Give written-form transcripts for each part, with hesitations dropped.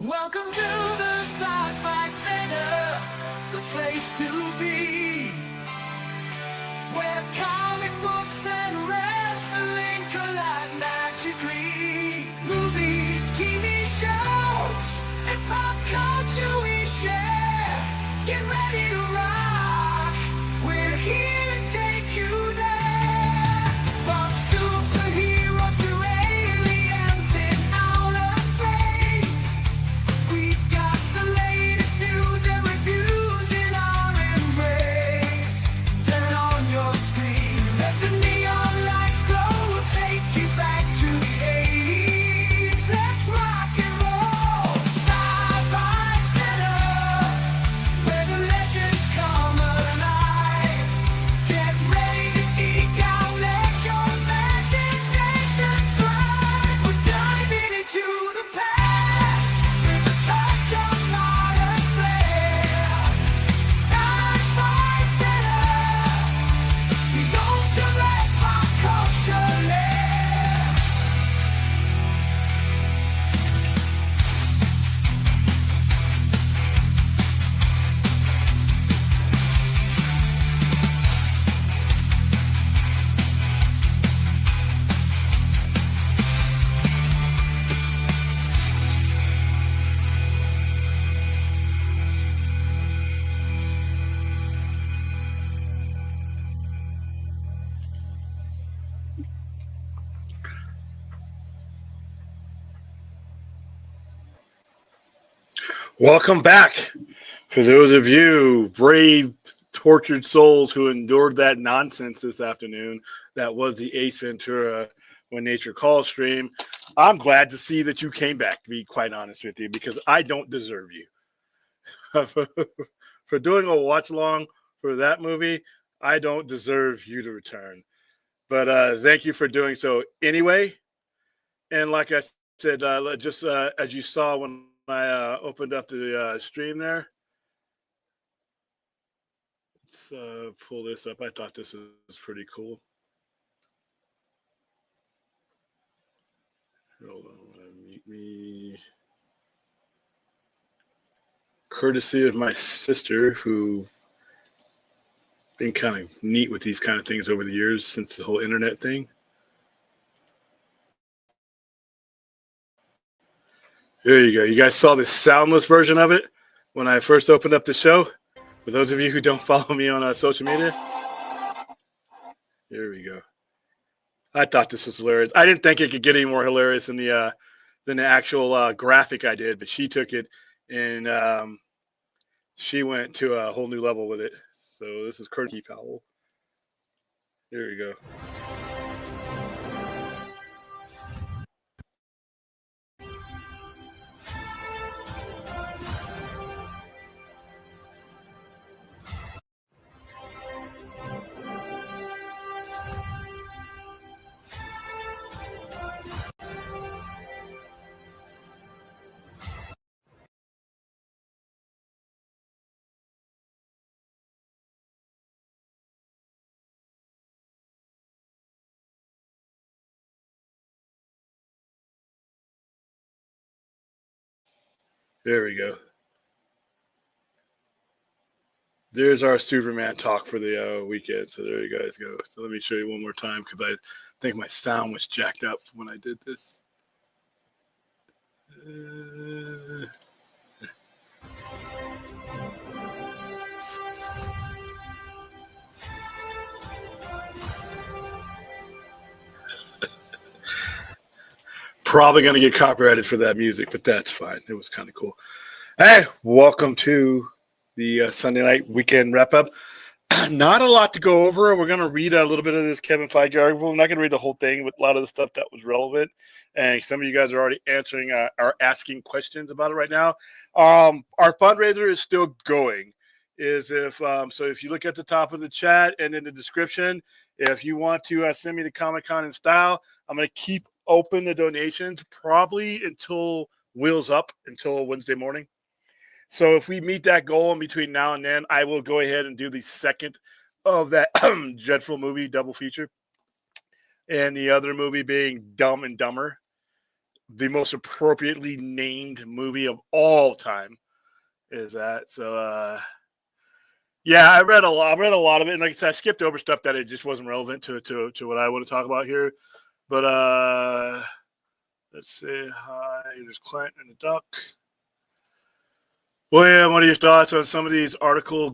Welcome to the Sci-Fi Center, the place to be, where comic books and wrestling collide magically. Movies, TV shows, and pop culture we share. Get ready to rock, we're here to take you there. From superheroes to aliens in outer space, we've got the latest news and reviews in our embrace. Turn on your screen, let the neon lights glow. We'll take you back to the 80s. Let's rock and roll. Sci-Fi Center, where the legends come alive. Get ready to geek out, let your imagination thrive. We're diving into the past with a touch of modern flair. Sci-Fi Center, the ultimate pop culture lair. Welcome back. For those of you brave, tortured souls who endured that nonsense this afternoon, that was the Ace Ventura When Nature Calls stream. I'm glad to see that you came back, to be quite honest with you, because I don't deserve you. For doing a watch along for that movie, I don't deserve you to return. But thank you for doing so anyway. And like I said, just as you saw when I opened up the stream there, let's pull this up. I thought this was pretty cool. Hold on, mute me. Courtesy of my sister, who been kind of neat with these kind of things over the years since the whole internet thing. There you go. You guys saw the soundless version of it when I first opened up the show. For those of you who don't follow me on social media, here we go. I thought this was hilarious. I didn't think it could get any more hilarious than the actual graphic I did, but she took it and she went to a whole new level with it. So this is Curtis Powell. Here we go. There we go. There's our Superman talk for the weekend. So there you guys go. So let me show you one more time because I think my sound was jacked up when I did this. Probably going to get copyrighted for that music, but that's fine. It was kind of cool. Hey, welcome to the Sunday night weekend wrap-up. Not a lot to go over. We're going to read a little bit of this Kevin Fiege article. I'm not going to read the whole thing, but a lot of the stuff that was relevant. And some of you guys are already are asking questions about it right now. Our fundraiser is still going. So if you look at the top of the chat and in the description, if you want to send me to Comic-Con in style, I'm going to keep open the donations probably until Wheels Up until Wednesday morning. So if we meet that goal in between now and then, I will go ahead and do the second of that dreadful movie double feature, and the other movie being Dumb and Dumber. the most appropriately named movie of all time is that. So, yeah, I read a lot. I read a lot of it, and like I said, I skipped over stuff that it just wasn't relevant to what I want to talk about here. But let's say hi. There's Clint and the Duck. William, what are your thoughts on some of these articles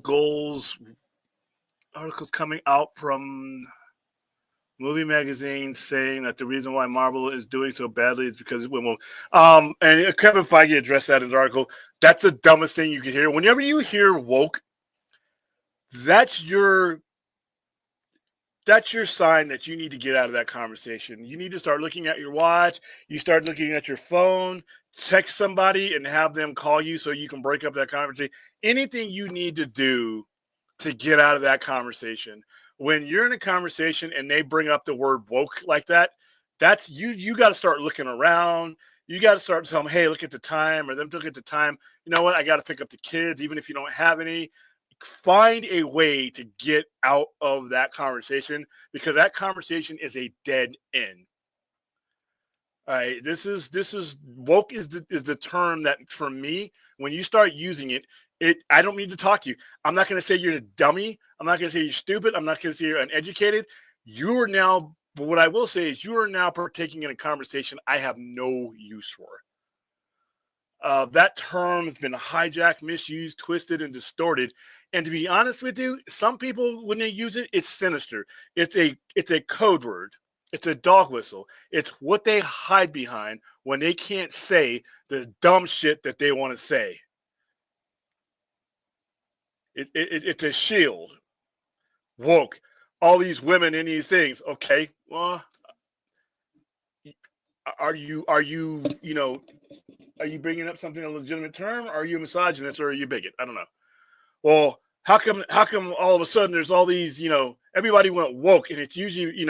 coming out from movie magazines saying that the reason why Marvel is doing so badly is because it went woke? And Kevin Feige addressed that in his article. That's the dumbest thing you can hear. Whenever you hear woke, that's your sign that you need to get out of that conversation. You need to start looking at your watch. You start looking at your phone, text somebody and have them call you so you can break up that conversation. Anything you need to do to get out of that conversation. When you're in a conversation and they bring up the word woke like that, that's you got to start looking around. You got to start telling them, hey, look at the time, or them look at the time. You know what? I got to pick up the kids, even if you don't have any. Find a way to get out of that conversation, because that conversation is a dead end. All right, this is woke is the term that for me, when you start using it, I don't need to talk to you. I'm not going to say you're a dummy. I'm not going to say you're stupid. I'm not going to say you're uneducated. You are now, but what I will say is you are now partaking in a conversation I have no use for. That term has been hijacked, misused, twisted, and distorted. And to be honest with you, some people, when they use it, it's sinister. It's a code word. It's a dog whistle. It's what they hide behind when they can't say the dumb shit that they want to say. It's a shield. Woke. All these women in these things. Okay, well, are you bringing up something a legitimate term? Or are you a misogynist, or are you a bigot? I don't know. Well, how come all of a sudden there's all these, everybody went woke, and it's usually,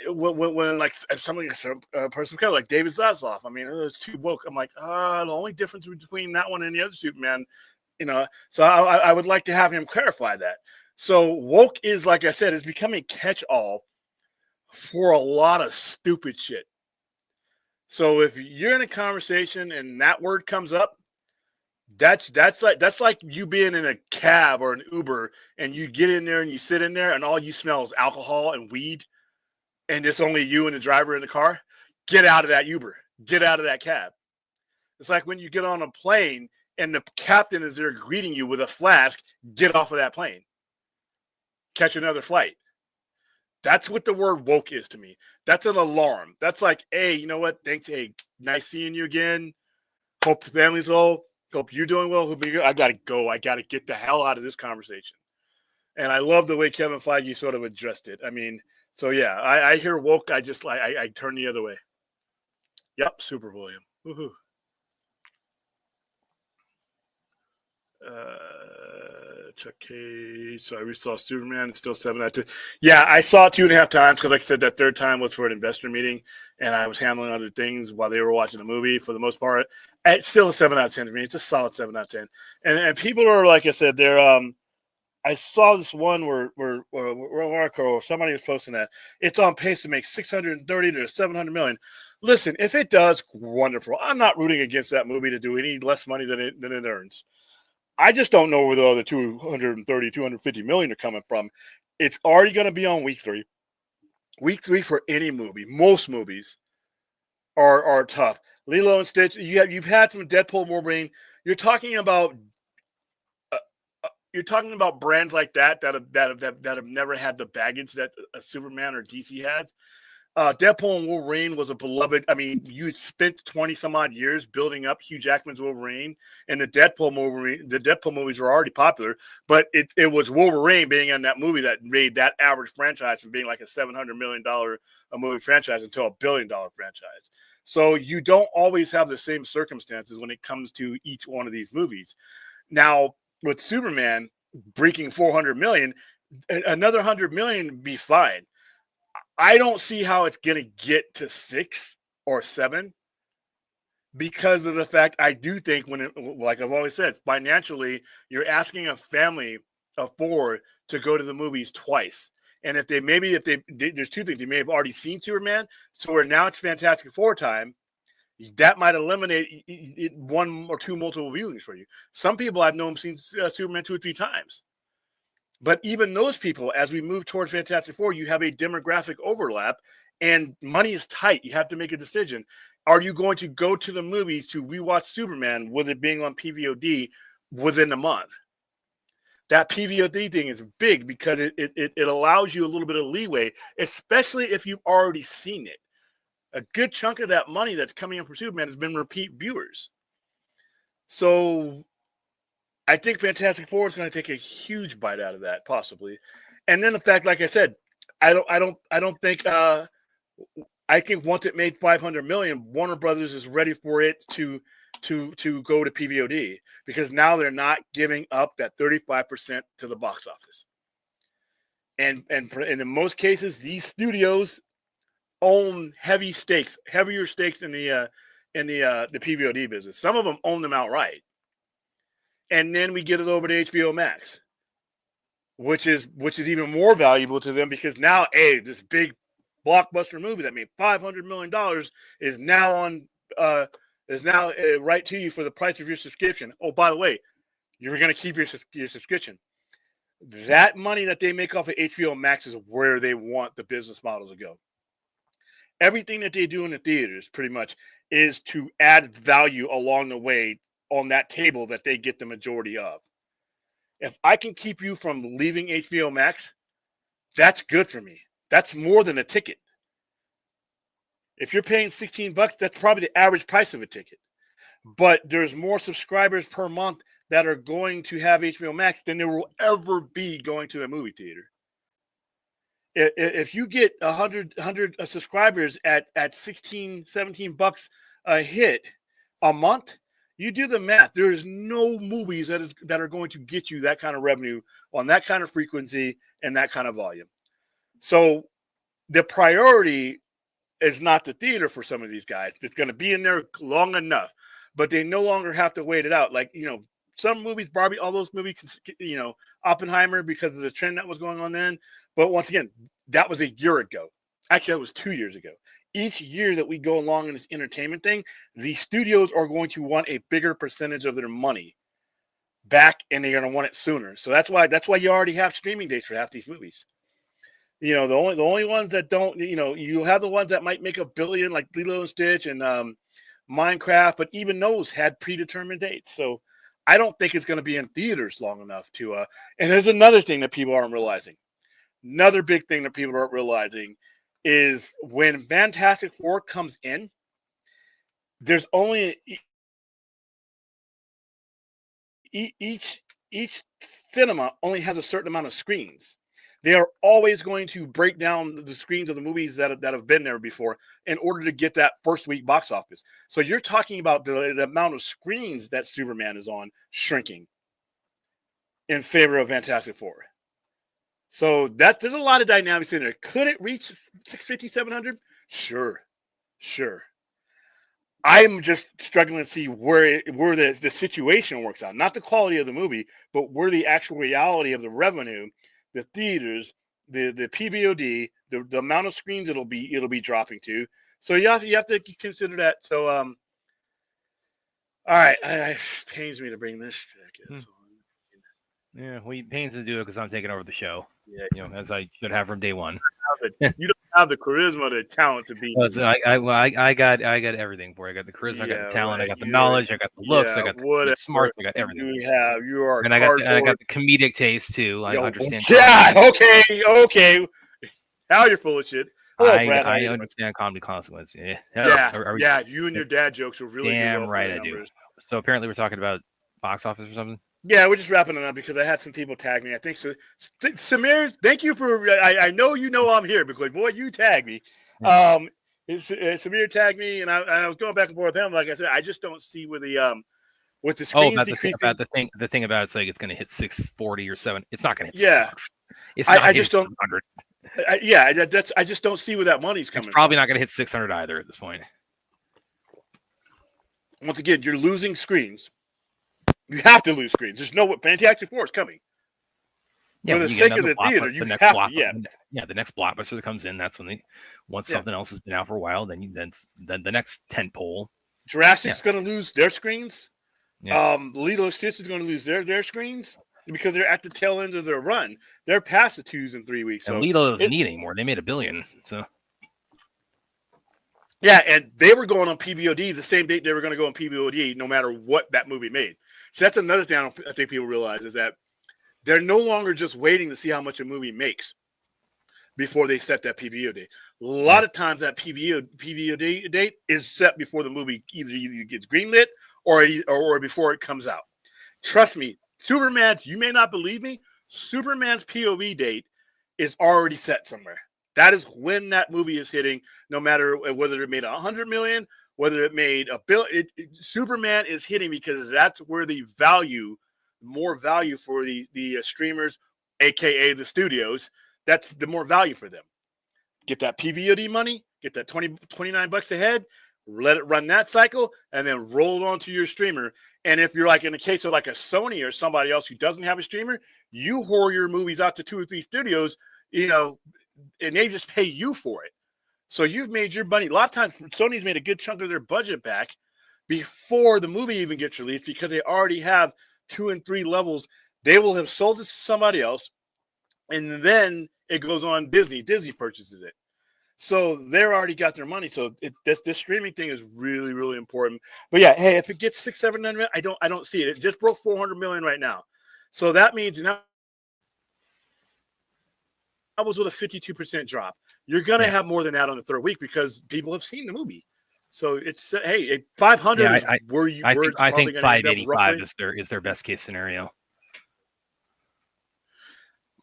when like somebody, a person of color like David Zaslav, I mean, it's too woke. I'm like, the only difference between that one and the other Superman, so I would like to have him clarify that. So woke is, like I said, is becoming catch-all for a lot of stupid shit. So if you're in a conversation and that word comes up, that's like you being in a cab or an Uber and you get in there and you sit in there and all you smell is alcohol and weed, and it's only you and the driver in the car. Get out of that Uber. Get out of that cab. It's like when you get on a plane and the captain is there greeting you with a flask. Get off of that plane. Catch another flight. That's what the word woke is to me. That's an alarm. That's like, hey, you know what? Thanks. Hey, nice seeing you again. Hope the family's well. Hope you're doing well. I got to go. I got to get the hell out of this conversation. And I love the way Kevin Feige sort of addressed it. I mean, so yeah, I hear woke. I turn the other way. Yep. Super William. Woohoo. Chuck K. So we saw Superman. It's still 7 out of 10. Yeah, I saw it 2.5 times because, like I said, that third time was for an investor meeting, and I was handling other things while they were watching the movie. For the most part, it's still a 7 out of 10 to me. It's a solid 7 out of 10. And people are, like I said, they're I saw this one where somebody was posting that it's on pace to make 630 to 700 million. Listen, if it does, wonderful. I'm not rooting against that movie to do any less money than it earns. I just don't know where the other 230, 250 million are coming from. It's already going to be on week 3. Week 3 for any movie. Most movies are tough. Lilo and Stitch. You've had some Deadpool, Wolverine. You're talking about brands like that have never had the baggage that a Superman or DC has. Deadpool and Wolverine was a beloved. I mean, you spent 20 some odd years building up Hugh Jackman's Wolverine, and the Deadpool movies were already popular, but it was Wolverine being in that movie that made that average franchise from being like a $700 million a movie franchise into a $1 billion franchise. So you don't always have the same circumstances when it comes to each one of these movies. Now, with Superman breaking 400 million, another 100 million would be fine. I don't see how it's going to get to 6 or 7 because of the fact I do think like I've always said, financially, you're asking a family of 4 to go to the movies twice. And there's two things. They may have already seen Superman, so now it's Fantastic Four time. That might eliminate one or two multiple viewings for you. Some people I've known seen Superman 2 or 3 times. But even those people, as we move towards Fantastic Four, you have a demographic overlap and money is tight. You have to make a decision. Are you going to go to the movies to rewatch Superman with it being on PVOD within a month? That PVOD thing is big because it allows you a little bit of leeway, especially if you've already seen it. A good chunk of that money that's coming in from Superman has been repeat viewers. So I think Fantastic Four is going to take a huge bite out of that, possibly. And then the fact, like I said, I don't think I think once it made $500 million, Warner Brothers is ready for it to go to PVOD because now they're not giving up that 35% to the box office. And in most cases, these studios own heavier stakes in the PVOD business. Some of them own them outright. And then we get it over to HBO Max, which is even more valuable to them because now, this big blockbuster movie that made $500 million is now right to you for the price of your subscription. Oh, by the way, you're going to keep your subscription. That money that they make off of HBO Max is where they want the business model to go. Everything that they do in the theaters pretty much is to add value along the way on that table that they get the majority of. If I can keep you from leaving HBO Max, that's good for me. That's more than a ticket. If you're paying $16, that's probably the average price of a ticket. But there's more subscribers per month that are going to have HBO Max than there will ever be going to a movie theater. If you get 100 subscribers at $16, $17 a hit a month, you do the math. There's no movies that are going to get you that kind of revenue on that kind of frequency and that kind of volume. So the priority is not the theater for some of these guys. It's going to be in there long enough, but they no longer have to wait it out. Like, some movies, Barbie, all those movies, Oppenheimer, because of the trend that was going on then. But once again, that was a year ago. Actually, that was 2 years ago. Each year that we go along in this entertainment thing, the studios are going to want a bigger percentage of their money back, and they're going to want it sooner. So that's why you already have streaming dates for half these movies. The only ones that don't, you have the ones that might make $1 billion, like Lilo and Stitch and Minecraft, but even those had predetermined dates. So I don't think it's going to be in theaters long enough to. And there's another thing that people aren't realizing. Another big thing that people aren't realizing is when Fantastic Four comes in, there's only each cinema only has a certain amount of screens. They are always going to break down the screens of the movies that have been there before in order to get that first week box office. So you're talking about the amount of screens that Superman is on shrinking in favor of Fantastic Four. So there's a lot of dynamics in there. Could it reach 650, 700? Sure. I'm just struggling to see where the situation works out. Not the quality of the movie, but where the actual reality of the revenue, the theaters, the PVOD, the amount of screens it'll be dropping to. So you have to consider that. So all right, it pains me to bring this jacket. Yeah, well, it pains to do it because I'm taking over the show. Yeah, as I should have from day one. You don't have the charisma, the talent to be. I got everything for you. I got the charisma, I got the talent, I got the knowledge, I got the looks, I got the smarts, I got everything. You are, and I got the comedic taste too. I understand. Yeah, okay. Now you're full of shit. Hello, Brad. I understand comedy consequence. Yeah. You and your dad jokes are really damn right. I do. So apparently we're talking about box office or something. Yeah, we're just wrapping it up because I had some people tag me. I think so. Samir, thank you for. I know I'm here because boy, you tagged me. Samir tagged me, and I was going back and forth with him. Like I said, I just don't see with the screens decreasing. The thing about it's like it's going to hit 640 or 7. It's not going to hit. Yeah, it's not. I just don't. I just don't see where that money's coming. It's probably not going to hit 600 either at this point. Once again, you're losing screens. You have to lose screens. There's no Fantastic Four is coming. Yeah, for the sake of the theater, you have to. Yeah, the next blockbuster that comes in, that's when once something else has been out for a while, then the next tent pole Jurassic's going to lose their screens. Yeah. Lilo and Stitch is going to lose their screens because they're at the tail end of their run. They're past the 2s in 3 weeks. And so Lilo doesn't need anymore. They made $1 billion. So yeah, and they were going on PVOD the same date they were going to go on PVOD, no matter what that movie made. So that's another thing I think people realize is that they're no longer just waiting to see how much a movie makes before they set that PVOD. A lot of times that PVOD date is set before the movie either gets greenlit or before it comes out. Trust me, Superman's, you may not believe me, Superman's POV date is already set somewhere. That is when that movie is hitting, no matter whether it made 100 million, whether it made $1 billion. Superman is hitting because that's where the more value for the streamers, aka the studios. That's the more value for them. Get that PVOD money, get that $29 a head, let it run that cycle, and then roll it onto your streamer. And if you're like in the case of like a Sony or somebody else who doesn't have a streamer, you whore your movies out to 2 or 3 studios, and they just pay you for it. So you've made your money. A lot of times, Sony's made a good chunk of their budget back before the movie even gets released because they already have 2 and 3 levels. They will have sold it to somebody else, and then it goes on Disney. Disney purchases it. So they're already got their money. So this streaming thing is really, really important. But yeah, hey, if it gets 600-700 million, I don't see it. It just broke 400 million right now. So that means now that was with a 52% drop. You're gonna have more than that on the 3rd week because people have seen the movie. So it's 500 is where you. I think 585 is their best case scenario.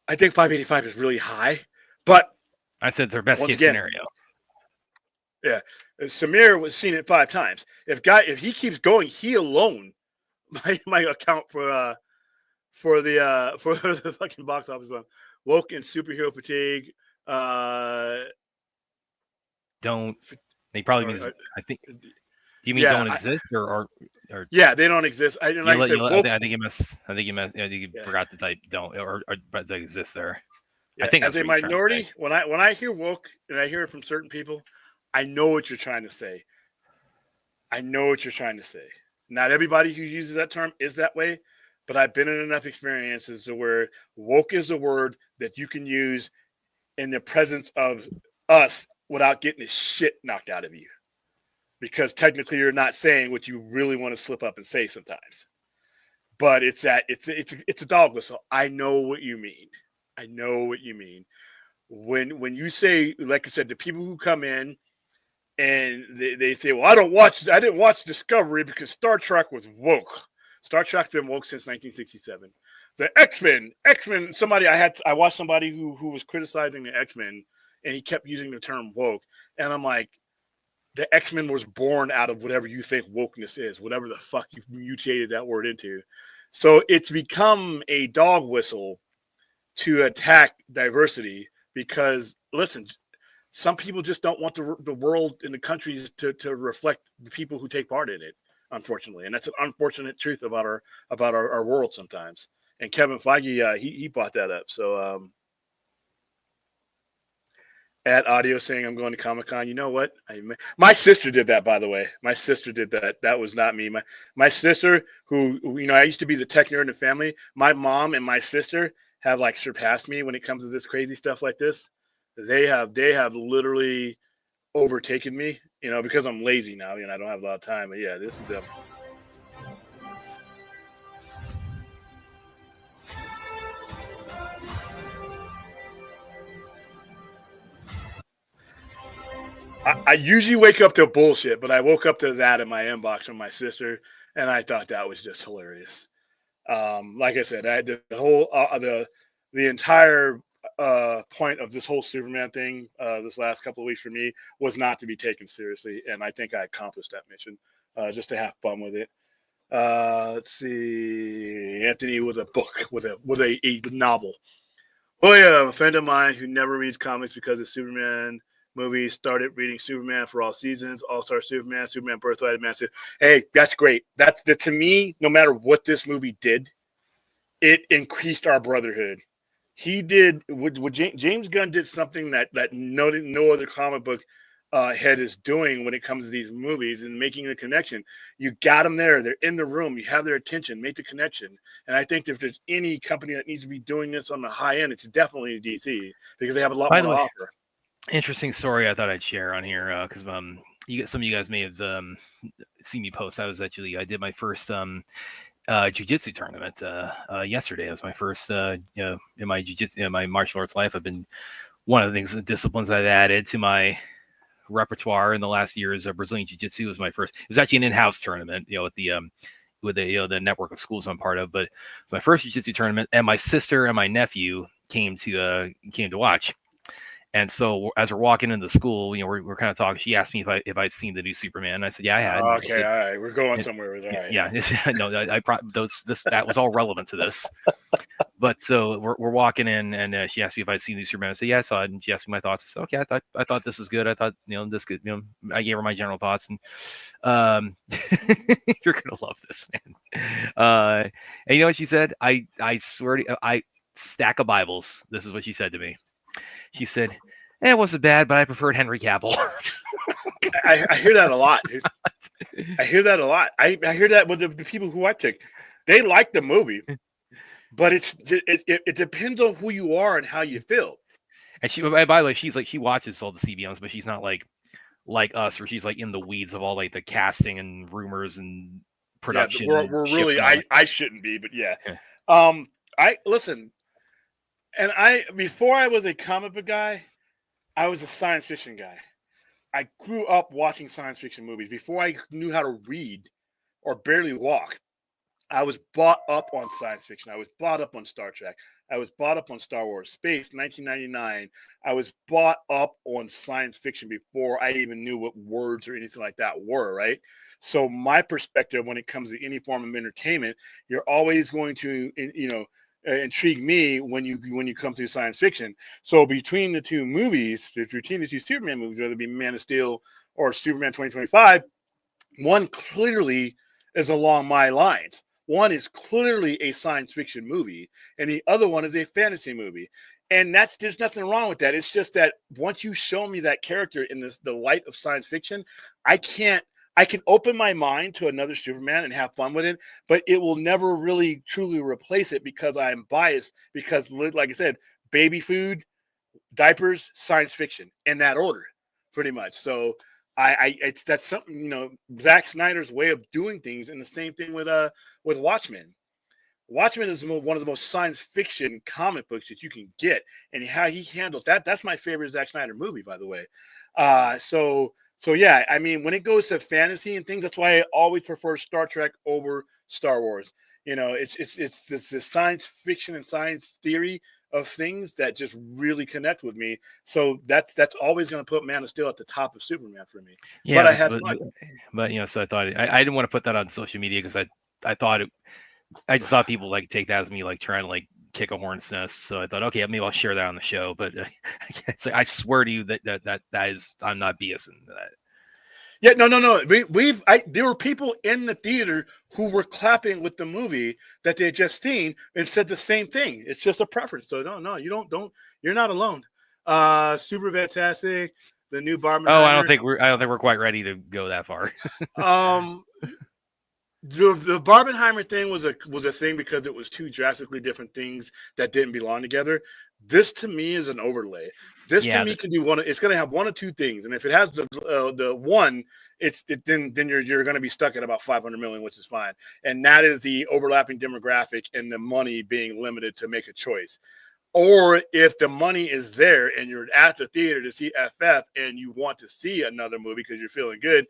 I think 585 is really high, but I said their best case scenario. Yeah, Samir was seen it 5 times. If he keeps going, he alone might account for the fucking box office one. Woke and Superhero Fatigue. They probably means. I think. Do you mean don't exist or? Yeah, they don't exist. I think you forgot to type don't but they exist there. Yeah, I think as a minority, when I hear woke and I hear it from certain people, I know what you're trying to say. Not everybody who uses that term is that way, but I've been in enough experiences to where woke is a word that you can use in the presence of us without getting the shit knocked out of you. Because technically you're not saying what you really want to slip up and say sometimes. But it's a dog whistle. I know what you mean. When you say, like I said, the people who come in and they say, well, I didn't watch Discovery because Star Trek was woke. Star Trek's been woke since 1967. The X-Men, I watched somebody who was criticizing the X-Men and he kept using the term woke. And I'm like, the X-Men was born out of whatever you think wokeness is, whatever the fuck you've mutated that word into. So it's become a dog whistle to attack diversity because, listen, some people just don't want the world and the countries to reflect the people who take part in it, unfortunately. And that's an unfortunate truth about our world sometimes. And Kevin Feige, he brought that up. So at audio saying I'm going to Comic-Con. You know what? My sister did that, by the way. My sister did that. That was not me. My sister, who I used to be the tech nerd in the family. My mom and my sister have like surpassed me when it comes to this crazy stuff like this. They have literally overtaken me, because I'm lazy now. I don't have a lot of time. But yeah, this is them. I usually wake up to bullshit, but I woke up to that in my inbox from my sister, and I thought that was just hilarious. Like I said, the whole the entire point of this whole Superman thing this last couple of weeks for me was not to be taken seriously, and I think I accomplished that mission just to have fun with it. Let's see, Anthony with a book with a novel. Oh yeah, a friend of mine who never reads comics because of Superman movie started reading Superman for all seasons, All-Star Superman, Superman Birthright, Massive. Hey, that's great. To me, no matter what this movie did, it increased our brotherhood. He did. James Gunn did something that no other comic book head is doing when it comes to these movies and making the connection. You got them there. They're in the room. You have their attention. Make the connection. And I think if there's any company that needs to be doing this on the high end, it's definitely DC because they have a lot more to offer. Interesting story I thought I'd share on here because some of you guys may have seen me post. I did my first jiu-jitsu tournament yesterday. It was my first in my jiu-jitsu, my martial arts life. I've been one of the disciplines I've added to my repertoire in the last year is Brazilian jiu-jitsu. Was my first. It was actually an in-house tournament, with the network of schools I'm part of. But it was my first jiu-jitsu tournament, and my sister and my nephew came to watch. And so as we're walking into the school, we're kind of talking. She asked me if I'd seen the new Superman. And I said, yeah, I had. Okay, said, all right, we're going somewhere with that. Yeah, no, that was all relevant to this. But so we're walking in, and she asked me if I'd seen the new Superman. I said, yeah, I saw it. And she asked me my thoughts. I said, okay, I thought this is good. I thought this could, I gave her my general thoughts, and you're gonna love this, man. And you know what she said? I swear to you, I stack of Bibles. This is what she said to me. She said, it wasn't bad, but I preferred Henry Cavill. I hear that a lot, dude. I hear that a lot. I hear that with the people who I pick. They like the movie, but it depends on who you are and how you feel. And by the way, she's like, she watches all the CBMs, but she's not like us, where she's like in the weeds of all like the casting and rumors and production. Yeah, we're really. I shouldn't be, but yeah. I listen. And before I was a comic book guy, I was a science fiction guy. I grew up watching science fiction movies. Before I knew how to read or barely walk, I was brought up on science fiction. I was brought up on Star Trek. I was brought up on Star Wars. Space, 1999. I was brought up on science fiction before I even knew what words or anything like that were, right? So my perspective when it comes to any form of entertainment, you're always going to, intrigue me when you come to science fiction. So between the two movies, between the two Superman movies, whether it be Man of Steel or Superman 2025, one clearly is along my lines. One is clearly a science fiction movie, and the other one is a fantasy movie. And there's nothing wrong with that. It's just that once you show me that character in the light of science fiction, I can open my mind to another Superman and have fun with it, but it will never really truly replace it because I am biased because, like I said, baby food, diapers, science fiction in that order, pretty much. So that's something, Zack Snyder's way of doing things, and the same thing with Watchmen. Watchmen is one of the most science fiction comic books that you can get, and how he handles that. That's my favorite Zack Snyder movie, by the way. So yeah, I mean, when it goes to fantasy and things, that's why I always prefer Star Trek over Star Wars. It's the science fiction and science theory of things that just really connect with me. So that's always going to put Man of Steel at the top of Superman for me. Yeah, but I have fun. But so I thought I didn't want to put that on social media because I just thought people like take that as me like trying to like kick a hornet's nest. So I thought, okay, maybe I'll share that on the show. But I swear to you that is, I'm not BSing that. Yeah, no. There were people in the theater who were clapping with the movie that they had just seen and said the same thing. It's just a preference. So no, you don't. You're not alone. Super fantastic. The new Barbenheimer. Oh, I don't think we're quite ready to go that far. The Barbenheimer thing was a thing because it was two drastically different things that didn't belong together. This to me is an overlay. This to me can do one. It's going to have one of two things, and if it has the one, then you're going to be stuck at about 500 million, which is fine. And that is the overlapping demographic and the money being limited to make a choice. Or if the money is there and you're at the theater to see FF and you want to see another movie because you're feeling good,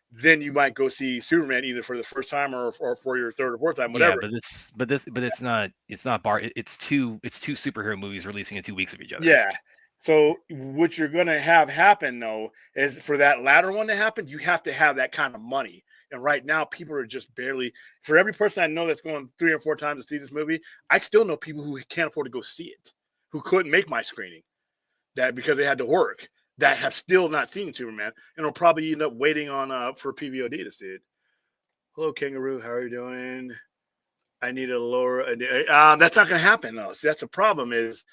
then you might go see Superman either for the first time or for your third or fourth time, whatever. Yeah, but it's not bar. It's two superhero movies releasing in 2 weeks of each other. Yeah. So what you're going to have happen though is for that latter one to happen, you have to have that kind of money. And right now, people are just barely. For every person I know that's going 3 or 4 times to see this movie, I still know people who can't afford to go see it, who couldn't make my screening, that because they had to work, that have still not seen Superman, and will probably end up waiting on for PVOD to see it. Hello, Kangaroo. How are you doing? I need a lower. That's not going to happen though. See, that's the problem. Is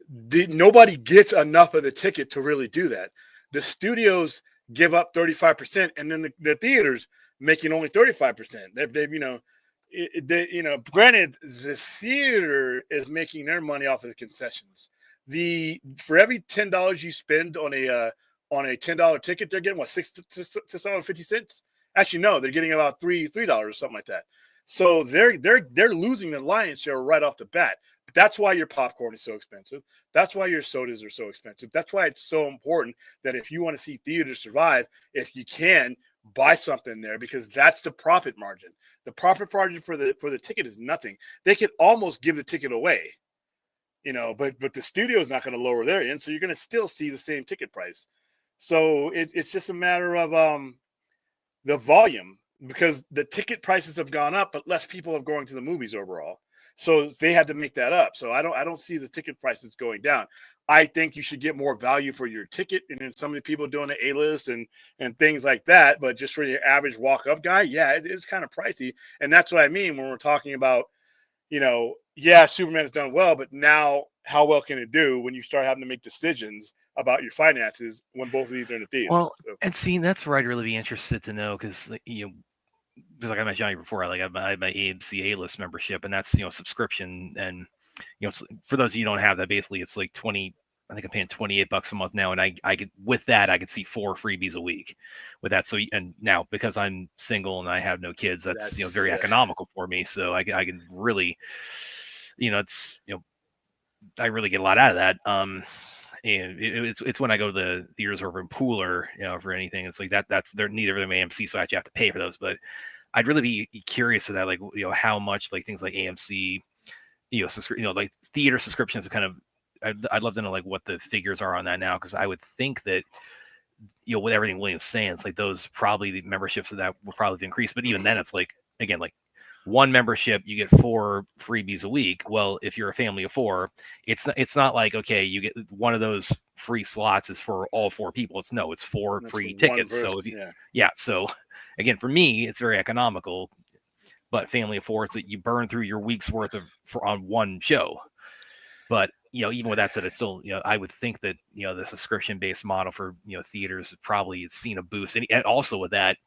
nobody gets enough of the ticket to really do that. The studios give up 35%, and then the theaters making only 35%. They've granted, the theater is making their money off of the concessions. For every $10 you spend on a $10 ticket, they're getting what, $6.50. Actually, no, they're getting about $3 or something like that. So they're losing the lion's share right off the bat. But that's why your popcorn is so expensive. That's why your sodas are so expensive. That's why it's so important that if you want to see theaters survive, if you can, buy something there, because that's the profit margin. The profit margin for the ticket is nothing. They could almost give the ticket away, but the studio is not going to lower their end, so you're going to still see the same ticket price. So it's just a matter of the volume, because the ticket prices have gone up, but less people are going to the movies overall. So they had to make that up. So I don't see the ticket prices going down. I think you should get more value for your ticket, and then some of the people doing the A-list and things like that. But just for your average walk-up guy, yeah, it's kind of pricey. And that's what I mean when we're talking about, Superman has done well, but now how well can it do when you start having to make decisions about your finances when both of these are in the theaters? Well, and see, that's where I'd really be interested to know, because because like I mentioned before, I have my AMC A-list membership, and that's subscription, and for those of you who don't have that, basically it's like 20. I think I'm paying $28 a month now, and I could, with that, I could see 4 freebies a week with that. So, and now because I'm single and I have no kids, that's very economical for me. So I can really, I really get a lot out of that. And it's when I go to the theaters over in Pooler, for anything, it's like that's they're neither of them AMC, so I actually have to pay for those. But I'd really be curious to that, like how much like things like AMC, like theater subscriptions are kind of. I'd love to know like what the figures are on that now, because I would think that with everything William's saying, it's like those probably the memberships of that will probably increase. But even then, it's like, again, like one membership, you get 4 freebies a week. Well, if you're a family of 4, it's not like, okay, you get one of those free slots is for all 4 people. It's 4 free tickets. So so again, for me, it's very economical. But family of 4, it's that you burn through your week's worth on one show. But even with that said, it's still, I would think that, the subscription-based model for, theaters probably it's seen a boost. And also with that,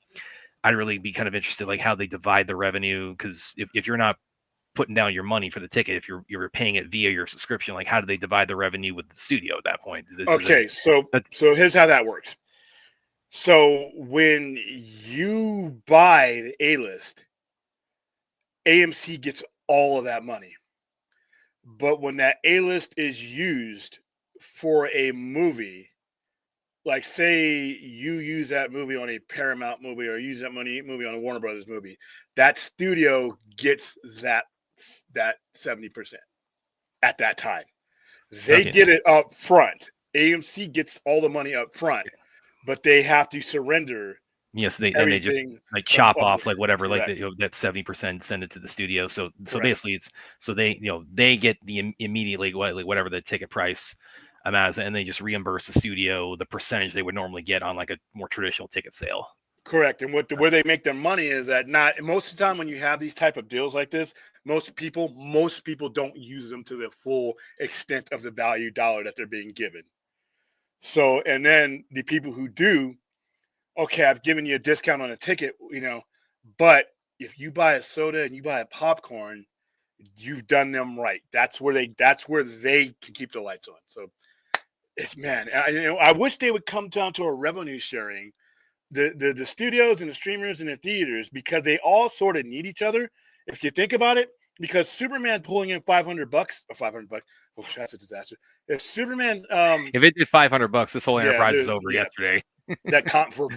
I'd really be kind of interested, like how they divide the revenue. Because if you're not putting down your money for the ticket, if you're paying it via your subscription, like how do they divide the revenue with the studio at that point? So here's how that works. So when you buy the A-list, AMC gets all of that money. But when that A-list is used for a movie, like say you use that movie on a Paramount movie or use that movie on a Warner Brothers movie, that studio gets that 70% at that time. They get it up front. AMC gets all the money up front, but they have to surrender. Yes, they just like chop off like whatever, like that 70%, send it to the studio. So basically it's they get the immediately whatever the ticket price amount is, and they just reimburse the studio the percentage they would normally get on like a more traditional ticket sale. Correct. And where they make their money is that most of the time when you have these type of deals like this, most people don't use them to the full extent of the value dollar that they're being given. So, and then the people who do, okay, I've given you a discount on a ticket, but if you buy a soda and you buy a popcorn, you've done them right. That's where they can keep the lights on. So I wish they would come down to a revenue sharing, the studios and the streamers and the theaters, because they all sort of need each other. If you think about it, because Superman pulling in $500 or $500, that's a disaster. If Superman, if it did $500, this whole enterprise is over yesterday. That comp for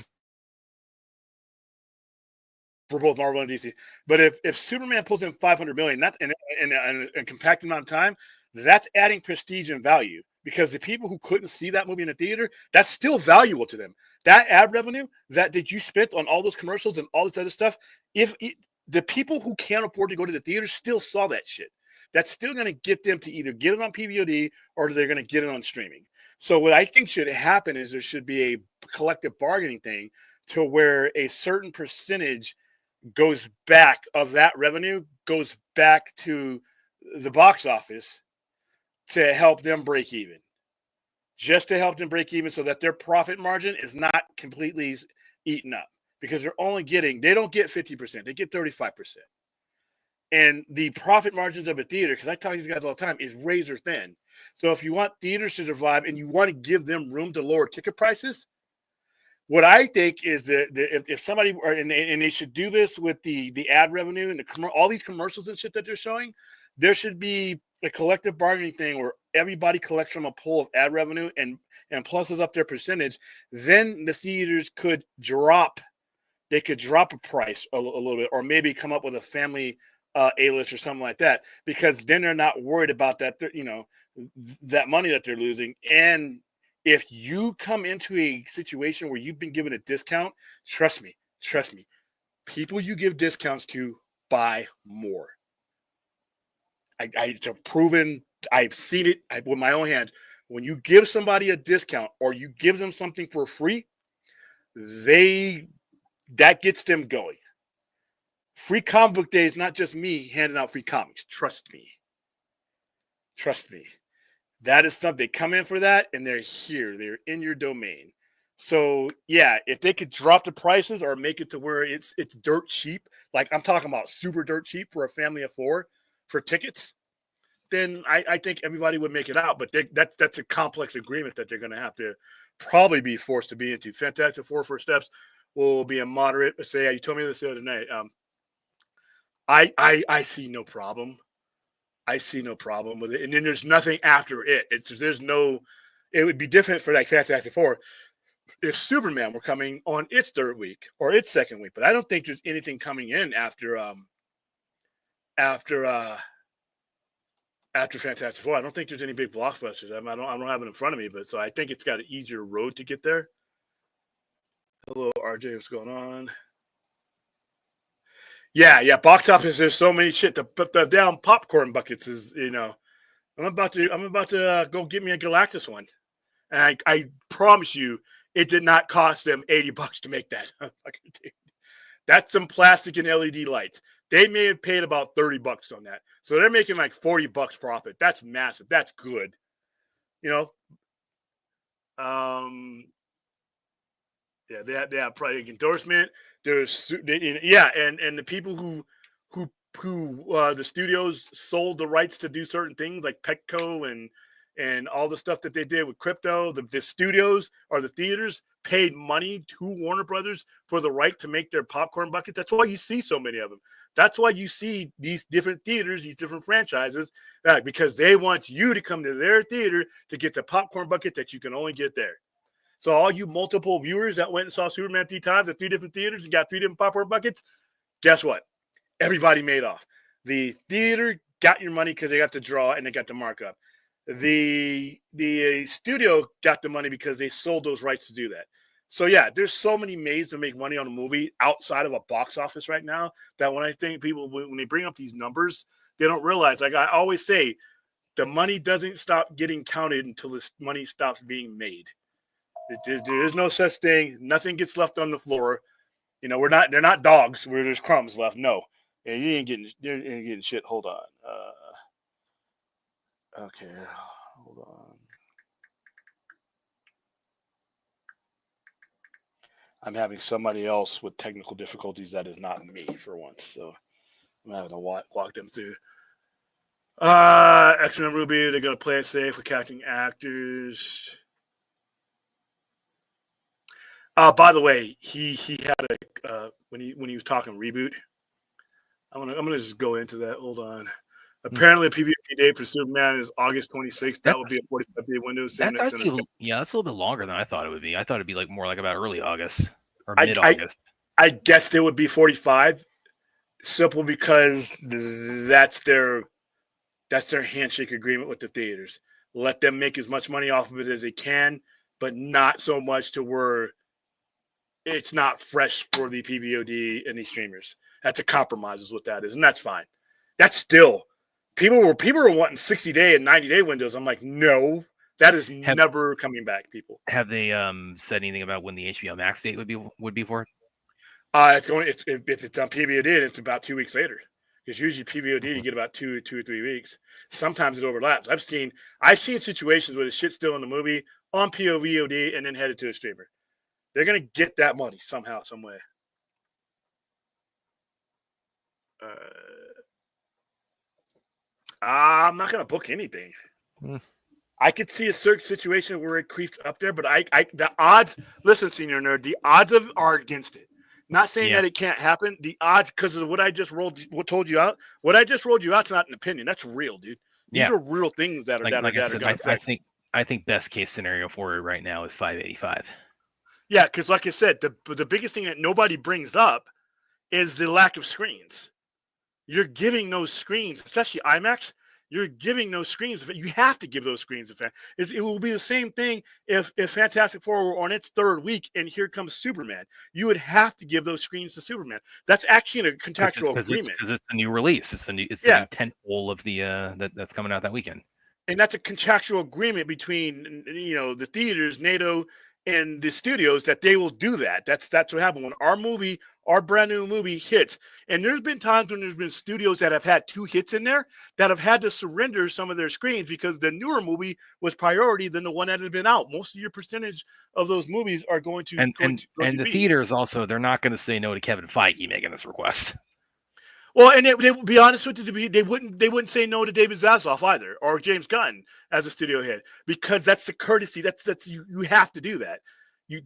both Marvel and DC. But if Superman pulls in $500 million, that's in a compact amount of time, that's adding prestige and value, because the people who couldn't see that movie in the theater, that's still valuable to them. That ad revenue that you spent on all those commercials and all this other stuff, the people who can't afford to go to the theater still saw that shit, that's still going to get them to either get it on PVOD or they're going to get it on streaming. So what I think should happen is there should be a collective bargaining thing to where a certain percentage goes back of that revenue goes back to the box office, to help them break even. Just to help them break even so that their profit margin is not completely eaten up. Because they don't get 50%, they get 35%. And the profit margins of a theater, because I talk to these guys all the time, is razor thin. So if you want theaters to survive and you want to give them room to lower ticket prices, what I think is that if somebody and they should do this with the ad revenue and all these commercials and shit that they're showing, there should be a collective bargaining thing where everybody collects from a pool of ad revenue and pluses up their percentage. Then the theaters could drop a price a little bit, or maybe come up with a family A-list or something like that, because then they're not worried about that, that money that they're losing. And if you come into a situation where you've been given a discount, trust me, people you give discounts to buy more. It's proven. I've seen it with my own hands. When you give somebody a discount or you give them something for free, that gets them going. Free comic book day is not just me handing out free comics. Trust me. That is something. They come in for that, and they're here. They're in your domain. So, yeah, if they could drop the prices or make it to where it's dirt cheap, like I'm talking about super dirt cheap for a family of 4 for tickets, then I think everybody would make it out. But that's a complex agreement that they're going to have to probably be forced to be into. Fantastic Four First Steps will be a moderate. Say, you told me this the other night. I see no problem. I see no problem with it. And then there's nothing after it. It would be different for like Fantastic Four if Superman were coming on its third week or its second week. But I don't think there's anything coming in after Fantastic Four. I don't think there's any big blockbusters. I don't have it in front of me, but so I think it's got an easier road to get there. Hello, RJ, what's going on? Yeah. Box office. There's so many shit. The down popcorn buckets is, I'm about to go get me a Galactus one, and I promise you, it did not cost them $80 to make that. That's some plastic and LED lights. They may have paid about $30 on that, so they're making like $40 profit. That's massive. That's good. Yeah, they have product endorsement. And the people who the studios sold the rights to do certain things like Petco and all the stuff that they did with crypto. The studios or the theaters paid money to Warner Brothers for the right to make their popcorn buckets. That's why you see so many of them. That's why you see these different theaters, these different franchises, because they want you to come to their theater to get the popcorn bucket that you can only get there. So all you multiple viewers that went and saw Superman 3 times at 3 different theaters and got 3 different popcorn buckets, guess what? Everybody made off. The theater got your money because they got the draw and they got the markup. The studio got the money because they sold those rights to do that. So, yeah, there's so many ways to make money on a movie outside of a box office right now that when I think people, when they bring up these numbers, they don't realize, like I always say, the money doesn't stop getting counted until this money stops being made. There is no such thing. Nothing gets left on the floor. They're not dogs where there's crumbs left. No. Yeah, you ain't getting shit. Hold on. Okay. Hold on. I'm having somebody else with technical difficulties that is not me for once. So I'm having to walk them through. X-Men Ruby, they're going to play it safe with casting actors. By the way, he had a when he was talking reboot. I'm gonna just go into that. Hold on. Apparently, the PvP date for Superman is August 26th. That would be a 45-day window. That's a little bit longer than I thought it would be. I thought it'd be like more like about early August or mid-August. I guessed it would be 45. Simple because that's their handshake agreement with the theaters. Let them make as much money off of it as they can, but not so much to where it's not fresh for the PVOD and the streamers. That's a compromise is what that is, and that's fine. That's still people were wanting 60-day and 90-day windows. I'm like, no, that is never coming back. People have they said anything about when the HBO Max date would be for? It's going if it's on PVOD, it's about 2 weeks later. Because usually PVOD you get about 2 or 3 weeks. Sometimes it overlaps. I've seen situations where the shit's still in the movie on POVOD and then headed to a streamer. They're gonna get that money somehow, some way. I'm not gonna book anything. I could see a certain situation where it creeps up there, but the odds. Listen, senior nerd, the odds are against it. Not saying that it can't happen. The odds, because of what I just told you out. What I just rolled you out's not an opinion. That's real, dude. These are real things that are going to affect. I think best case scenario for it right now is 585. Yeah, because like I said, the biggest thing that nobody brings up is the lack of screens. You're giving those screens, especially IMAX. You're giving those screens. You have to give those screens. It will be the same thing if Fantastic Four were on its third week and here comes Superman. You would have to give those screens to Superman. That's actually in a contractual agreement because it's a new release. It's the new tentpole of the that's coming out that weekend. And that's a contractual agreement between the theaters, NATO, and the studios that they will do that. That's what happened when our brand new movie hits. And there's been times when there's been studios that have had 2 hits in there that have had to surrender some of their screens because the newer movie was priority than the one that had been out. Most of your percentage of those movies are going to the theaters also, they're not going to say no to Kevin Feige making this request. Well, and they would be honest with you, they wouldn't say no to David Zaslav either or James Gunn as a studio head because that's the courtesy. That's you have to do that.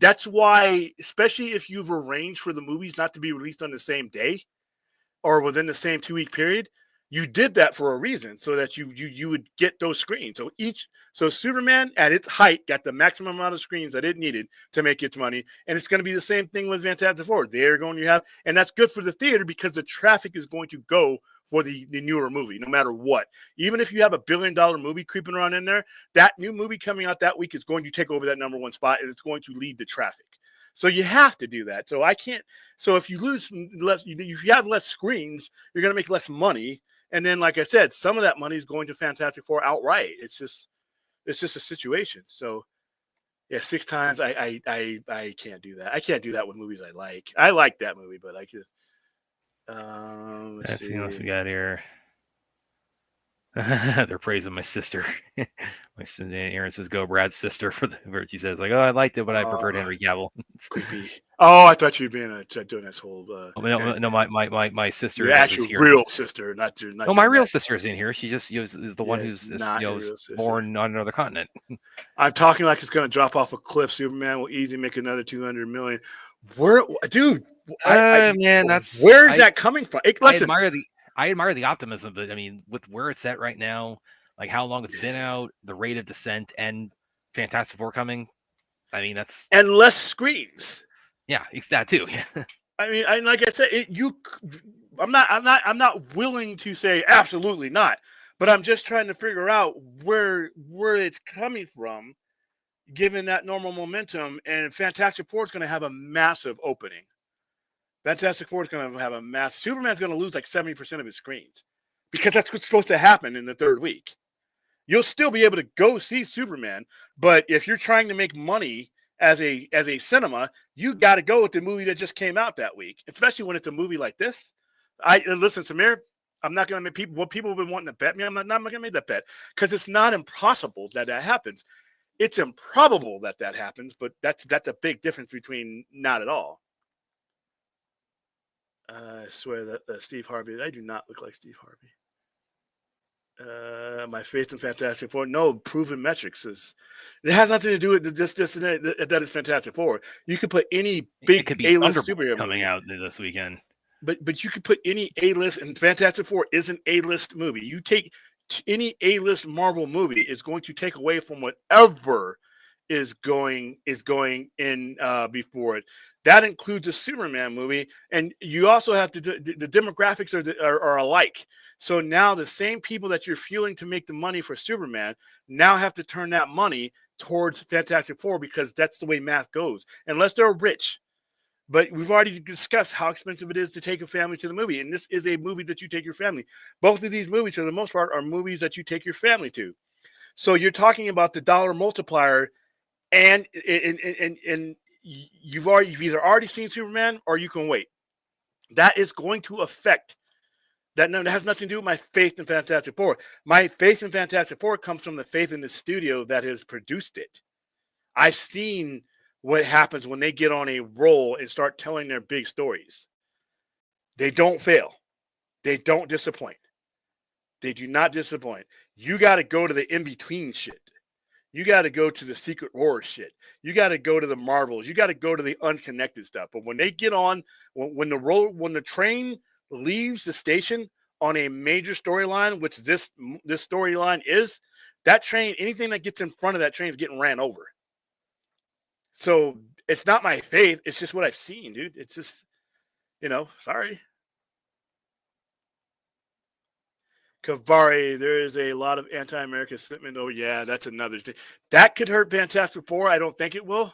That's why, especially if you've arranged for the movies not to be released on the same day or within the same 2-week period, you did that for a reason so that you would get those screens. So Superman at its height got the maximum amount of screens that it needed to make its money, and it's going to be the same thing with Fantastic Four. They're going to have, and that's good for the theater because the traffic is going to go for the newer movie, no matter what. Even if you have $1 billion movie creeping around in there, that new movie coming out that week is going to take over that number 1 spot, and it's going to lead the traffic. So you have to do that. So I can't. So if you lose less, if you have less screens, you're going to make less money. And then, like I said, some of that money is going to Fantastic Four outright. It's just a situation. So, yeah, 6 times I can't do that. I can't do that with movies I like. I like that movie, but I just let's see what else we got here. They're praising my sister. My sister, Aaron says, "Go, Brad's sister." She says, "Like, oh, I liked it, but I preferred Henry Cavill." It's creepy. Oh, I thought you'd been doing this whole. No, my sister. Your actual real sister, not your. No, my real sister is in here. She just is the one who's born on another continent. I'm talking like it's going to drop off a cliff. Superman will easily make another $200 million. Where, dude? Man, where is that coming from? Listen, I admire the optimism, but I mean, with where it's at right now, like how long it's been out, the rate of descent, and Fantastic Four coming. I mean, that's and less screens. Yeah, it's that too. Yeah. I mean, like I said, I'm not willing to say absolutely not, but I'm just trying to figure out where it's coming from, given that normal momentum. And Fantastic Four is going to have a massive opening. Fantastic Four is going to have a massive. Superman's going to lose like 70% of his screens because that's what's supposed to happen in the third week. You'll still be able to go see Superman, but if you're trying to make money as a cinema, you got to go with the movie that just came out that week, especially when it's a movie like this. Listen, Samir, I'm not going to make people have been wanting to bet me. I'm not going to make that bet because it's not impossible that happens. It's improbable that happens, but that's a big difference between not at all. I swear that Steve Harvey. I do not look like Steve Harvey. My faith in Fantastic Four. No, proven metrics it has nothing to do with this and that is Fantastic Four. You could put any big A-list superhero coming out this weekend. But you could put any A-list, and Fantastic Four is an A-list movie. You take any A-list Marvel movie is going to take away from whatever is going in before it. That includes a Superman movie, and you also have to the demographics are alike. So now the same people that you're fueling to make the money for Superman now have to turn that money towards Fantastic Four because that's the way math goes. Unless they're rich, but we've already discussed how expensive it is to take a family to the movie, and this is a movie that you take your family. Both of these movies, for the most part, are movies that you take your family to. So you're talking about the dollar multiplier, and you've either already seen Superman or you can wait. That is going to affect That has nothing to do with my faith in Fantastic Four. My faith in Fantastic Four comes from the faith in the studio that has produced it. I've seen what happens when they get on a roll and start telling their big stories. They don't fail. They don't disappoint. They do not disappoint. You got to go to the in-between shit. You got to go to the Secret Wars shit. You got to go to the Marvels. You got to go to the unconnected stuff. But when they get on, when the train leaves the station on a major storyline, which this storyline is, that train, anything that gets in front of that train is getting ran over. So it's not my faith. It's just what I've seen, dude. It's just, sorry. Kavari, there is a lot of anti-American sentiment. Oh, yeah, that's another thing. That could hurt Fantastic Four. I don't think it will.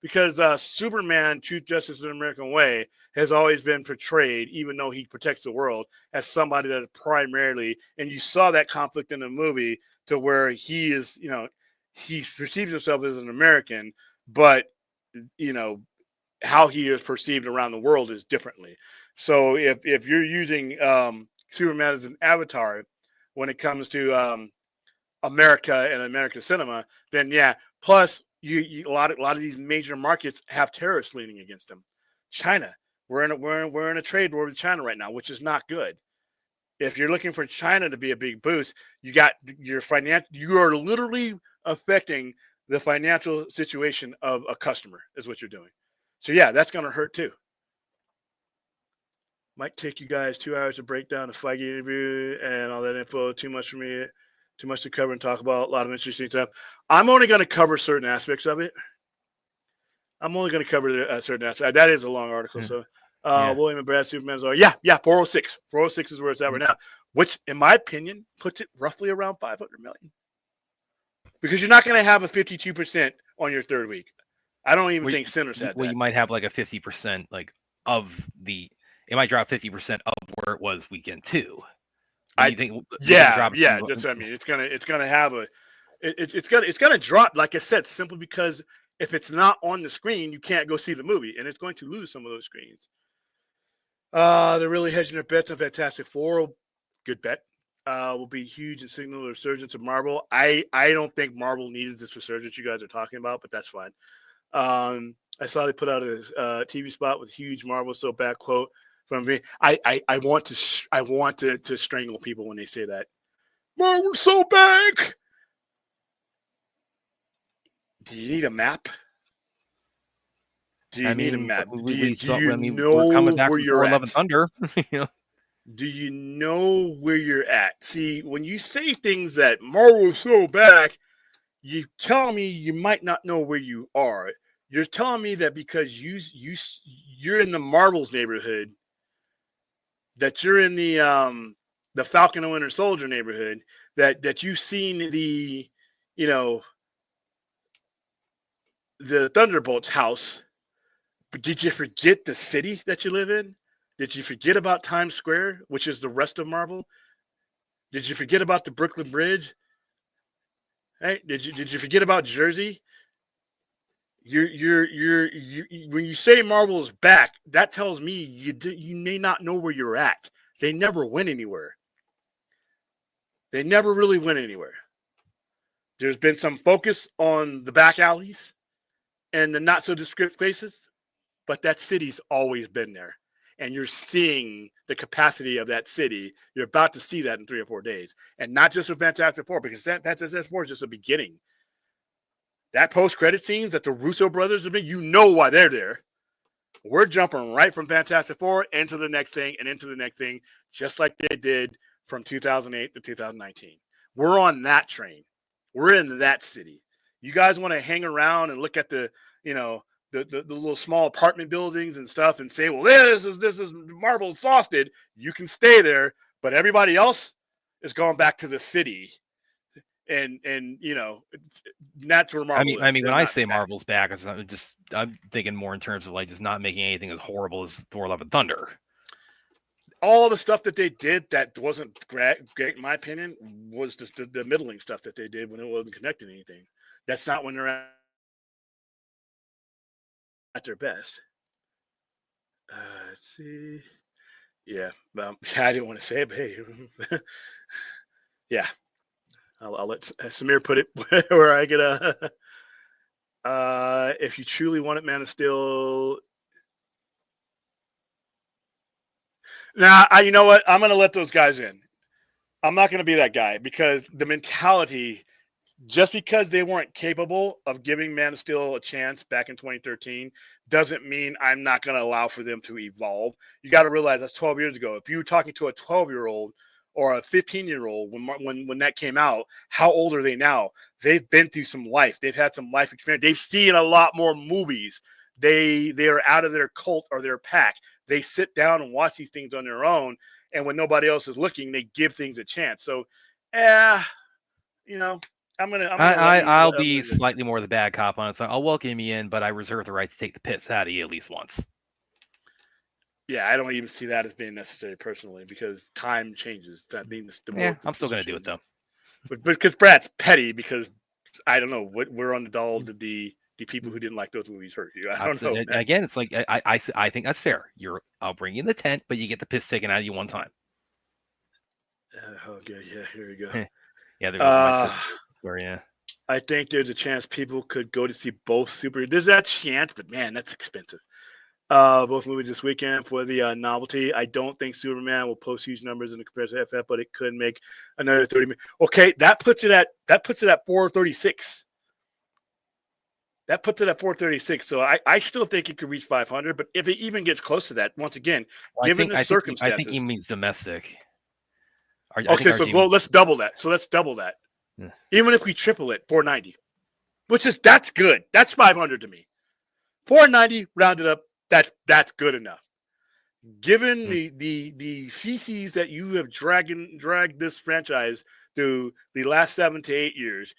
Because Superman, Truth, Justice, and the American Way has always been portrayed, even though he protects the world, as somebody that is primarily, and you saw that conflict in the movie to where he is, he perceives himself as an American, but, how he is perceived around the world is differently. So if you're using Superman as an avatar when it comes to America and American cinema, then yeah. Plus, a lot of these major markets have tariffs leaning against them. China, we're in a trade war with China right now, which is not good. If you're looking for China to be a big boost, you got your you are literally affecting the financial situation of a customer, is what you're doing. So yeah, that's going to hurt too. Might take you guys 2 hours to break down the Fiege interview and all that info. Too much for me, too much to cover and talk about. A lot of interesting stuff. I'm only going to cover certain aspects of it. I'm only going to cover certain aspects. That is a long article. So William and Brad, Superman's are, 406. 406 is where it's at right now, which, in my opinion, puts it roughly around 500 million. Because you're not going to have a 52% on your third week. I don't even think Sinners had that. Well, you might have like a 50% of the. It might drop 50% of where it was weekend 2. That's what I mean. It's gonna have it's gonna drop, like I said, simply because if it's not on the screen, you can't go see the movie, and it's going to lose some of those screens. They're really hedging their bets on Fantastic Four. Good bet. Will be huge and signal the resurgence of Marvel. I don't think Marvel needs this resurgence you guys are talking about, but that's fine. I saw they put out a TV spot with huge Marvel so bad quote from me. I want to strangle people when they say that. Marvel's so back. Do you need a map? Do you need a map? Do you know where you're at? Thunder. Do you know where you're at? See, when you say things that Marvel's so back, you tell me you might not know where you are. You're telling me that because you're in the Marvel's neighborhood, that you're in the Falcon and Winter Soldier neighborhood, that you've seen the Thunderbolt's house, but did you forget the city that you live in? Did you forget about Times Square, which is the rest of Marvel? Did you forget about the Brooklyn Bridge? Hey, did you forget about Jersey? When you say Marvel is back, that tells me you may not know where you're at. They never went anywhere. They never really went anywhere. There's been some focus on the back alleys and the not so descriptive places, but that city's always been there. And you're seeing the capacity of that city. You're about to see that in 3 or 4 days. And not just with Fantastic Four, because Fantastic Four is just a beginning. That post-credit scenes that the Russo brothers have been, you know why they're there. We're jumping right from Fantastic Four into the next thing and into the next thing, just like they did from 2008 to 2019. We're on that train. We're in that city. You guys want to hang around and look at the little small apartment buildings and stuff and say, well, this is Marvel exhausted. You can stay there, but everybody else is going back to the city. And that's where Marvel is. I mean, when I say Marvel's back, I'm thinking more in terms of like just not making anything as horrible as Thor: Love and Thunder. All the stuff that they did that wasn't great, in my opinion, was just the middling stuff that they did when it wasn't connected to anything. That's not when they're at their best. Let's see. Yeah, I didn't want to say it, but hey, yeah, I'll let Samir put it where I get a. If you truly want it, Man of Steel. Nah, you know what? I'm going to let those guys in. I'm not going to be that guy because the mentality, just because they weren't capable of giving Man of Steel a chance back in 2013, doesn't mean I'm not going to allow for them to evolve. You got to realize that's 12 years ago. If you were talking to a 12-year-old or a 15-year-old when that came out, how old are they now? They've been through some life. They've had some life experience. They've seen a lot more movies. They are out of their cult or their pack. They sit down and watch these things on their own, and when nobody else is looking, they give things a chance. So, you know, I'll be slightly more the bad cop on it. So I'll welcome you in, but I reserve the right to take the piss out of you at least once. Yeah, I don't even see that as being necessary personally because time changes. That means I'm still going to do it though. But because Brad's petty because I don't know what we're on the doll did the people who didn't like those movies hurt you. I don't know. Man. Again, it's like I think that's fair. I'll bring you in the tent, but you get the piss taken out of you one time. Okay, yeah, here we go. Yeah, there's my sister. Yeah. I think there's a chance people could go to see both super. There's that chance, but man, that's expensive. Both movies this weekend for the novelty. I don't think Superman will post huge numbers in the comparison to FF, but it could make another 30 million. Okay, that puts it at 436. That puts it at 436. So I still think it could reach 500. But if it even gets close to that, once again, given the circumstances, I think he means domestic. Okay, so let's double that. So let's double that. Yeah. Even if we triple it, 490, that's good. That's 500 to me. 490 rounded up. That's good enough. Given the feces that you have dragged this franchise through the last 7 to 8 years,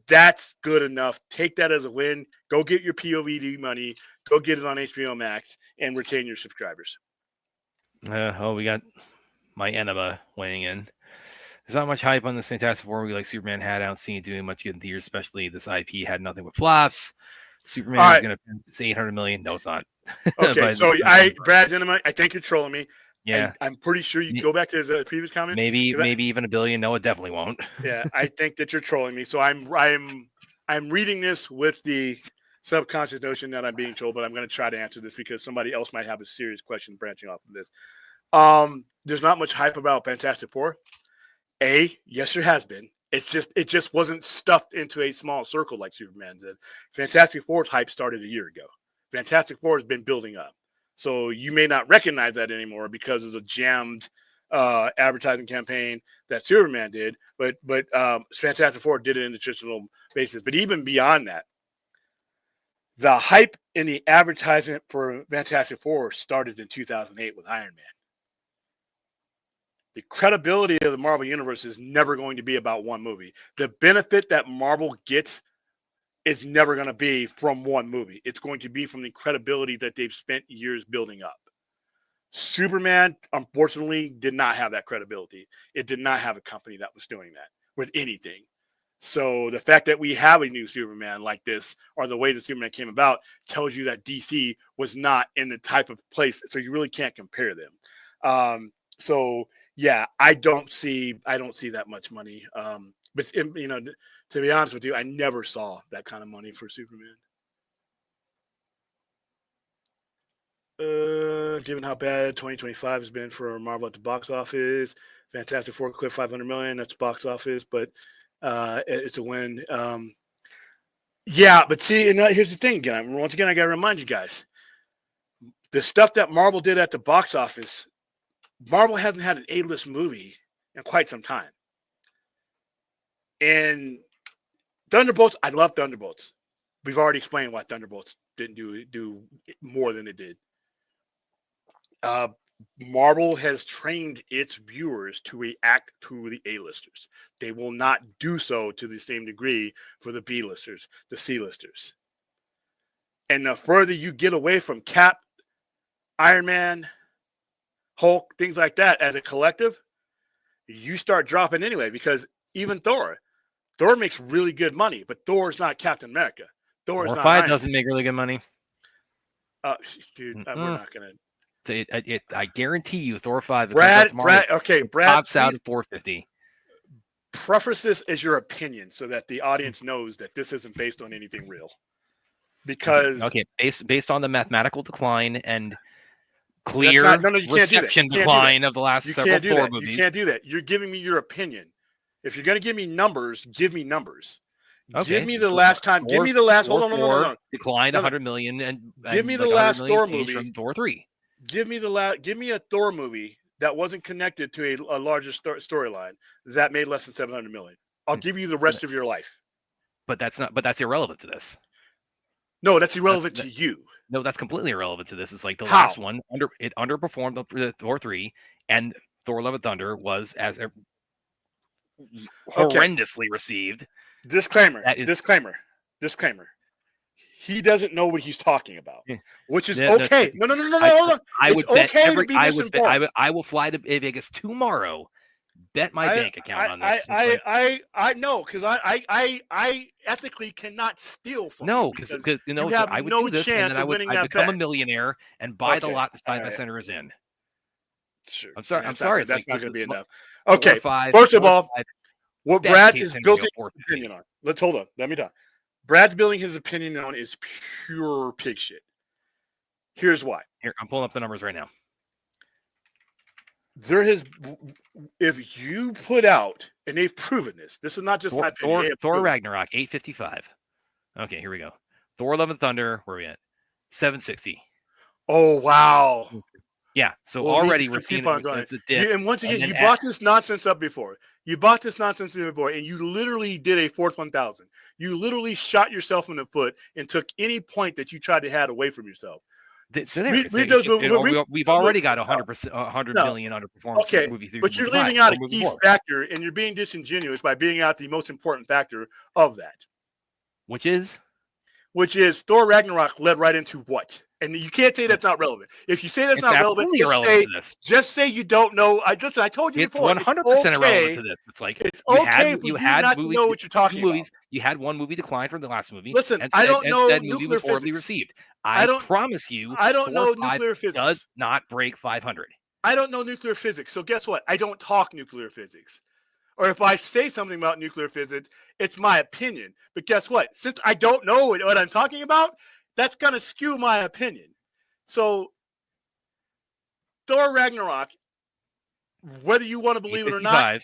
that's good enough. Take that as a win. Go get your POVD money. Go get it on HBO Max and retain your subscribers. We got my enema weighing in. There's not much hype on this Fantastic Four movie like Superman had. I don't see it doing much good in theaters, especially this IP had nothing but flops. Superman is going to say 800 million. No, it's not. Okay, so Brad's enema. I think you're trolling me. Yeah, I'm pretty sure you go back to his previous comment. Maybe even $1 billion. No, it definitely won't. Yeah, I think that you're trolling me. So I'm reading this with the subconscious notion that I'm being trolled, but I'm going to try to answer this because somebody else might have a serious question branching off of this. There's not much hype about Fantastic Four. Yes, there has been. It just wasn't stuffed into a small circle like Superman did. Fantastic Four's hype started a year ago. Fantastic Four has been building up. So you may not recognize that anymore because of the jammed advertising campaign that Superman did. But Fantastic Four did it in the traditional basis. But even beyond that, the hype in the advertisement for Fantastic Four started in 2008 with Iron Man. The credibility of the Marvel Universe is never going to be about one movie. The benefit that Marvel gets is never going to be from one movie. It's going to be from the credibility that they've spent years building up. Superman, unfortunately, did not have that credibility. It did not have a company that was doing that with anything. So the fact that we have a new Superman like this, or the way the Superman came about, tells you that DC was not in the type of place. So you really can't compare them. So yeah, I don't see that much money. But to be honest with you, I never saw that kind of money for Superman. Given how bad 2025 has been for Marvel at the box office, Fantastic Four clip 500 million. That's box office, but it's a win. Yeah, but see, and here's the thing again. Once again, I got to remind you guys, the stuff that Marvel did at the box office. Marvel hasn't had an A-list movie in quite some time. And Thunderbolts, I love Thunderbolts. We've already explained why Thunderbolts didn't do more than it did. Marvel has trained its viewers to react to the A-listers. They will not do so to the same degree for the B-listers, the C-listers. And the further you get away from Cap, Iron Man, Hulk, things like that as a collective, you start dropping anyway because even Thor makes really good money, but Thor's not Captain America. Thor's not Iron Man. doesn't make really good money. Dude, we're not going to. I guarantee you, Thor 5. Brad, Brad, tops out please at 450. preface this as your opinion so that the audience knows that this isn't based on anything real. Because Okay, based on the mathematical decline and that's clear not, no, you can't do that. reception You can't do that. decline of the last You several can't do Thor that. movies. You can't do that. You're giving me your opinion. If you're going to give me numbers, give me numbers. Okay. Give me the last time. Give me the last. Hold on, no. Declined 100 million and give me the like last 100 million Thor changed movie from Thor 3. Give me a Thor movie that wasn't connected to a larger storyline that made less than 700 million. I'll give you the rest of your life. But that's irrelevant to this. No, that's irrelevant to you. No, that's completely irrelevant to this. It's like the How? last one it underperformed the Thor 3, and Thor: Love and Thunder was as horrendously received. Disclaimer. He doesn't know what he's talking about, which is okay. No. Hold on. I will fly to Vegas tomorrow. Bet my bank account on this. I know because I ethically cannot steal from you because you know you have I would no do this chance and then I would become a bet. millionaire and buy the lot the Sci-Fi Center is in. Sure. I'm sorry. That's not going to be enough. Okay. First of all, what Brad is building his opinion on. Let's hold on. Let me talk. Brad's building his opinion on is pure pig shit. Here's why. Here, I'm pulling up the numbers right now. If you put out, and they've proven this is not just my opinion. Thor Ragnarok, 855. Okay, here we go. Thor: Love and Thunder, where are we at? 760. Oh, wow. Yeah, so already we're seeing it's a dip. And once again, you brought this nonsense up before. And you literally did a fourth 1,000. You literally shot yourself in the foot and took any point that you tried to have away from yourself. We've already got 100 million underperformance. Okay, but you're leaving out a key factor, and you're being disingenuous by being out the most important factor of that. Which is Thor Ragnarok led right into what? And you can't say that's not relevant. If you say that's not relevant, just say you don't know. I told you before. It's 100% irrelevant to this. It's like it's okay for you not to know what you're talking about. You had one movie decline from the last movie. Listen, I don't know that movie was horribly received. I promise you, I don't know nuclear physics. Does not break 500. I don't know nuclear physics. So guess what? I don't talk nuclear physics. Or if I say something about nuclear physics, it's my opinion. But guess what? Since I don't know what I'm talking about, that's going to skew my opinion. So Thor Ragnarok, whether you want to believe it or not,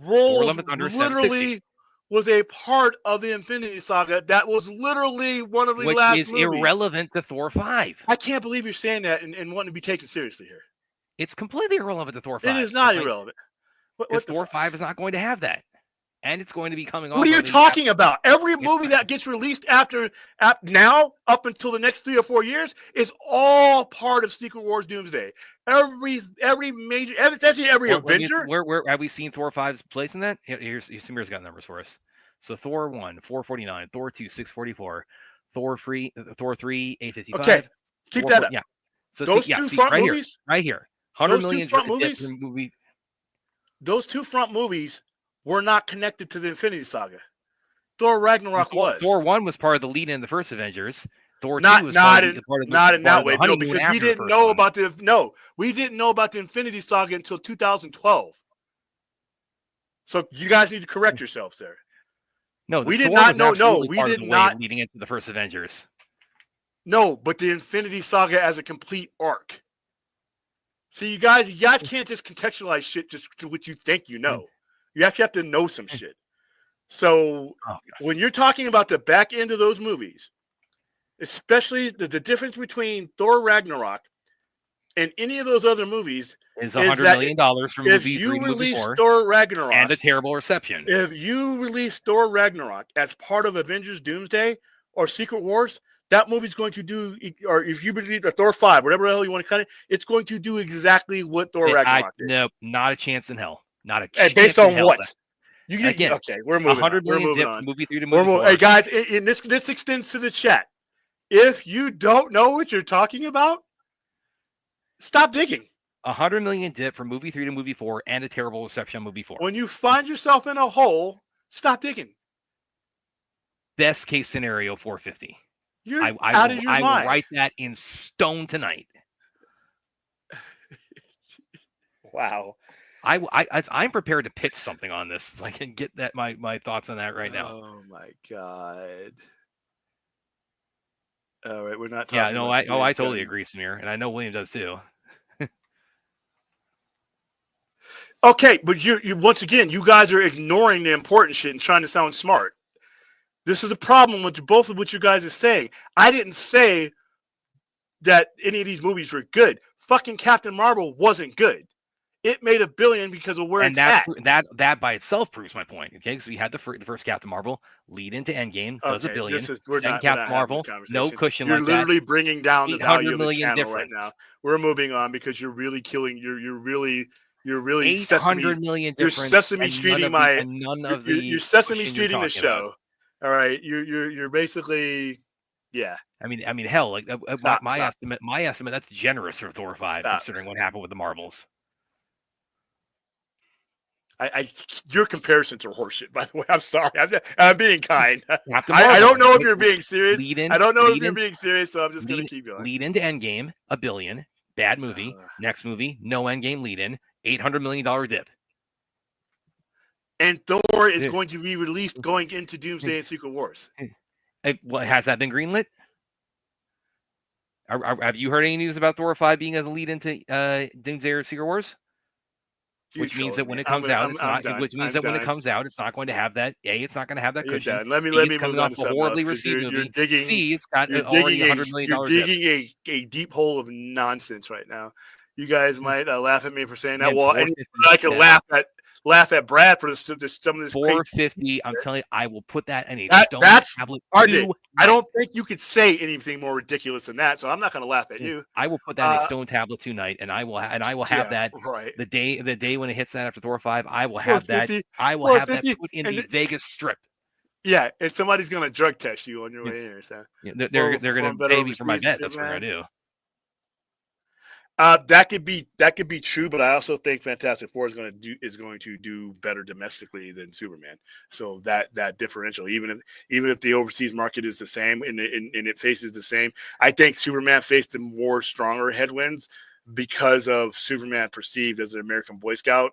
literally was a part of the Infinity Saga. That was literally one of the last movies. Which is irrelevant to Thor 5. I can't believe you're saying that and wanting to be taken seriously here. It's completely irrelevant to Thor 5. It is not irrelevant. Because Thor 5 is not going to have that. And it's going to be coming off. What are you talking about? Every movie that gets released after now, up until the next 3 or 4 years, is all part of Secret Wars Doomsday. Every major, every Avenger. Where have we seen Thor 5's place in that? Here's Samir's got numbers for us. So Thor 1, 449, Thor 2, 644, Thor 3, 855. Okay, keep that up. Yeah. So those two front movies, right here, 100 million front movies. Those two front movies were not connected to the Infinity Saga. Thor Ragnarok was. Thor 1 was part of the lead in the first Avengers. Thor 2 was not in that way. No, because we didn't know about the Infinity Saga until 2012. So you guys need to correct yourselves there. No, we did not know. No, we did not leading into the first Avengers. No, but the Infinity Saga as a complete arc. See, you guys can't just contextualize shit just to what you think you know. You actually have to know some shit. So when you're talking about the back end of those movies, especially the difference between Thor Ragnarok and any of those other movies is $100 million from movie 3 to movie 4 Thor Ragnarok and a terrible reception. If you release Thor Ragnarok as part of Avengers Doomsday or Secret Wars, that movie's going to do, or if you believe Thor 5, whatever the hell you want to cut it, it's going to do exactly what Thor Ragnarok did. No, not a chance in hell. Not a chance. Based on what? Again, okay, we're moving 100 on. million dip from movie 3 to movie 4. Hey guys, this extends to the chat. If you don't know what you're talking about, stop digging. 100 million dip from movie 3 to movie 4 and a terrible reception on movie 4. When you find yourself in a hole, stop digging. Best case scenario, 450. You're out of your mind. I will write that in stone tonight. Wow. I'm prepared to pitch something on this, so I can get my thoughts on that right now. Oh my god. All right, we're not Yeah, talking no, about I James totally Gunn. agree, Samir, and I know William does too. Okay, but you once again, you guys are ignoring the important shit and trying to sound smart. This is a problem with both of what you guys are saying. I didn't say that any of these movies were good. Fucking Captain Marvel wasn't good. It made $1 billion because of where And it's at. that by itself proves my point. Okay, because we had the first Captain Marvel lead into Endgame, does $1 billion. We're Second not Captain having Marvel, this conversation. no cushion You're like that. literally bringing down the value of the 800 million channel right difference. now. We're moving on because you're really killing. You're really 800 million You're difference. Sesame and Streeting none of the you're Sesame cushion you're Streeting the talking show. about. All right, you're basically, yeah. I mean, hell, like Stop. my estimate, that's generous for Thor 5, Stop. considering what happened with the Marvels. Your comparisons are horseshit. By the way, I'm sorry. I'm being kind. I don't know if you're being serious. I don't know if you're in, being serious, so I'm just going to keep going. Lead into Endgame, $1 billion, bad movie. Next movie, no Endgame lead in, $800 million dip. And Thor is going to be released going into Doomsday and Secret Wars. Has that been greenlit? Have you heard any news about Thor 5 being a lead into Doomsday or Secret Wars? Which means that when it comes out, it's not. Which means that when it comes out, it's not going to have that. It's not going to have that cushion. Let me coming off a horribly received movie. It's got already $100 million. You're digging a deep hole of nonsense right now. You guys might laugh at me for saying that. Well, I can laugh at Brad for some of this 450. I'm telling you, I will put that in a stone tablet. RJ, I don't think you could say anything more ridiculous than that, so I'm not going to laugh at you. I will put that in a stone tablet tonight, and I will have that the day when it hits that after Thor 5. I will have that. I will have that put in the Vegas Strip. Yeah, and somebody's going to drug test you on your way here. So they're going to pay me for my bet. That's what they're going to do. That could be true, but I also think Fantastic Four is going to do better domestically than Superman. So that differential, even if the overseas market is the same and it faces the same, I think Superman faced the more stronger headwinds because of Superman perceived as an American Boy Scout.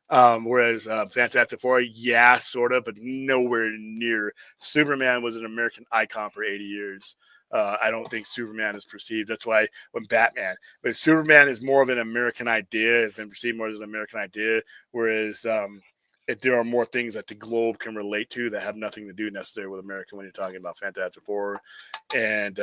Whereas Fantastic Four, yeah, sort of, but nowhere near. Superman was an American icon for 80 years. I don't think Superman is perceived. That's why when Superman is more of an American idea, has been perceived more as an American idea, whereas if there are more things that the globe can relate to that have nothing to do necessarily with America when you're talking about Fantastic Four. And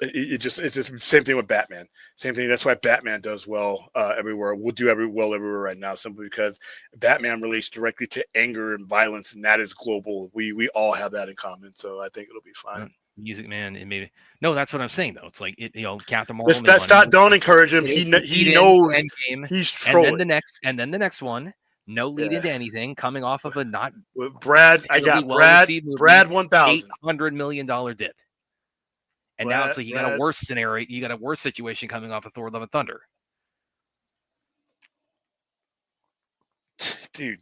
it's just the same thing with Batman. Same thing. That's why Batman does well everywhere. We'll do well everywhere right now, simply because Batman relates directly to anger and violence, and that is global. We all have that in common. So I think it'll be fine. Music Man, and maybe no. That's what I'm saying though. It's like Captain Marvel. Don't encourage him. He knows Endgame, he's trolling. And then the next one, no lead into anything, coming off of a not. Brad, I got Brad 1000 $800 million dip, and now it's like you got a worse scenario. You got a worse situation coming off of Thor: Love and Thunder. Dude,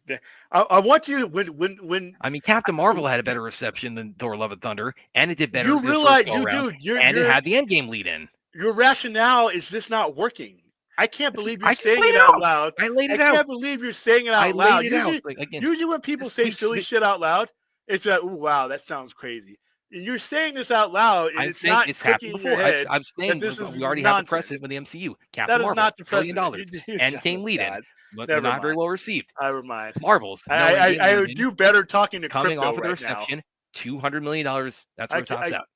I want you to when I mean, Captain Marvel had a better reception than Thor: Love and Thunder, and it did better. You realize, it had the Endgame lead in. Your rationale is just not working. I can't believe you're saying it out loud. I laid it out. I can't believe you're saying it out loud. Usually when people say silly shit out loud, it's like, "Ooh, wow, that sounds crazy." You're saying this out loud, and it's not clicking in your head. I'm saying we already have the precedent with the MCU. Captain Marvel, $1 billion, and came lead in. But they're not very well received. Never mind. Marvels. I would do better talking to coming crypto off of the right reception. $200 million. That's where it tops out.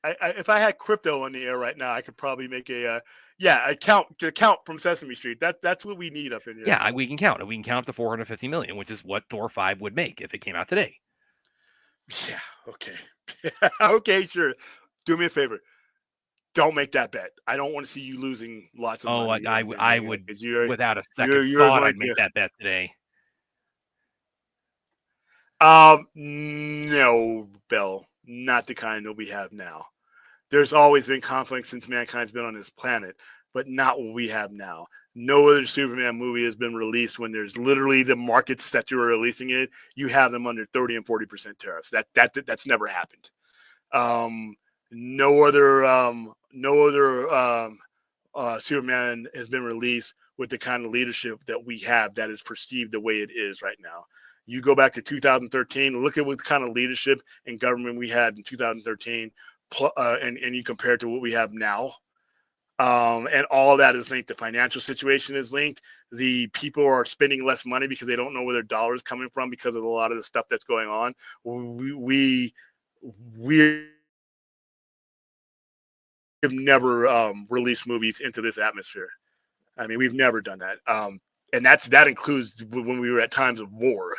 If I had crypto on the air right now, I could probably make a count from Sesame Street. That's what we need up in here. Yeah, we can count. We can count up to $450 million, which is what Thor 5 would make if it came out today. Yeah. Okay. Okay. Sure. Do me a favor. Don't make that bet. I don't want to see you losing lots of money. I would, without a second thought, I'd make that bet today. No, Bill, not the kind that we have now. There's always been conflict since mankind's been on this planet, but not what we have now. No other Superman movie has been released when there's literally the markets that you're releasing it. You have them under 30 and 40% tariffs. That's never happened. No other Superman has been released with the kind of leadership that we have that is perceived the way it is right now. You go back to 2013, look at what kind of leadership and government we had in 2013, and you compare it to what we have now. And all of that is linked. The financial situation is linked. The people are spending less money because they don't know where their dollar is coming from because of a lot of the stuff that's going on. We have never released movies into this atmosphere. I mean, we've never done that. And that includes when we were at times of war.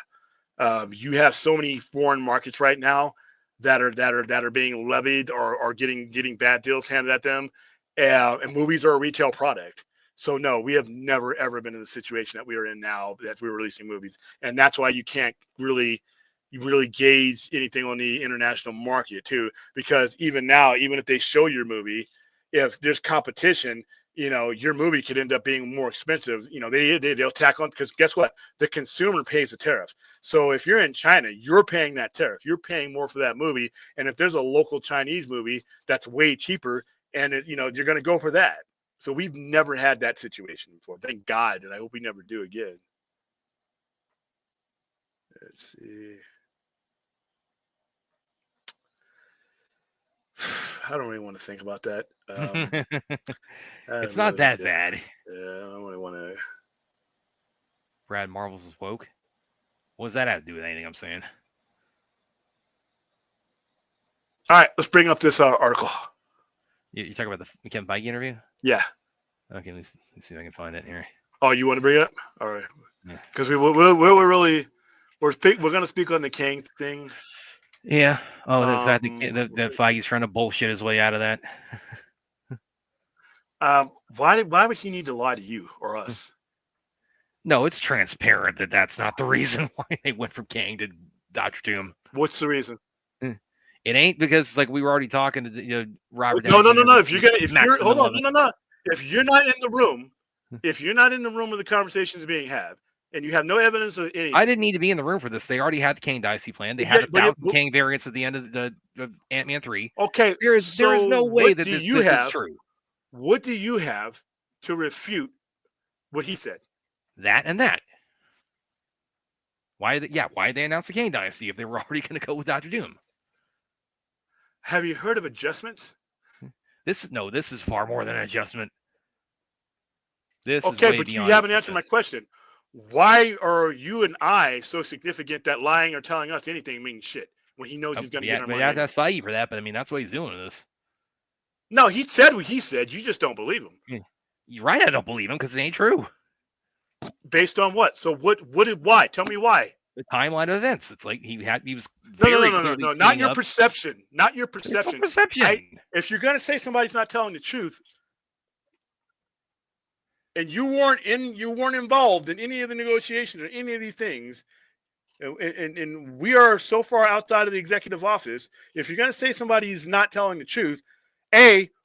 You have so many foreign markets right now that are being levied or getting bad deals handed at them. And movies are a retail product. So no, we have never, ever been in the situation that we are in now that we're releasing movies. And that's why you can't really gauge anything on the international market too, because even now, even if they show your movie, if there's competition, your movie could end up being more expensive. They'll tack on, because guess what? The consumer pays the tariff. So if you're in China, you're paying that tariff. You're paying more for that movie. And if there's a local Chinese movie that's way cheaper, and you're going to go for that. So we've never had that situation before. Thank God, and I hope we never do again. Let's see. I don't really want to think about that. It's not that bad. Yeah, I don't really want to. Brad Marvel's is woke. What does that have to do with anything I'm saying? All right, let's bring up this article. You talking about the Kevin Feige interview? Yeah. Okay, let's see if I can find it here. Oh, you want to bring it up? All right. Because we're going to speak on the Kang thing. Yeah. Oh, the fact that Feige's trying to bullshit his way out of that. Why would he need to lie to you or us? No, it's transparent that that's not the reason why they went from Kang to Dr. Doom. What's the reason? It ain't because like we were already talking to Robert. No. If you're not in the room, if you're not in the room where the conversations being had, and you have no evidence of anything, I didn't need to be in the room for this. They already had the Kang Dynasty plan. They had 1,000 Kang variants at the end of the Ant-Man 3. Okay, there is no way that this is true. What do you have to refute what he said? That and that. Why did they announce the Kang Dynasty if they were already going to go with Dr. Doom? Have you heard of adjustments? This is far more than an adjustment. Okay, but you haven't answered my question. Why are you and I so significant that lying or telling us anything means shit when he knows he's going to get our money? Yeah, that's Feige for that, but I mean, that's what he's doing with this. No, he said what he said. You just don't believe him. You're right, I don't believe him because it ain't true. Based on what? So why? Tell me why. The timeline of events. It's like he was no, not your perception. Not your perception. No perception. If you're going to say somebody's not telling the truth, and you weren't involved in any of the negotiations or any of these things, and we are so far outside of the executive office, if you're going to say somebody's not telling the truth,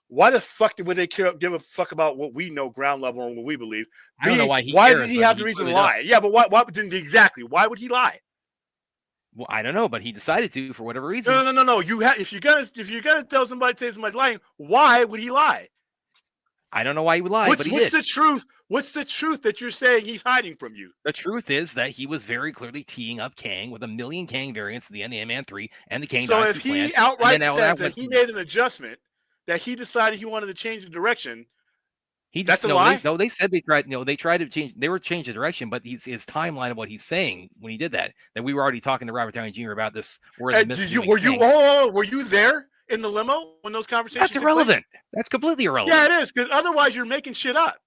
why the fuck would they give a fuck about what we know ground level and what we believe? I don't know why why does he have the reason to lie? Yeah, but why exactly? Why would he lie? Well, I don't know, but he decided to for whatever reason. No. If you're gonna tell somebody's lying, why would he lie? I don't know why he would lie, but he did. What's the truth? What's the truth that you're saying he's hiding from you? The truth is that he was very clearly teeing up Kang with 1 million Kang variants at the end of Ant-Man 3 and the Kang Dynasty plan. So if he outright says that he made an adjustment, that he decided he wanted to change the direction, that's a lie? They said they tried. They tried to change. They were changing the direction, but his timeline of what he's saying when he did that we were already talking to Robert Downey Jr. about this. Were you there in the limo when those conversations? That's irrelevant. That's completely irrelevant. Yeah, it is, because otherwise you're making shit up.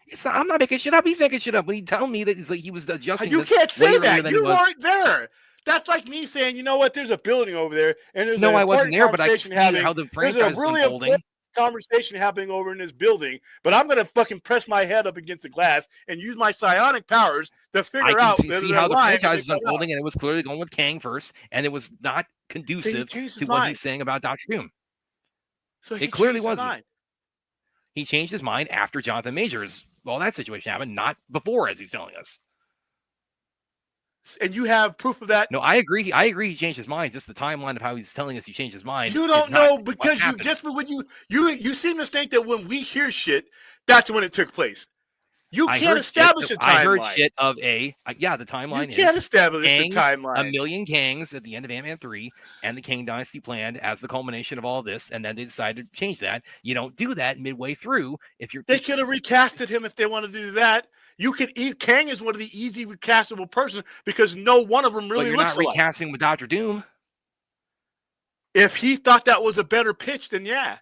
It's not. I'm not making shit up. He's making shit up. When he told me that it's like he was adjusting. You can't say that. You weren't there. That's like me saying, you know what? There's a building over there, and there's I wasn't there, but I can see how the franchise is unfolding. Conversation happening over in this building, but I'm gonna fucking press my head up against the glass and use my psionic powers to figure out. See how the franchise is unfolding, and it was clearly going with Kang first, and it was not conducive to what he's saying about Dr. Doom. So it clearly wasn't. He changed his mind after Jonathan Majors, that situation happened, not before, as he's telling us. and you have proof of that. No, I agree. I agree. He changed his mind. Just the timeline of how he's telling us he changed his mind. You don't know because you seem to think that when we hear shit, that's when it took place. You can't establish a timeline. I heard shit of the timeline. You can't establish a timeline. A million Kangs at the end of Ant-Man 3 and the Kang Dynasty planned as the culmination of all this, and then they decided to change that. You don't do that midway through. They could have recasted him if they wanted to do that. Kang is one of the easy recastable persons because no one of them really looks alike. You're not recasting with Dr. Doom. If he thought that was a better pitch, then yeah.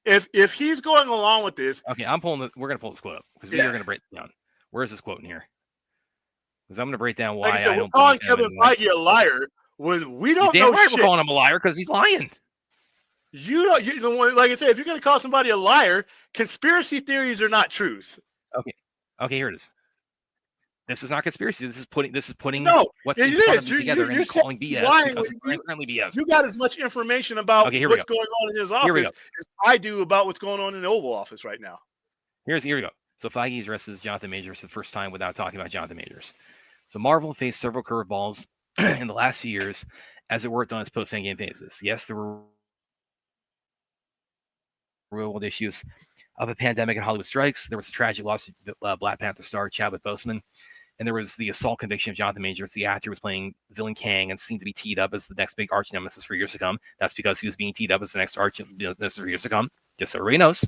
If he's going along with this, okay, we're gonna pull this quote up because we are gonna break it down. Where's this quote in here? Because I'm gonna break down why I don't. We're calling Kevin Feige a liar when we don't know shit. We're calling him a liar because he's lying. You know, like I said, if you're gonna call somebody a liar, conspiracy theories are not truths. Okay, here it is. This is not conspiracy. This is putting what's in front of me together and calling BS because it's currently BS. You got as much information about what's going on in his office as I do about what's going on in the Oval Office right now. Here we go. So Feige addresses Jonathan Majors for the first time without talking about Jonathan Majors. So Marvel faced several curveballs in the last few years as it worked on its post-Endgame phases. Yes, there were real-world issues of a pandemic and Hollywood strikes. There was a tragic loss of Black Panther star Chadwick Boseman. And there was the assault conviction of Jonathan Majors. The actor was playing villain Kang and seemed to be teed up as the next big arch nemesis for years to come. That's because he was being teed up as the next arch nemesis for years to come. Just so everybody knows.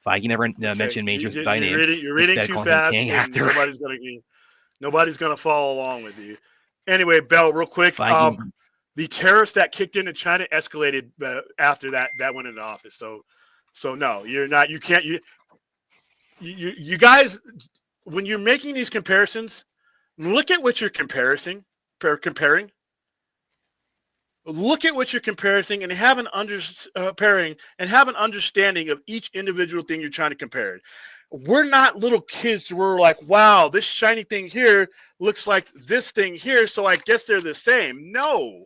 Feige never mentioned Majors by name. You're reading too fast. Nobody's gonna follow along with you. Anyway, Bell, real quick. The terrorists that kicked into China escalated after that went into office. So no, you're not. You can't. You guys. When you're making these comparisons, look at what you're comparing. Look at what you're comparing and have an understanding of each individual thing you're trying to compare. We're not little kids. We're like, wow, this shiny thing here looks like this thing here, so I guess they're the same. No,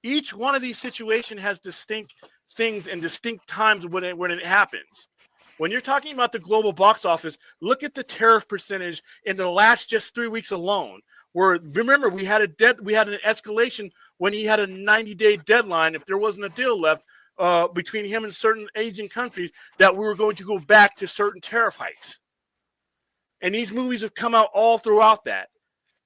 each one of these situations has distinct things and distinct times when it happens. When you're talking about the global box office, look at the tariff percentage in the last just 3 weeks alone. Where remember we had an escalation when he had a 90-day deadline. If there wasn't a deal left between him and certain Asian countries, that we were going to go back to certain tariff hikes. And these movies have come out all throughout that.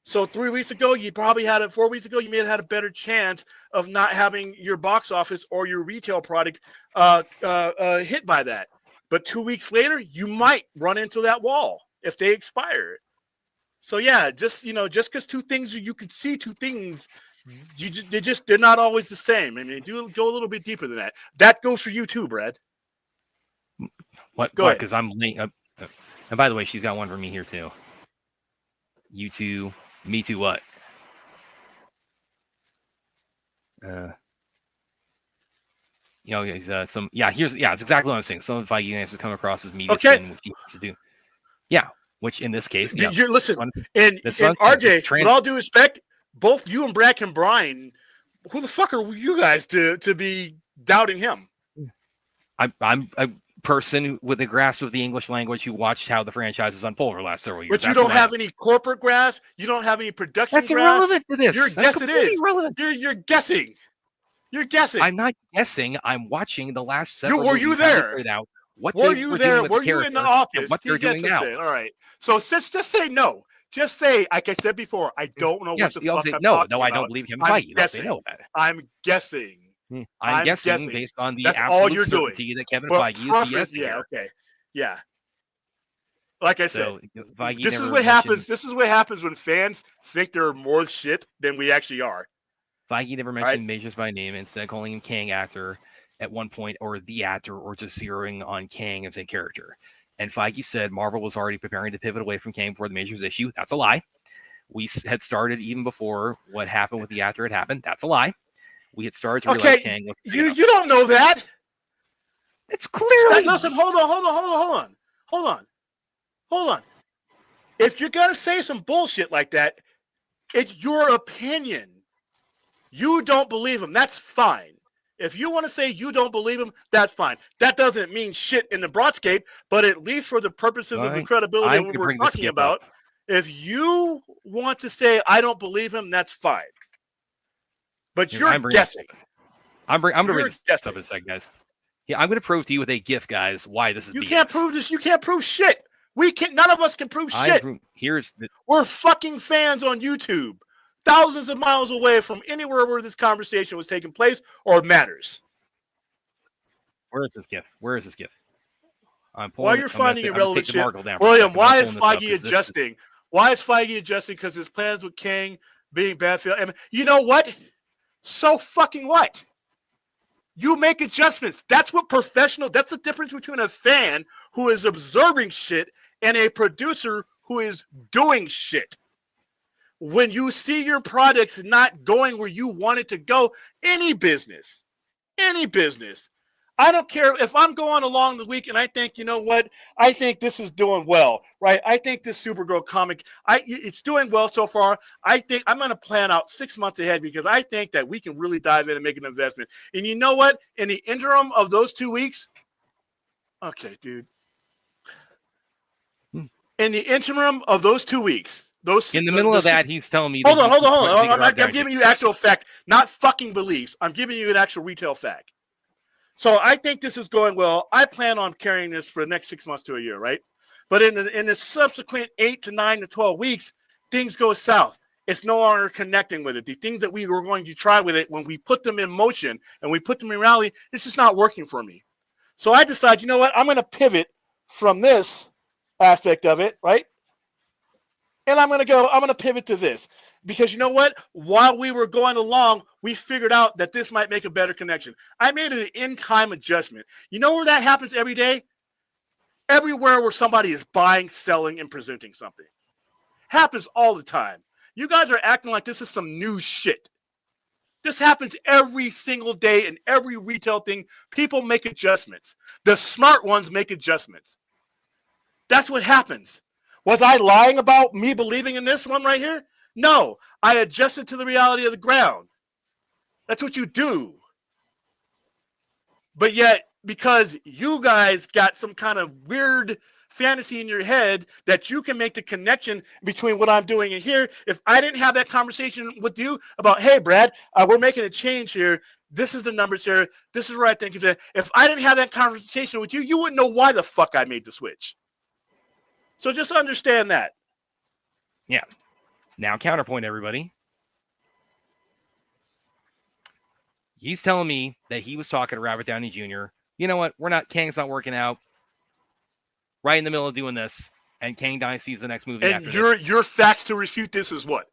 So 3 weeks ago, you probably had it. 4 weeks ago, you may have had a better chance of not having your box office or your retail product hit by that. But 2 weeks later, you might run into that wall if they expire. So yeah, just because two things you can see two things, they're not always the same. I mean, do go a little bit deeper than that. That goes for you too, Brad. What? Go ahead. Because I'm late. And by the way, she's got one for me here too. You too. Me too. What? It's exactly what I'm saying. Some of the Feige answers come across as media spin, which he wants to do. Yeah, which in this case, listen, and RJ, with all due respect, both you and Brad and Brian, who the fuck are you guys to be doubting him? I'm a person with a grasp of the English language who watched how the franchises unfold over the last several years. But you don't have any corporate grasp. You don't have any production grasp. That's irrelevant to this. Yes, it is. You're guessing. You're guessing. I'm not guessing. I'm watching the last several. Were you there? Were you there? Were you in the office? What they're doing now? All right. So just say no. Just say, like I said before, I don't know what the fuck I'm talking about. No, I don't believe him. I'm guessing. I'm guessing. I'm guessing based on the That's absolute all you're certainty doing. that Kevin Feige is. Yeah. Okay. Yeah. Like I said, Feige this is what happens. This is what happens when fans think they're more shit than we actually are. Feige never mentioned Majors by name, instead calling him Kang actor at one point, or the actor, or just zeroing on Kang as a character. And Feige said Marvel was already preparing to pivot away from Kang before the Majors issue. That's a lie. We had started even before what happened with the actor had happened. That's a lie. We had started to realize Kang was you don't know that. It's clearly. Listen, hold on. If you're gonna say some bullshit like that, it's your opinion. You don't believe him. That's fine. If you want to say you don't believe him, that's fine. That doesn't mean shit in the broadscape, but at least for the purposes of the credibility of what we're talking about, If you want to say I don't believe him, that's fine. But you're guessing. I'm going to bring this up in a second, guys. Yeah, I'm going to prove to you with a GIF, guys, why this is BS. You can't prove this. You can't prove shit. We can't. None of us can prove shit. We're fucking fans on YouTube, thousands of miles away from anywhere where this conversation was taking place or matters. Where is this GIF? While you're finding irrelevant shit, William, why is Fiege adjusting? Why is Fiege adjusting? Because his plans with Kang being bad. And you know what? So fucking what? You make adjustments. That's what professional. That's the difference between a fan who is observing shit and a producer who is doing shit. When you see your products not going where you want it to go, any business. I don't care if I'm going along the week and I think, you know what? I think this is doing well, right? I think this Supergirl comic, it's doing well so far. I think I'm going to plan out 6 months ahead because I think that we can really dive in and make an investment. And you know what? In the interim of those 2 weeks, okay, dude. In the interim of those 2 weeks, in the middle of that, he's telling me. Hold on. I'm giving you actual fact, not fucking beliefs. I'm giving you an actual retail fact. So I think this is going well. I plan on carrying this for the next 6 months to a year, right? But in the subsequent 8 to 9 to 12 weeks, things go south. It's no longer connecting with it. The things that we were going to try with it, when we put them in motion and we put them in reality, it's just not working for me. So I decide, you know what? I'm going to pivot from this aspect of it, right? And I'm going to pivot to this. Because you know what? While we were going along, we figured out that this might make a better connection. I made an in-time adjustment. You know where that happens every day? Everywhere where somebody is buying, selling, and presenting something. Happens all the time. You guys are acting like this is some new shit. This happens every single day in every retail thing. People make adjustments. The smart ones make adjustments. That's what happens. Was I lying about me believing in this one right here? No, I adjusted to the reality of the ground. That's what you do. But yet, because you guys got some kind of weird fantasy in your head that you can make the connection between what I'm doing and here, if I didn't have that conversation with you about, hey, Brad, we're making a change here. This is the numbers here. This is where I think it's at. If I didn't have that conversation with you, you wouldn't know why the fuck I made the switch. So just understand that. Yeah. Now, counterpoint, everybody. He's telling me that he was talking to Robert Downey Jr. You know what? Kang's not working out. Right in the middle of doing this. And Kang Dynasty is the next movie after this. Your facts to refute this is what?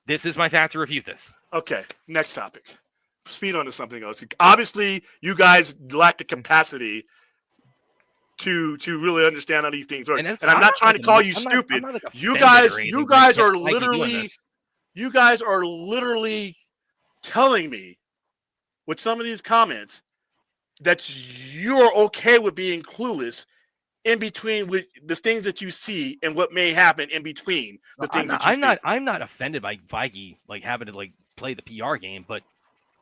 This is my fact to refute this. Okay, next topic. Speed on to something else. Obviously, you guys lack the capacity to really understand how these things work. And I'm not trying to call you stupid. You guys are literally telling me with some of these comments that you're okay with being clueless in between with the things that you see and what may happen in between the things that you see. I'm not offended by Fiege having to play the PR game, but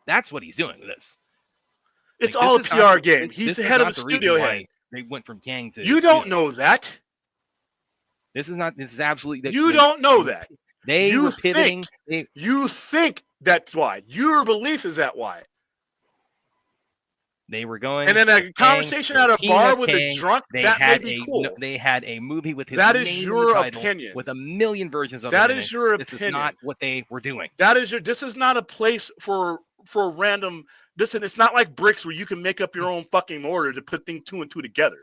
that's what he's doing with this. It's all a PR game. He's the head of the studio head. They went from Kang to. You don't know that. This is absolutely. You don't know that. They were pivoting. You think that's why. Your belief is that why. They were going. And then a conversation at a bar with a drunk, that may be cool. They had a movie with his name. That is your opinion. With a million versions of that is your opinion. This is not what they were doing. This is not a place for random. It's not like bricks where you can make up your own fucking order to put things 2 and 2 together.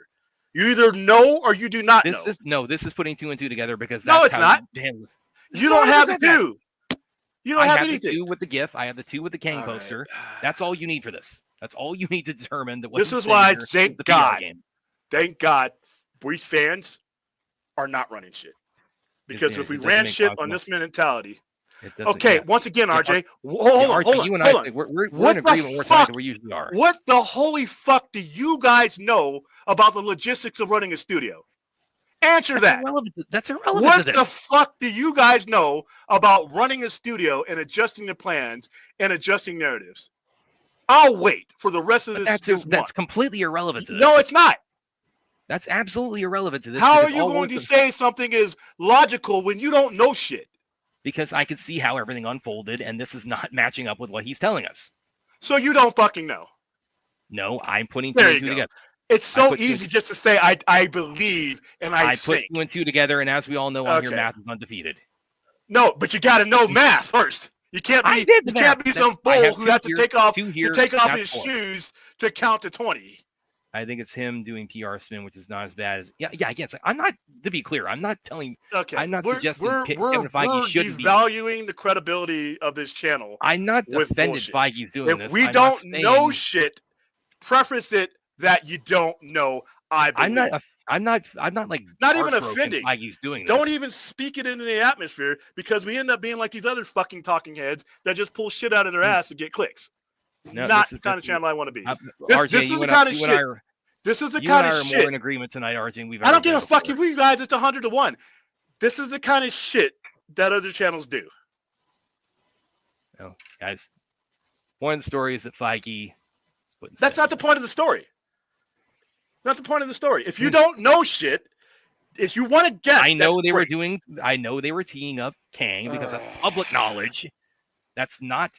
You either know or you do not know. This is putting 2 and 2 together because no, it's not. You don't have the 2. You don't have anything. I have the 2 with the GIF. I have the 2 with the Kang poster. That's all you need for this. That's all you need to determine that. This is why, thank God, we fans are not running shit. Because if we ran shit on this mentality. Okay, once again, RJ, hold on. You and I, we're in agreement more times than we usually are. What the holy fuck do you guys know about the logistics of running a studio? Answer that. That's irrelevant. What the fuck do you guys know about running a studio and adjusting the plans and adjusting narratives? I'll wait for the rest of this. That's completely irrelevant to this. No, it's not. That's absolutely irrelevant to this. How are because you all going words to of- say something is logical when you don't know shit? Because I could see how everything unfolded, and this is not matching up with what he's telling us. So you don't fucking know. No, I'm putting two There and you two go. together. It's so easy just to say I believe and I put think. 2 and 2 together, and as we all know on here, Okay. math is undefeated. No, but you got to know math first. You can't be I did the you can't be math. some I fool have who two has to here, take off two here, his that's 4. shoes to count to 20. I think it's him doing PR spin, which is not as bad as Again, I'm not, to be clear, I'm not telling. Okay, I'm not suggesting we're Kevin Feige shouldn't be. devaluing the credibility of this channel. I'm not with offended bullshit. Feige's doing If this. we I'm don't not know saying, shit, preface it that you don't know. I believe. I'm not like Not even heartbroken offending. Feige's doing this. Don't even speak it into the atmosphere because we end up being like these other fucking talking heads that just pull shit out of their ass to get clicks. No, Not the kind of channel I want to be. RJ, this is the kind of shit. This is the kind of shit. More in agreement tonight, RJ. I don't give a fuck if you guys it's 100-1. This is the kind of shit that other channels do. No, guys. One of the stories that Feige. That's not the point of the story. Not the point of the story. If you don't know shit, if you want to guess, I know they great. were teeing up Kang because that's public knowledge. That's not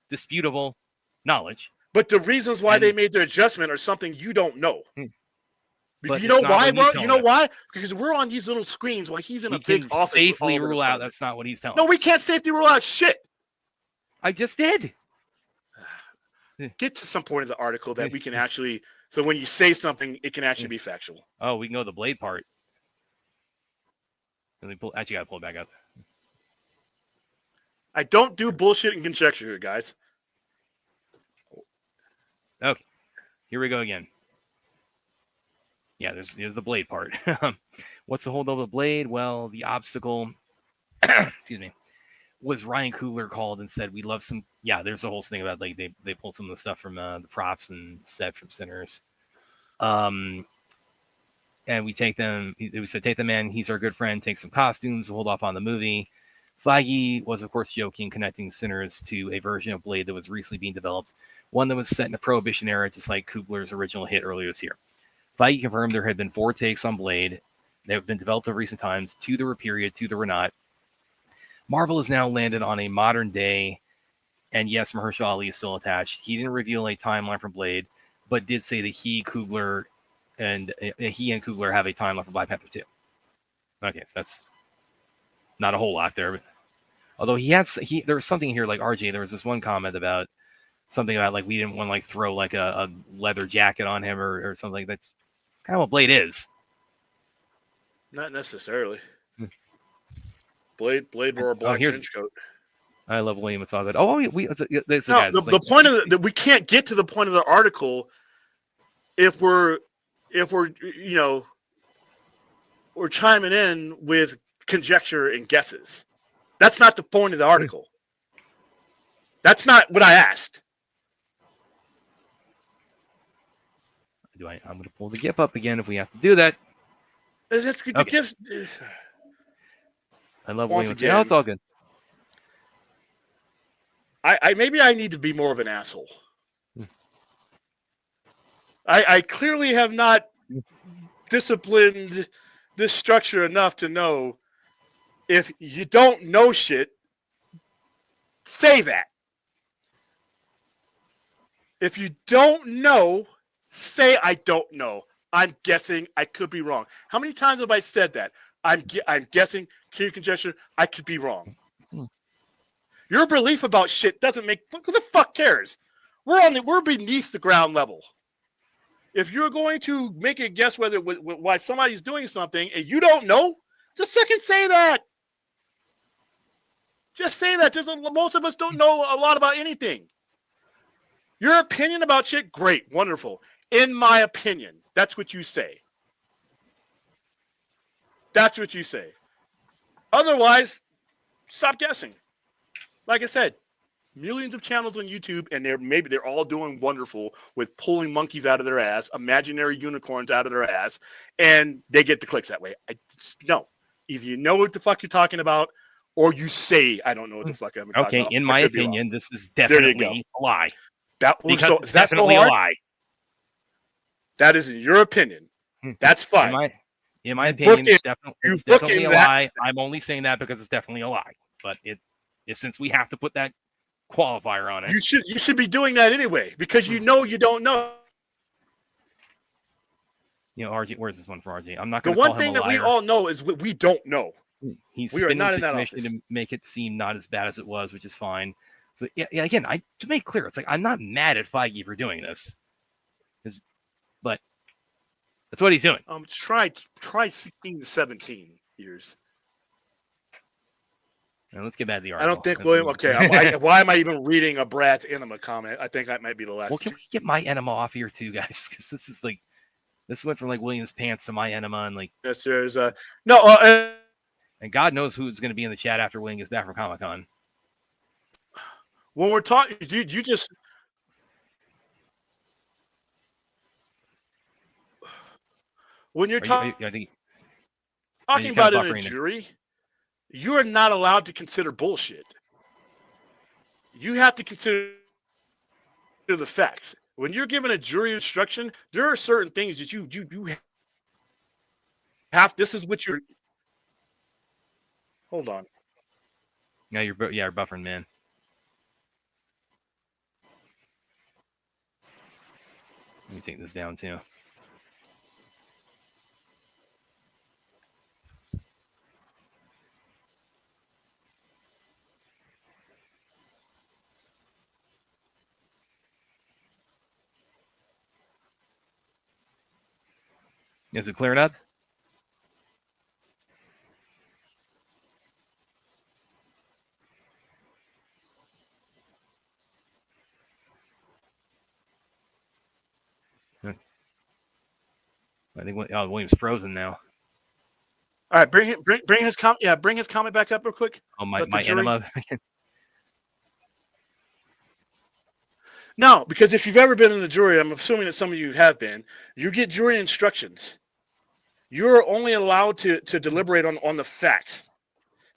disputable knowledge. But the reasons why they made their adjustment are something you don't know. But you know why, bro? You know why? Because we're on these little screens while he's in a big office. Safely rule out that's not what he's telling. No, we can't safely rule out shit. I just did. Get to some point of the article that we can actually. So when you say something, it can actually be factual. Oh, we can go to the Blade part. Actually, gotta pull it back up. I don't do bullshit and conjecture here, guys. Okay, here we go again. Yeah, there's the Blade part. What's the hold of the Blade? Well, the obstacle, excuse me, was Ryan Coogler called and said, we love some. Yeah, there's the whole thing about like they pulled some of the stuff from the props and set from Sinners. And we take them. We said, take them in. He's our good friend. Take some costumes. Hold off on the movie. Feige was, of course, joking, connecting Sinners to a version of Blade that was recently being developed, one that was set in the Prohibition era, just like Coogler's original hit earlier this year. Feige confirmed there had been 4 takes on Blade. They have been developed in recent times. 2 that were period, 2 that were not. Marvel has now landed on a modern day, and yes, Mahershala Ali is still attached. He didn't reveal a timeline for Blade, but did say that he and Coogler have a timeline for Black Panther 2. Okay, so that's not a whole lot there. But, although there was something here like RJ. There was this one comment about something about like we didn't want to like throw like a leather jacket on him or something. That's kind of what Blade is. Not necessarily. Blade wore a black trench coat. I love William thought that. Oh, the point of that we can't get to the point of the article if we're we're chiming in with conjecture and guesses. That's not the point of the article. That's not what I asked. I'm going to pull the GIF up again if we have to do that. Okay. I love William. No, it's all good. I maybe I need to be more of an asshole. I clearly have not disciplined this structure enough to know if you don't know shit, say that. If you don't know, say I don't know. I'm guessing. I could be wrong. How many times have I said that? I'm guessing. Can you conjecture? I could be wrong. Your belief about shit doesn't make. Who the fuck cares? We're beneath the ground level. If you're going to make a guess why somebody's doing something and you don't know, just fucking say that. Just say that. Most of us don't know a lot about anything. Your opinion about shit, great, wonderful. In my opinion, that's what you say. That's what you say. Otherwise, stop guessing. Like I said, millions of channels on YouTube, and they're all doing wonderful with pulling monkeys out of their ass, imaginary unicorns out of their ass, and they get the clicks that way. No. Either you know what the fuck you're talking about, or you say, I don't know what the fuck I'm talking about. Okay, in my opinion, this is definitely a lie. That's definitely a lie. That is in your opinion. That's fine. In my You opinion, book it's you definitely a bookend that. lie. I'm only saying that because it's definitely a lie. But if since we have to put that qualifier on it, You should be doing that anyway because you know you don't know. RG, where's this one for RG? I'm not The going to call one him thing a that we liar. all know is we don't know. He's We are spinning not the in that situation office. to make it seem not as bad as it was, which is fine. So yeah, again, to make clear, it's like I'm not mad at Fiege for doing this, but that's what he's doing. Try 16 to 17 years. Now let's get back to the I article. don't think William. Okay, why am I even reading a Brad's enema comment? I think that might be the last. Well, can we get my enema off here too, guys? Because this went from like William's pants to my enema, and like yes, there's no. And God knows who's going to be in the chat after William gets back from Comic-Con. When we're talking, dude, you just when you're talking about in a jury, you are not allowed to consider bullshit. You have to consider the facts. When you're given a jury instruction, there are certain things that you have. This is what you're. Hold on. Yeah, you're buffering, man. Let me take this down too. Is it cleared up? I think William's frozen now. All right, bring his comment. Yeah, bring his comment back up real quick. Oh, my enema. No, because if you've ever been in the jury, I'm assuming that some of you have been. You get jury instructions. You're only allowed to deliberate on the facts.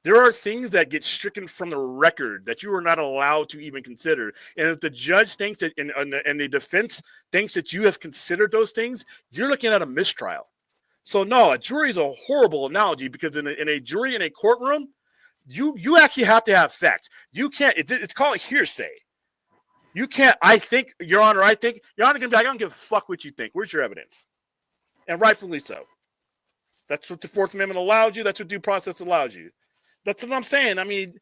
There are things that get stricken from the record that you are not allowed to even consider. And if the judge thinks that, and the defense thinks that you have considered those things, you're looking at a mistrial. So no, a jury is a horrible analogy because in a jury in a courtroom, you actually have to have facts. You can't. It's called hearsay. You can't. I think, Your Honor. I think Your Honor gonna be like, I don't give a fuck what you think. Where's your evidence? And rightfully so. That's what the Fourth Amendment allows you. That's what due process allows you. That's what I'm saying. I mean,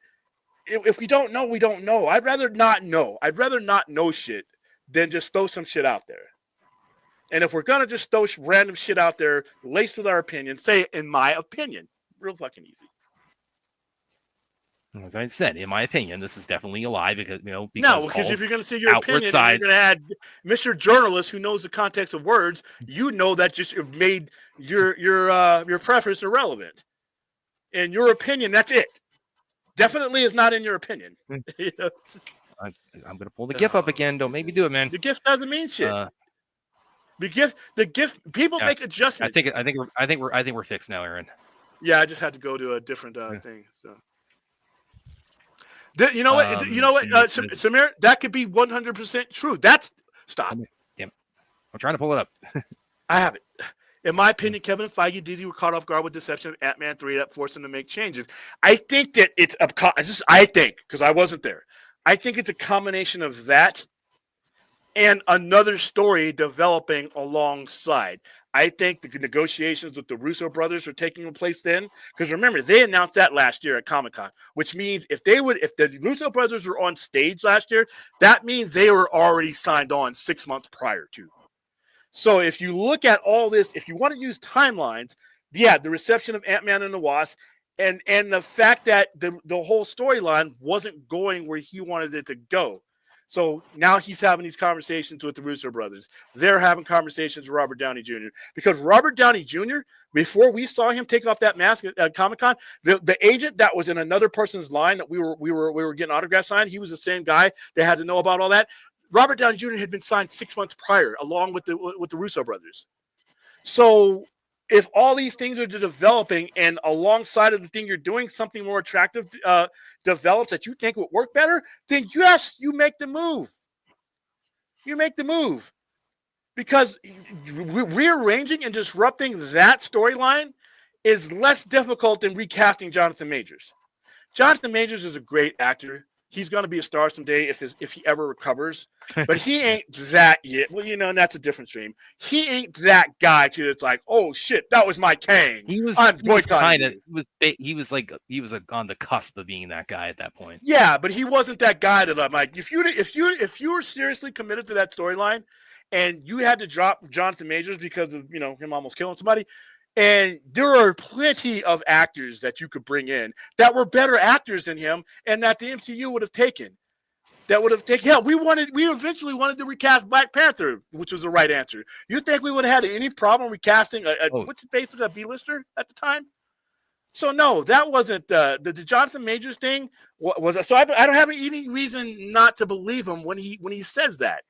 if we don't know, we don't know. I'd rather not know. I'd rather not know shit than just throw some shit out there. And if we're going to just throw random shit out there, laced with our opinion, say, in my opinion. Real fucking easy. As I said, in my opinion, this is definitely a lie because, because if you're going to say your opinion, and you're going to add Mr. Journalist who knows the context of words, you know that just made your preference irrelevant. In your opinion, that's it. Definitely is not in your opinion. I'm going to pull the GIF up again. Don't make me do it, man. The GIF doesn't mean shit. The GIF. People make adjustments. I think we're fixed now, Aaron. Yeah, I just had to go to a different thing. So, you know what? Samir, that could be 100% true. Stop. Damn, I'm trying to pull it up. I have it. In my opinion, Kevin Feige and DZ were caught off guard with deception of Ant-Man 3 that forced them to make changes. I think that because I wasn't there. I think it's a combination of that and another story developing alongside. I think the negotiations with the Russo brothers are taking place then. Because remember, they announced that last year at Comic-Con, which means if the Russo brothers were on stage last year, that means they were already signed on 6 months prior to. So if you look at all this, if you want to use timelines, the reception of Ant-Man and the Wasp and the fact that the whole storyline wasn't going where he wanted it to go. So now he's having these conversations with the Russo brothers. They're having conversations with Robert Downey Jr. Because Robert Downey Jr., before we saw him take off that mask at Comic-Con, the agent that was in another person's line that we were getting autographs signed, he was the same guy that had to know about all that. Robert Downey Jr. had been signed 6 months prior, along with the Russo brothers. So if all these things are developing and alongside of the thing you're doing, something more attractive develops that you think would work better, then yes, you make the move. You make the move. because rearranging and disrupting that storyline is less difficult than recasting Jonathan Majors. Jonathan Majors is a great actor. He's going to be a star someday if he ever recovers. But he ain't that yet. Well, and that's a different stream. He ain't that guy too. It's like, oh shit, that was my Kang. I'm boycotting you. He was like on the cusp of being that guy at that point. Yeah, but he wasn't that guy that I'm like. If you were seriously committed to that storyline, and you had to drop Jonathan Majors because of him almost killing somebody. And there are plenty of actors that you could bring in that were better actors than him, and that the MCU would have taken. Yeah, we eventually wanted to recast Black Panther, which was the right answer. You think we would have had any problem recasting what's basically a B-lister at the time? So no, that wasn't the Jonathan Majors thing. Was so I don't have any reason not to believe him when he says that,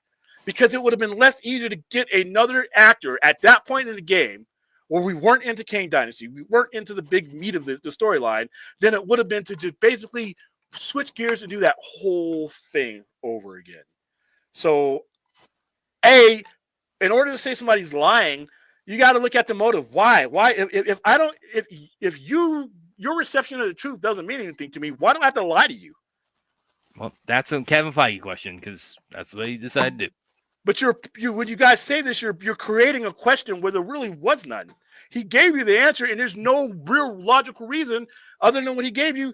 because it would have been less easier to get another actor at that point in the game, where we weren't into Kang Dynasty, we weren't into the big meat of the storyline, then it would have been to just basically switch gears and do that whole thing over again. So, in order to say somebody's lying, you got to look at the motive. Why? If your reception of the truth doesn't mean anything to me, why do I have to lie to you? Well, that's a Kevin Feige question, because that's what he decided to do. But when you guys say this, you're creating a question where there really was none. He gave you the answer, and there's no real logical reason other than what he gave you.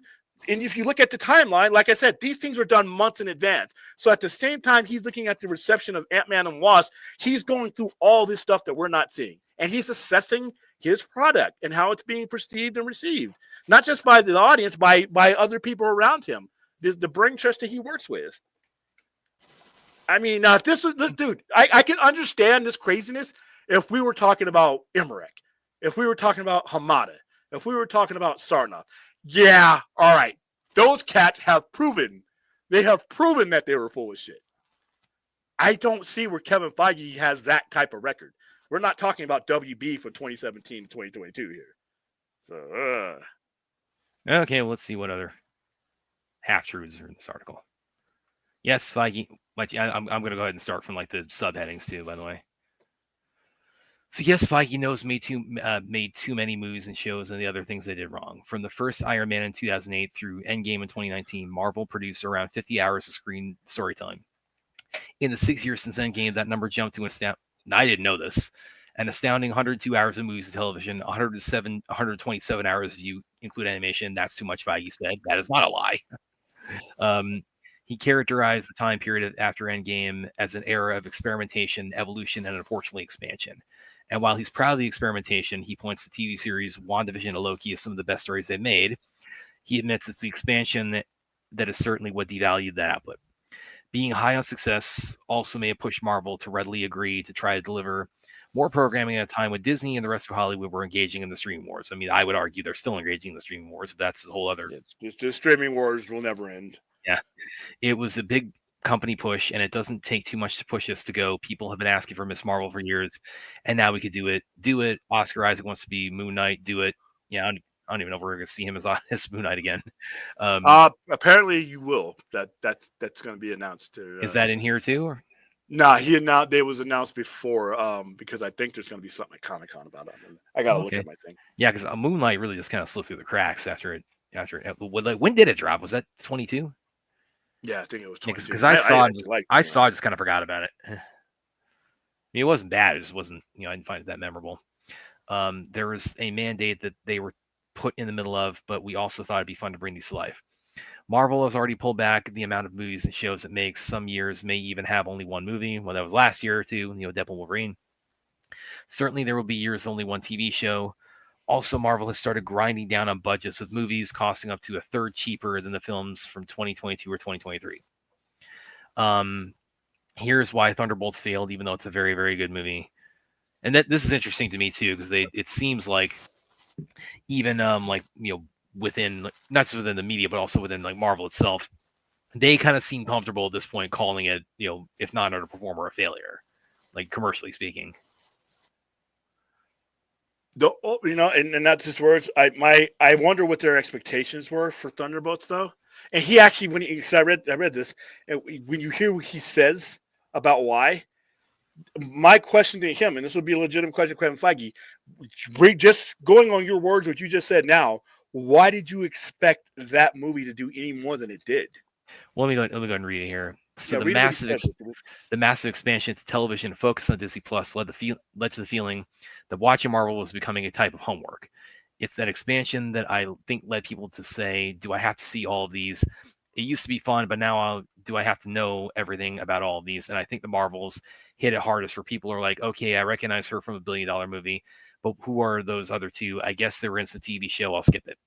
And if you look at the timeline, like I said, these things were done months in advance. So at the same time he's looking at the reception of Ant-Man and Wasp, he's going through all this stuff that we're not seeing. And he's assessing his product and how it's being perceived and received, not just by the audience, by other people around him, the brain trust that he works with. I mean, now if this dude, I can understand this craziness if we were talking about Emmerich, if we were talking about Hamada, if we were talking about Sarnoff. Yeah, all right. Those cats have proven that they were full of shit. I don't see where Kevin Feige has that type of record. We're not talking about WB from 2017 to 2022 here. So, Okay, well, let's see what other half-truths are in this article. Yes, Feige. I'm going to go ahead and start from like the subheadings too, by the way. So yes, Feige knows made too many movies and shows and the other things they did wrong. From the first Iron Man in 2008 through Endgame in 2019, Marvel produced around 50 hours of screen storytelling. In the 6 years since Endgame, that number jumped to I didn't know this. An astounding 102 hours of movies and television, 127 hours if you include animation. That's too much, Feige said. That is not a lie. He characterized the time period after Endgame as an era of experimentation, evolution, and unfortunately expansion. And while he's proud of the experimentation, he points to TV series WandaVision and Loki as some of the best stories they've made. He admits it's the expansion that is certainly what devalued that output. Being high on success also may have pushed Marvel to readily agree to try to deliver more programming at a time when Disney and the rest of Hollywood were engaging in the streaming wars. I mean, I would argue they're still engaging in the streaming wars, but that's a whole other... The streaming wars will never end. Yeah. It was a big company push, and it doesn't take too much to push us to go. People have been asking for Miss Marvel for years, and now we could do it. Oscar Isaac wants to be Moon Knight. Do it. Yeah, I don't even know if we're going to see him as Moon Knight again. Apparently you will. That's going to be announced too. Is that in here too? Or? Nah, it was announced before because I think there's going to be something at Comic-Con about it. I got to look at my thing. Yeah, because Moon Knight really just kind of slipped through the cracks after it. When did it drop? Was that 22? Yeah, I think it was 22. Because I saw it, just kind of forgot about it. I mean, it wasn't bad. It just wasn't, I didn't find it that memorable. There was a mandate that they were put in the middle of, but we also thought it'd be fun to bring these to life. Marvel has already pulled back the amount of movies and shows it makes. Some years may even have only one movie. Well, that was last year or two, Deadpool, Wolverine. Certainly there will be years only one TV show. Also, Marvel has started grinding down on budgets with movies costing up to a third cheaper than the films from 2022 or 2023. Here's why Thunderbolts failed, even though it's a very, very good movie. And this is interesting to me too, because it seems like even within, not just within the media, but also within like Marvel itself, they kind of seem comfortable at this point calling it, if not an underperformer, a failure, like commercially speaking. And that's his words. I wonder what their expectations were for Thunderbolts, though. And he actually, I read this, and when you hear what he says about why, my question to him, and this would be a legitimate question to Kevin Feige, just going on your words, what you just said now, why did you expect that movie to do any more than it did? Well, let me go and read it here. So Yeah, read what he said. the massive expansion to television focus on Disney Plus led to the feeling that watching Marvel was becoming a type of homework. It's that expansion that I think led people to say, do I have to see all of these? It used to be fun, but now do I have to know everything about all of these? And I think the Marvels hit it hardest for people who are like, okay, I recognize her from $1 billion movie, but who are those other two? I guess they were in some TV show. I'll skip it.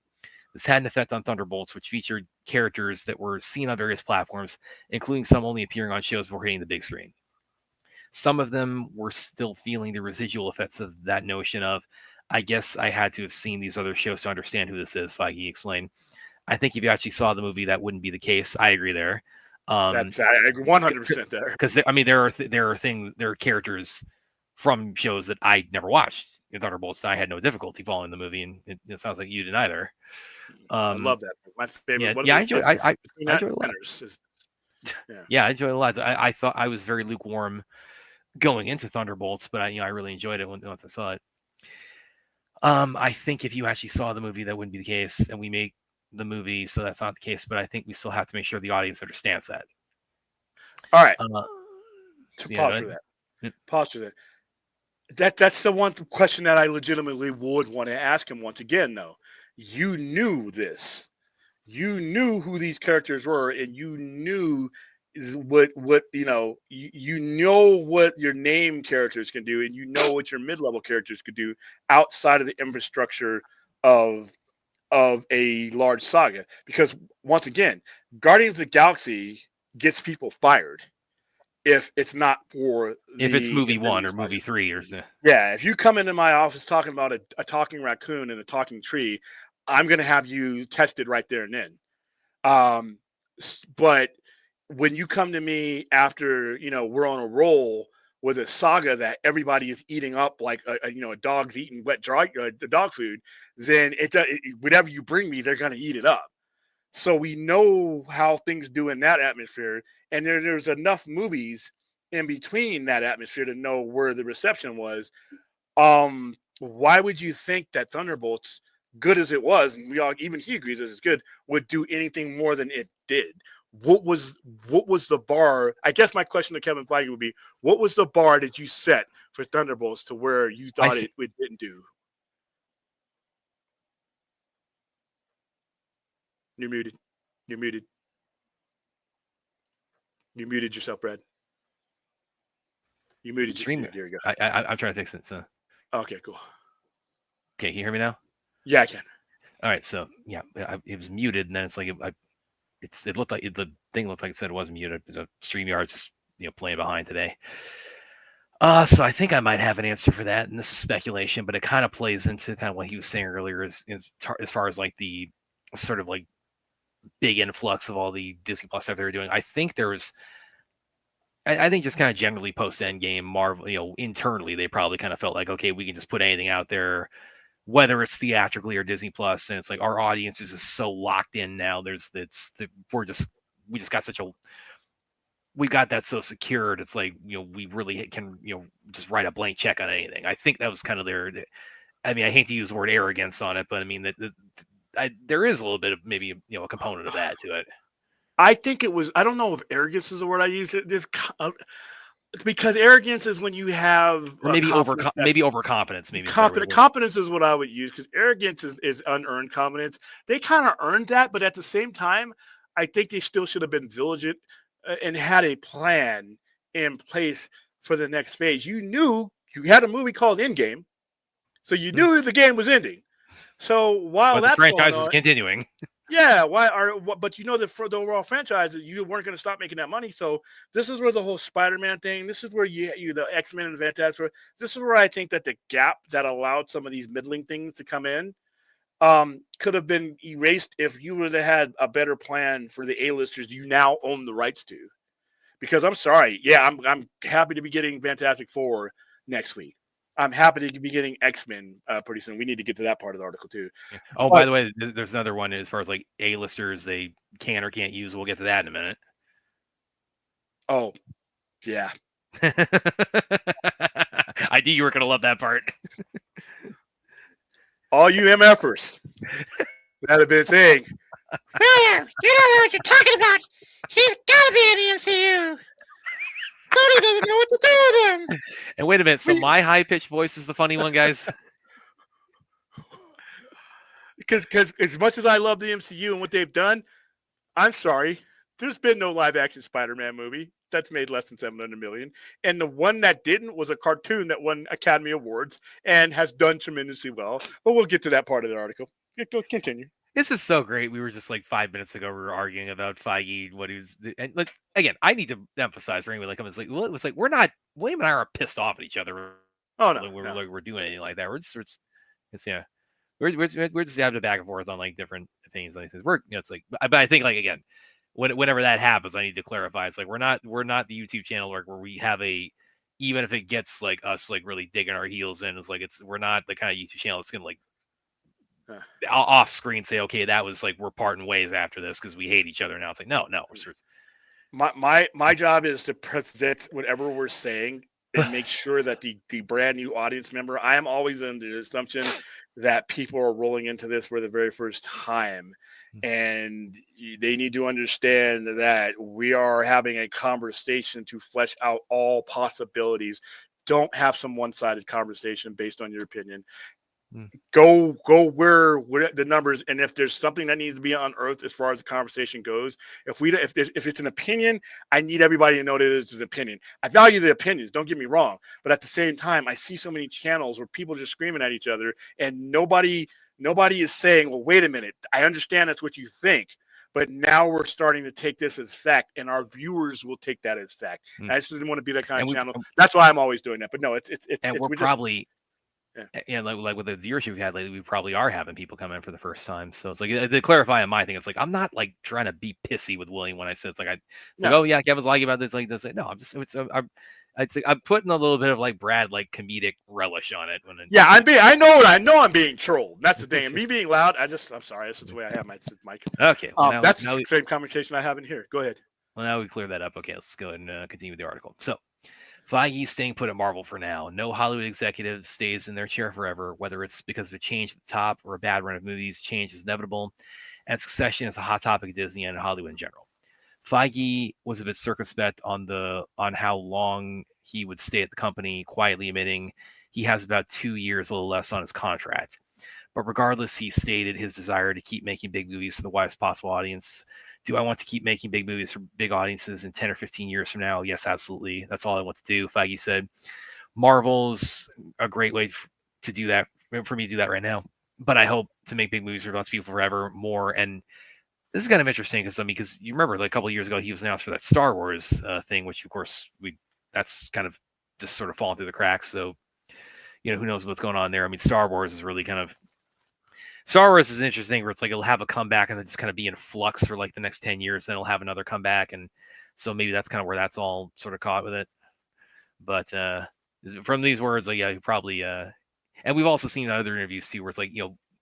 This had an effect on Thunderbolts, which featured characters that were seen on various platforms, including some only appearing on shows before hitting the big screen. Some of them were still feeling the residual effects of that notion of, I guess I had to have seen these other shows to understand who this is, Feige explained. I think if you actually saw the movie, that wouldn't be the case. I agree there. I agree 100% there. Because there are characters from shows that I never watched. In Thunderbolts, I had no difficulty following the movie, and it sounds like you didn't either. I love that. My favorite. Yeah, I enjoy it a lot. Yeah, I enjoy it a lot. I thought I was very lukewarm going into Thunderbolts, but I really enjoyed it once I saw it. I think if you actually saw the movie, that wouldn't be the case, and we make the movie, so that's not the case. But I think we still have to make sure the audience understands that. All right. So pause for that. Pause for that. That's the one question that I legitimately would want to ask him once again, though. You knew this. You knew who these characters were, and you knew what you know what your name characters can do, and you know what your mid-level characters could do outside of the infrastructure of a large saga. Because once again, Guardians of the Galaxy gets people fired if it's not for if it's movie 1 or movie 3 or so. Yeah, if you come into my office talking about a talking raccoon and a talking tree, I'm going to have you tested right there and then. But when you come to me after, we're on a roll with a saga that everybody is eating up like a dog's eating wet dog food, then whatever you bring me, they're going to eat it up. So we know how things do in that atmosphere, and there's enough movies in between that atmosphere to know where the reception was. Why would you think that Thunderbolts, good as it was, and even he agrees that it's good, would do anything more than it did? What was the bar? I guess my question to Kevin Feige would be, what was the bar that you set for Thunderbolts to where you thought it didn't do? You're muted. You're muted. You muted yourself, Brad. You muted. Stream. There you go. I'm trying to fix it. So. Okay, cool. Okay, can you hear me now? Yeah, I can. All right, so yeah, it was muted, and then it's like it looked like the thing looked like it said it wasn't muted. The StreamYard's just playing behind today. So I think I might have an answer for that, and this is speculation, but it kind of plays into kind of what he was saying earlier, as far as like the sort of like big influx of all the Disney Plus stuff they were doing. I think I think just kind of generally post Endgame, Marvel, internally they probably kind of felt like, okay, we can just put anything out there, whether it's theatrically or Disney Plus, and it's like our audience is just so locked in now. We got that so secured. It's like we really can just write a blank check on anything. I think that was kind of I mean, I hate to use the word arrogance on it, but I mean there is a little bit of maybe a component of that to it. I think it was. I don't know if arrogance is the word I use. Because arrogance is when you have maybe overconfidence. Competence is what I would use, because arrogance is unearned confidence. They kind of earned that, but at the same time, I think they still should have been vigilant and had a plan in place for the next phase. You knew you had a movie called Endgame, so you knew the game was ending. So while the franchise is continuing. Yeah, but that for the overall franchise, you weren't going to stop making that money. So this is where the whole Spider-Man thing, this is where you the X-Men and Fantastic, this is where I think that the gap that allowed some of these middling things to come in could have been erased if you would have had a better plan for the A-listers you now own the rights to. Because I'm sorry, yeah, I'm happy to be getting Fantastic Four next week. I'm happy to be getting X-Men pretty soon. We need to get to that part of the article too. Yeah. Oh, by the way, there's another one as far as like A-listers they can or can't use. We'll get to that in a minute. Oh, yeah. I knew you were gonna love that part. All you MFers that have been saying, William, you don't know what you're talking about. He's gotta be in the MCU. Tony doesn't know what to do with him. And wait a minute, so my high pitched voice is the funny one, guys. because as much as I love the MCU and what they've done, I'm sorry, there's been no live action Spider-Man movie that's made less than 700 million, and the one that didn't was a cartoon that won Academy Awards and has done tremendously well. But we'll get to that part of the article. Go continue. This is so great. We were just like 5 minutes ago. We were arguing about Fiege, what he was, and look again. I need to emphasize for anybody like it's like, well, it was like we're not. William and I are pissed off at each other. Oh no, we're doing anything like that. It's yeah, we're just having a back and forth on like different opinions. Like we're, it's like, but I think like again, whenever that happens, I need to clarify. It's like we're not the YouTube channel where we have a, even if it gets like us like really digging our heels in, it's like we're not the kind of YouTube channel that's gonna like off screen say, okay, that was like we're parting ways after this because we hate each other now. It's like no, my job is to present whatever we're saying and make sure that the brand new audience member, I am always under the assumption that people are rolling into this for the very first time, and they need to understand that we are having a conversation to flesh out all possibilities. Don't have some one-sided conversation based on your opinion. Go where the numbers, and if there's something that needs to be unearthed as far as the conversation goes, if it's an opinion, I need everybody to know that it's an opinion. I value the opinions, don't get me wrong, but at the same time, I see so many channels where people are just screaming at each other, and nobody is saying, well, wait a minute, I understand that's what you think, but now we're starting to take this as fact, and our viewers will take that as fact. I just didn't want to be that kind of channel. That's why I'm always doing that. But no, we're probably. Yeah, like with the viewership we had lately, we probably are having people come in for the first time. So it's like to clarify on my thing, it's like I'm not like trying to be pissy with William when I said like oh yeah, Kevin's lying about this like this. Like, no, I'm putting a little bit of like Brad like comedic relish on it. I know I'm being trolled. That's the thing. And me being loud, I'm sorry. This is the way I have my mic. Okay, that's the same conversation I have in here. Go ahead. Well, now we cleared that up. Okay, let's go ahead and continue with the article. So. Feige staying put at Marvel for now. No Hollywood executive stays in their chair forever, whether it's because of a change at the top or a bad run of movies. Change is inevitable, and succession is a hot topic at Disney and Hollywood in general. Feige was a bit circumspect on how long he would stay at the company, quietly admitting he has about 2 years, a little less, on his contract. But regardless, he stated his desire to keep making big movies for the widest possible audience. Do I want to keep making big movies for big audiences in 10 or 15 years from now? Yes, absolutely. That's all I want to do. Feige said, Marvel's a great way to do that, for me to do that right now. But I hope to make big movies for lots of people forever, more. And this is kind of interesting because you remember like a couple of years ago, he was announced for that Star Wars thing, which of course that's kind of just sort of fallen through the cracks. So, who knows what's going on there. I mean, Star Wars is interesting where it's like it'll have a comeback and then just kind of be in flux for like the next 10 years. Then it'll have another comeback. And so maybe that's kind of where that's all sort of caught with it. But from these words, like, yeah, probably. And we've also seen other interviews too, where it's like,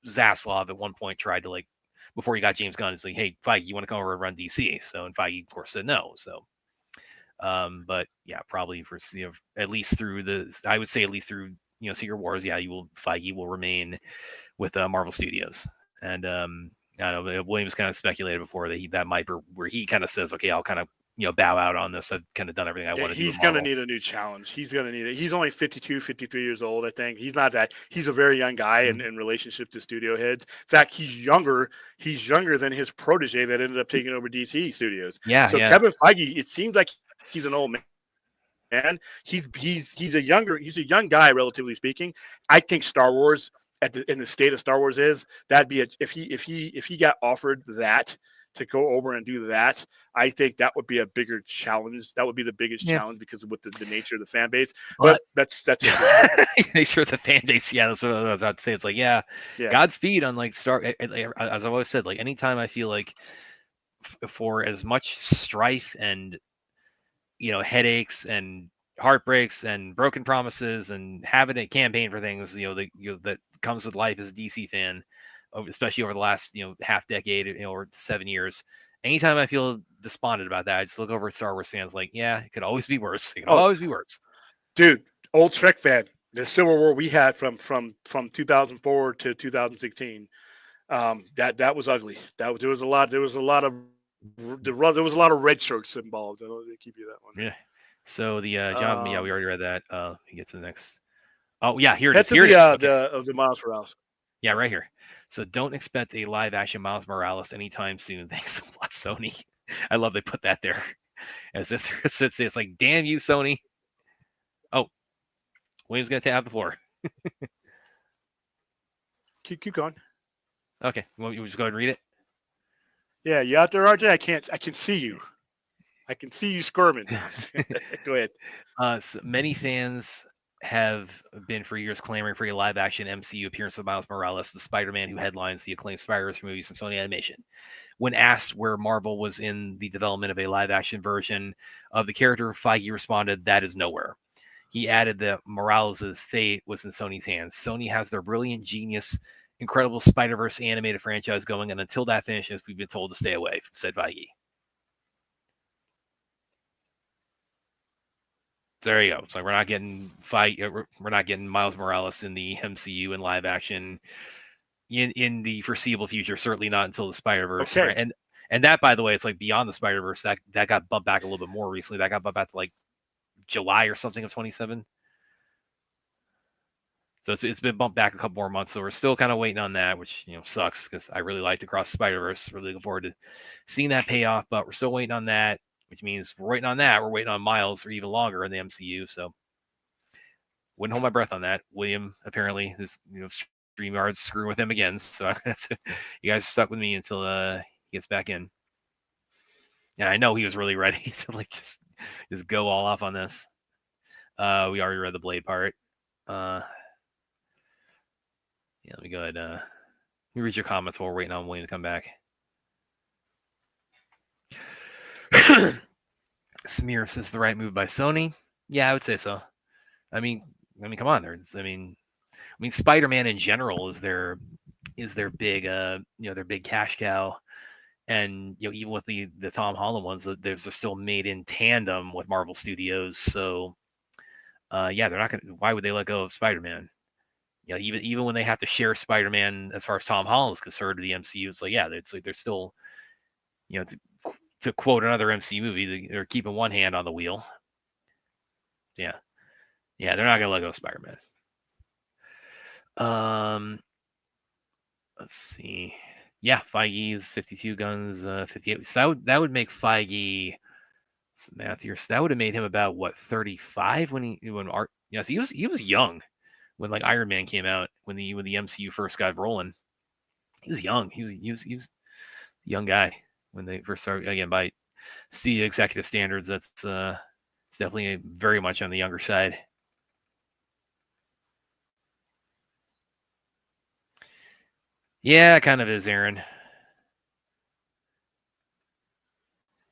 Zaslav at one point tried to like, before he got James Gunn, it's like, hey, Feige, you want to come over and run DC? So, and Feige, of course, said no. So, but yeah, probably for, at least through I would say at least through, Secret Wars, yeah, Feige will remain with Marvel Studios. And I don't know, Williams kind of speculated before that might be where he kind of says, okay, I'll kind of bow out on this. I've kind of done everything I want to do. He's going to need a new challenge. He's going to need it. He's only 52, 53 years old, I think. He's not that. He's a very young guy in relationship to studio heads. In fact, he's younger. He's younger than his protege that ended up taking over DC Studios. Yeah. So yeah. Kevin Feige, it seems like he's an old man. He's a young guy, relatively speaking. I think Star Wars in the state of Star Wars that'd be if he got offered that to go over and do that, I think that would be a bigger challenge. That would be the biggest challenge because of what the nature of the fan base. But that's nature of the fan base. Yeah, that's what I was about to say. It's like, yeah. Godspeed on like Star. As I've always said, like anytime I feel like for as much strife and headaches and heartbreaks and broken promises and having a campaign for things, that comes with life as a DC fan, especially over the last, half decade, or 7 years. anytime I feel despondent about that, I just look over at Star Wars fans like, yeah, it could always be worse. It could Oh. always be worse. Dude, old Trek fan, the Civil War we had from 2004 to 2016, that was ugly. There was a lot of red shirts involved. I'll keep you that one. Yeah. So the John, we already read that. You get to the next. Oh yeah, here it Head is. to Here the it is. of the Miles Morales. Yeah, right here. So don't expect a live action Miles Morales anytime soon. Thanks a lot, Sony. I love they put that there, as if it's like, damn you, Sony. Oh, William's gonna have the floor. Keep going. Okay, you just go ahead and read it. Yeah, you out there, RJ? I can see you. I can see you squirming. Go ahead. So many fans have been for years clamoring for a live-action MCU appearance of Miles Morales, the Spider-Man who headlines the acclaimed Spider-Verse movies from Sony Animation. When asked where Marvel was in the development of a live-action version of the character, Feige responded, "That is nowhere." He added that Morales' fate was in Sony's hands. Sony has their brilliant, genius, incredible Spider-Verse animated franchise going, and until that finishes, we've been told to stay away, said Feige. There you go. So we're not getting Miles Morales in the MCU in live action in the foreseeable future. Certainly not until the Spider-Verse. Okay. And that, by the way, it's like Beyond the Spider-Verse. That got bumped back a little bit more recently. That got bumped back to like July or something of 27. So it's been bumped back a couple more months. So we're still kind of waiting on that, which sucks because I really like to cross the Spider-Verse. Really looking forward to seeing that pay off. But we're still waiting on that, which means we're waiting on that. We're waiting on Miles for even longer in the MCU. So wouldn't hold my breath on that. William apparently is StreamYard's screwing with him again. So you guys are stuck with me until he gets back in. And I know he was really ready to like just go all off on this. We already read the Blade part. Yeah, let me go ahead. Let me read your comments while we're waiting on William to come back. Samir says the right move by Sony. Yeah, I would say so. I mean, come on, I mean, Spider-Man in general is their big, their big cash cow, and even with the Tom Holland ones, they're still made in tandem with Marvel Studios. So, yeah, they're not gonna. Why would they let go of Spider-Man? Even when they have to share Spider-Man as far as Tom Holland is concerned to the MCU, it's like, yeah, it's like they're still, to quote another MCU movie, they're keeping one hand on the wheel. Yeah, they're not gonna let go of Spider-Man. Let's see. Yeah, Feige's 52 guns, 58. So that would make Feige. Math here. So that would have made him about what 35 when so he was young when like Iron Man came out, when the MCU first got rolling. He was young. He was a young guy when they first started. Again, by studio executive standards, that's it's definitely very much on the younger side. Yeah, it kind of is, Aaron.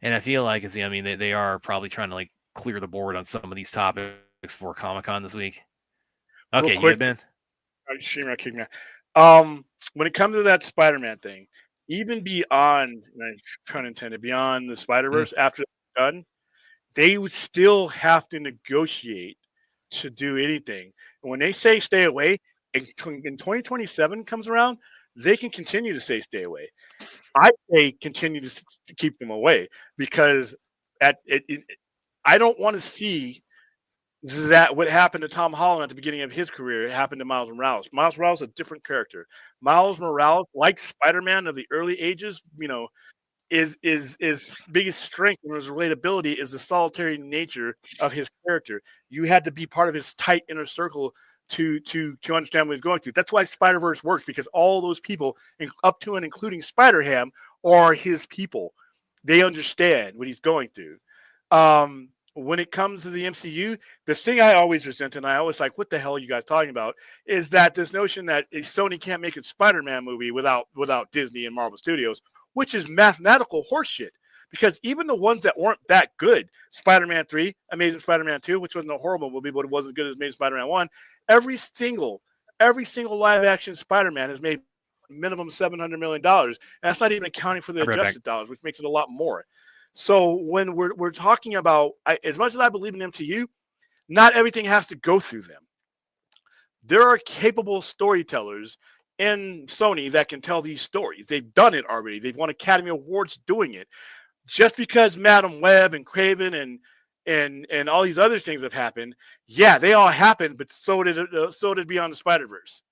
And I feel like they are probably trying to like clear the board on some of these topics for Comic-Con this week. Okay, Real quick, you Ben. When it comes to that Spider-Man thing, even beyond, pun intended, beyond the Spider-Verse, after they're done, they would still have to negotiate to do anything. And when they say stay away, in 2027 comes around, they can continue to say stay away. I say continue to keep them away because I don't want to see that what happened to Tom Holland at the beginning of his career. It happened to Miles Morales. Miles Morales is a different character. Miles Morales, like Spider-Man of the early ages, is biggest strength and his relatability is the solitary nature of his character. You had to be part of his tight inner circle to understand what he's going through. That's why Spider-Verse works, because all those people, up to and including Spider-Ham, are his people. They understand what he's going through. When it comes to the MCU, the thing I always resent, and I always like, what the hell are you guys talking about, is that this notion that Sony can't make a Spider-Man movie without Disney and Marvel Studios, which is mathematical horseshit. Because even the ones that weren't that good, Spider-Man 3, Amazing Spider-Man 2, which wasn't a horrible movie, but it wasn't as good as Amazing Spider-Man 1, every single live-action Spider-Man has made minimum $700 million. That's not even accounting for the adjusted dollars, which makes it a lot more. So when we're talking about, as much as I believe in MCU, not everything has to go through them. There are capable storytellers in Sony that can tell these stories. They've done it already. They've won Academy Awards doing it. Just because Madam Web and Craven and all these other things have happened, yeah, they all happened, but so did Beyond the Spider-Verse.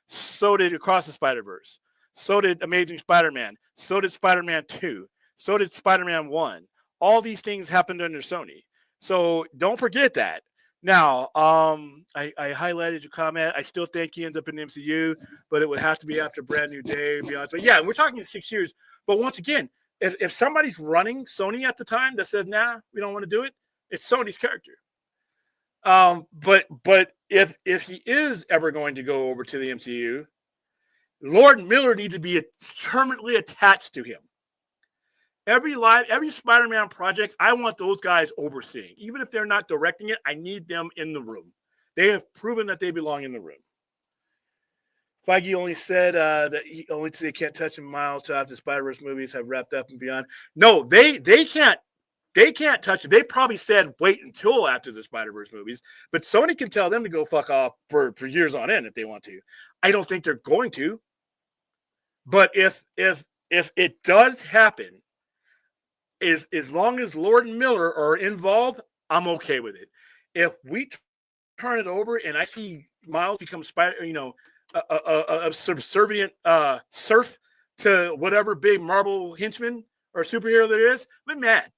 So did Across the Spider-Verse. So did Amazing Spider-Man. So did Spider-Man 2. So did Spider-Man 1. All these things happened under Sony. So don't forget that. Now, I highlighted your comment. I still think he ends up in the MCU, but it would have to be after Brand New Day, to be honest. But yeah, we're talking 6 years. But once again, if somebody's running Sony at the time that says, nah, we don't want to do it, it's Sony's character. But if he is ever going to go over to the MCU, Lord Miller needs to be permanently attached to him. Every Spider-Man project, I want those guys overseeing. Even if they're not directing it, I need them in the room. They have proven that they belong in the room. Feige only said that they can't touch him miles after the Spider-Verse movies have wrapped up and beyond. No, they can't. They can't touch it. They probably said wait until after the Spider-Verse movies, but Sony can tell them to go fuck off for years on end if they want to. I don't think they're going to. But if it does happen, as long as Lord and Miller are involved, I'm okay with it. If we turn it over and I see Miles become a subservient serf to whatever big Marvel henchman or superhero there is, I'm mad.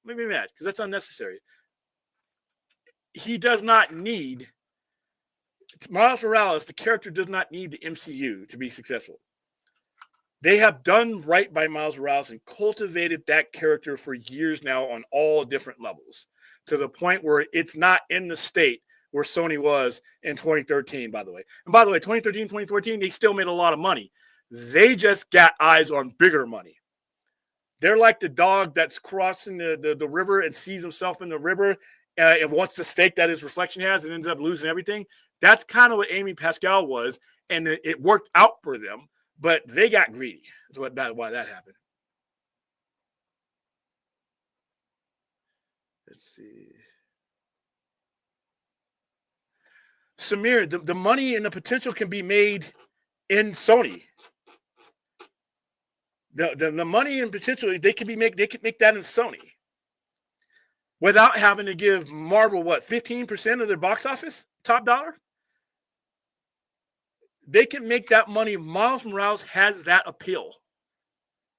Make me mad because that's unnecessary. He does not need Miles Morales. The character does not need the MCU to be successful. They have done right by Miles Morales and cultivated that character for years now on all different levels to the point where it's not in the state where Sony was in 2013, by the way. And by the way, 2013, 2014, they still made a lot of money. They just got eyes on bigger money. They're like the dog that's crossing the river and sees himself in the river and wants the stake that his reflection has and ends up losing everything. That's kind of what Amy Pascal was, and it worked out for them, but they got greedy. That's why that happened. Let's see. Samir, the money and the potential can be made in Sony. The money and potential they could make that in Sony without having to give Marvel 15% of their box office top dollar. They can make that money. Miles Morales has that appeal.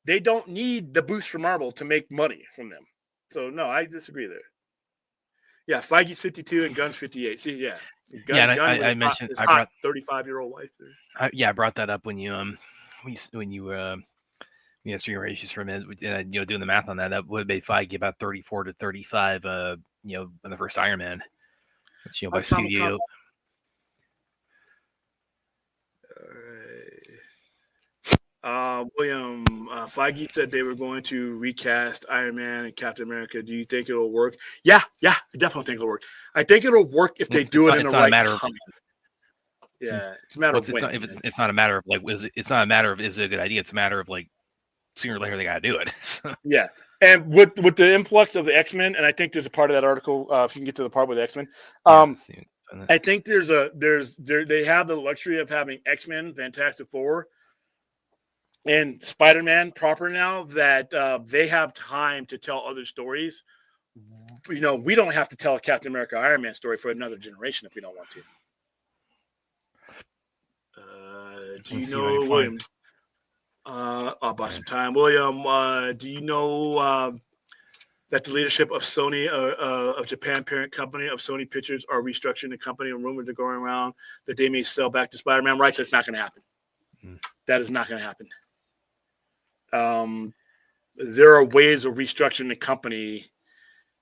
They don't need the boost from Marvel to make money from them. So no, I disagree there. Yeah, Feige's 52 and Gunn's 58. See, yeah. Gun I mentioned I brought 35-year-old wife there. I brought that up when you races from it, doing the math on that would be Feige about 34 to 35, in the first Iron Man, which, by studio. William, Feige said they were going to recast Iron Man and Captain America. Do you think it'll work? Yeah, I definitely think it'll work. I think it'll work if they do it in the right time. Yeah, it's a matter of when. It's not a matter of it's not a matter of is it a good idea. It's a matter of sooner or later they got to do it. Yeah, and with the influx of the X-Men, and I think there's a part of that article. If you can get to the part with the X-Men, I think they have the luxury of having X-Men, Fantastic Four, and Spider-Man proper now that they have time to tell other stories. We don't have to tell a Captain America Iron Man story for another generation if we don't want to. Do you know, William? I'll buy some time. William, do you know that the leadership of Sony, of Japan parent company of Sony Pictures, are restructuring the company, and rumors are going around that they may sell back to Spider-Man rights? That's not going to happen. That is not going to happen. There are ways of restructuring the company.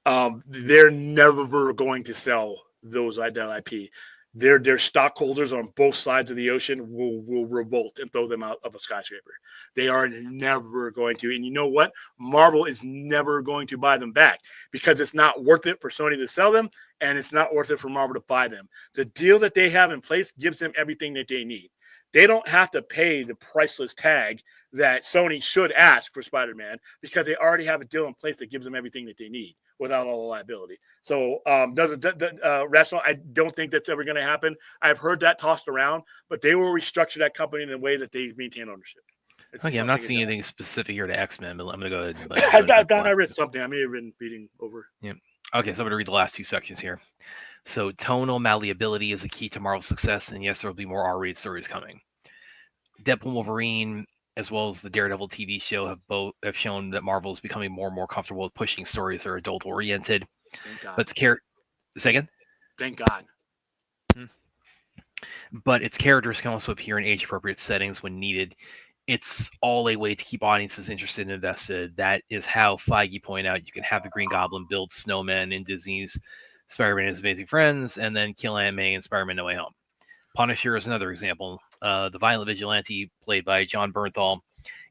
They're never going to sell that IP. Their stockholders on both sides of the ocean will revolt and throw them out of a skyscraper. They are never going to. And you know what? Marvel is never going to buy them back because it's not worth it for Sony to sell them, and it's not worth it for Marvel to buy them. The deal that they have in place gives them everything that they need. They don't have to pay the priceless tag that Sony should ask for Spider-Man because they already have a deal in place that gives them everything that they need without all the liability. So rational, I don't think that's ever going to happen. I've heard that tossed around, but they will restructure that company in a way that they maintain ownership. Okay, I'm not seeing anything specific here to X-Men, but I'm going to go ahead. I thought I read something. I may have been reading over. Yeah. Okay, so I'm going to read the last two sections here. So tonal malleability is a key to Marvel's success, and yes, there will be more R-rated stories coming. Deadpool Wolverine, as well as the Daredevil TV show, have shown that Marvel is becoming more and more comfortable with pushing stories that are adult-oriented. Thank God. But Second? Thank God. But its characters can also appear in age-appropriate settings when needed. It's all a way to keep audiences interested and invested. That is how Feige pointed out you can have the Green Goblin build snowmen in Disney's Spider-Man and His Amazing Friends, and then kill Aunt May in Spider-Man No Way Home. Punisher is another example. The violent vigilante played by John Bernthal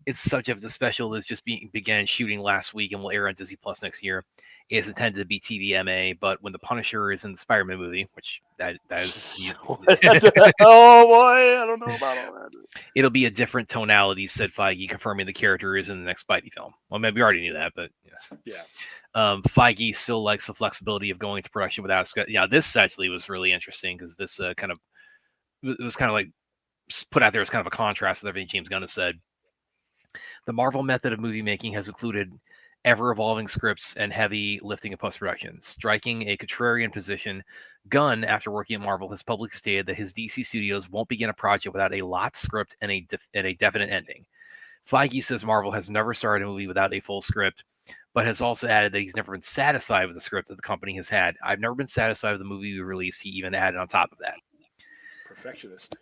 is subject to special that's just began shooting last week and will air on Disney Plus next year. It is intended to be TVMA, but when the Punisher is in the Spider-Man movie, which that is... Oh, boy, I don't know about all that. It'll be a different tonality, said Feige, confirming the character is in the next Spidey film. Well, maybe we already knew that, but... Yeah. Feige still likes the flexibility of going into production without... Yeah, this actually was really interesting because this it was kind of like put out there as kind of a contrast with everything James Gunn has said. The Marvel method of movie making has included ever-evolving scripts and heavy lifting of post-production. Striking a contrarian position, Gunn, after working at Marvel, has publicly stated that his DC studios won't begin a project without a lot script and a definite ending. Feige says Marvel has never started a movie without a full script, but has also added that he's never been satisfied with the script that the company has had. I've never been satisfied with the movie we released. He even added on top of that. Perfectionist.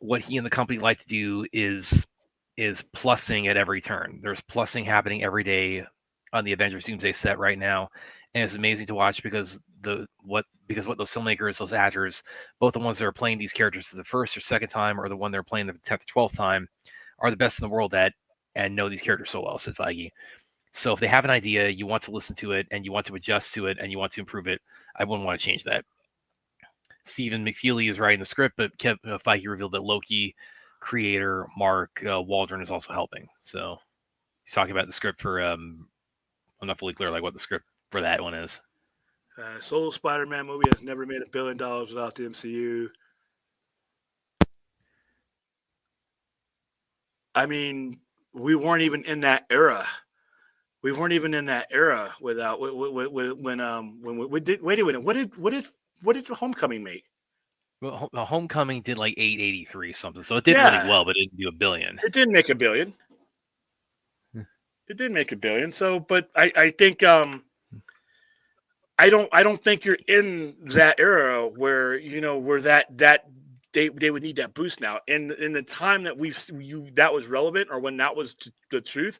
What he and the company like to do is plussing at every turn. There's plussing happening every day on the Avengers Doomsday set right now, and it's amazing to watch because what those filmmakers, those actors, both the ones that are playing these characters for the first or second time, or the one they're playing the 10th or 12th time, are the best in the world at and know these characters so well, said Feige. So if they have an idea, you want to listen to it, and you want to adjust to it, and you want to improve it, I wouldn't want to change that. Stephen McFeely is writing the script, but Feige revealed that Loki creator Mark Waldron is also helping. So he's talking about the script for I'm not fully clear like what the script for that one is. Solo Spider-Man movie has never made $1 billion without the MCU. I mean, we weren't even in that era. We weren't even in that era without when we did. Wait a minute. What did Homecoming make? Well, Homecoming did like 883 something, so it did really well, but it didn't do $1 billion. It didn't make $1 billion. It did make $1 billion. So, but I think I don't think you're in that era where where that they would need that boost now. In the time that that was relevant, or when that was the truth,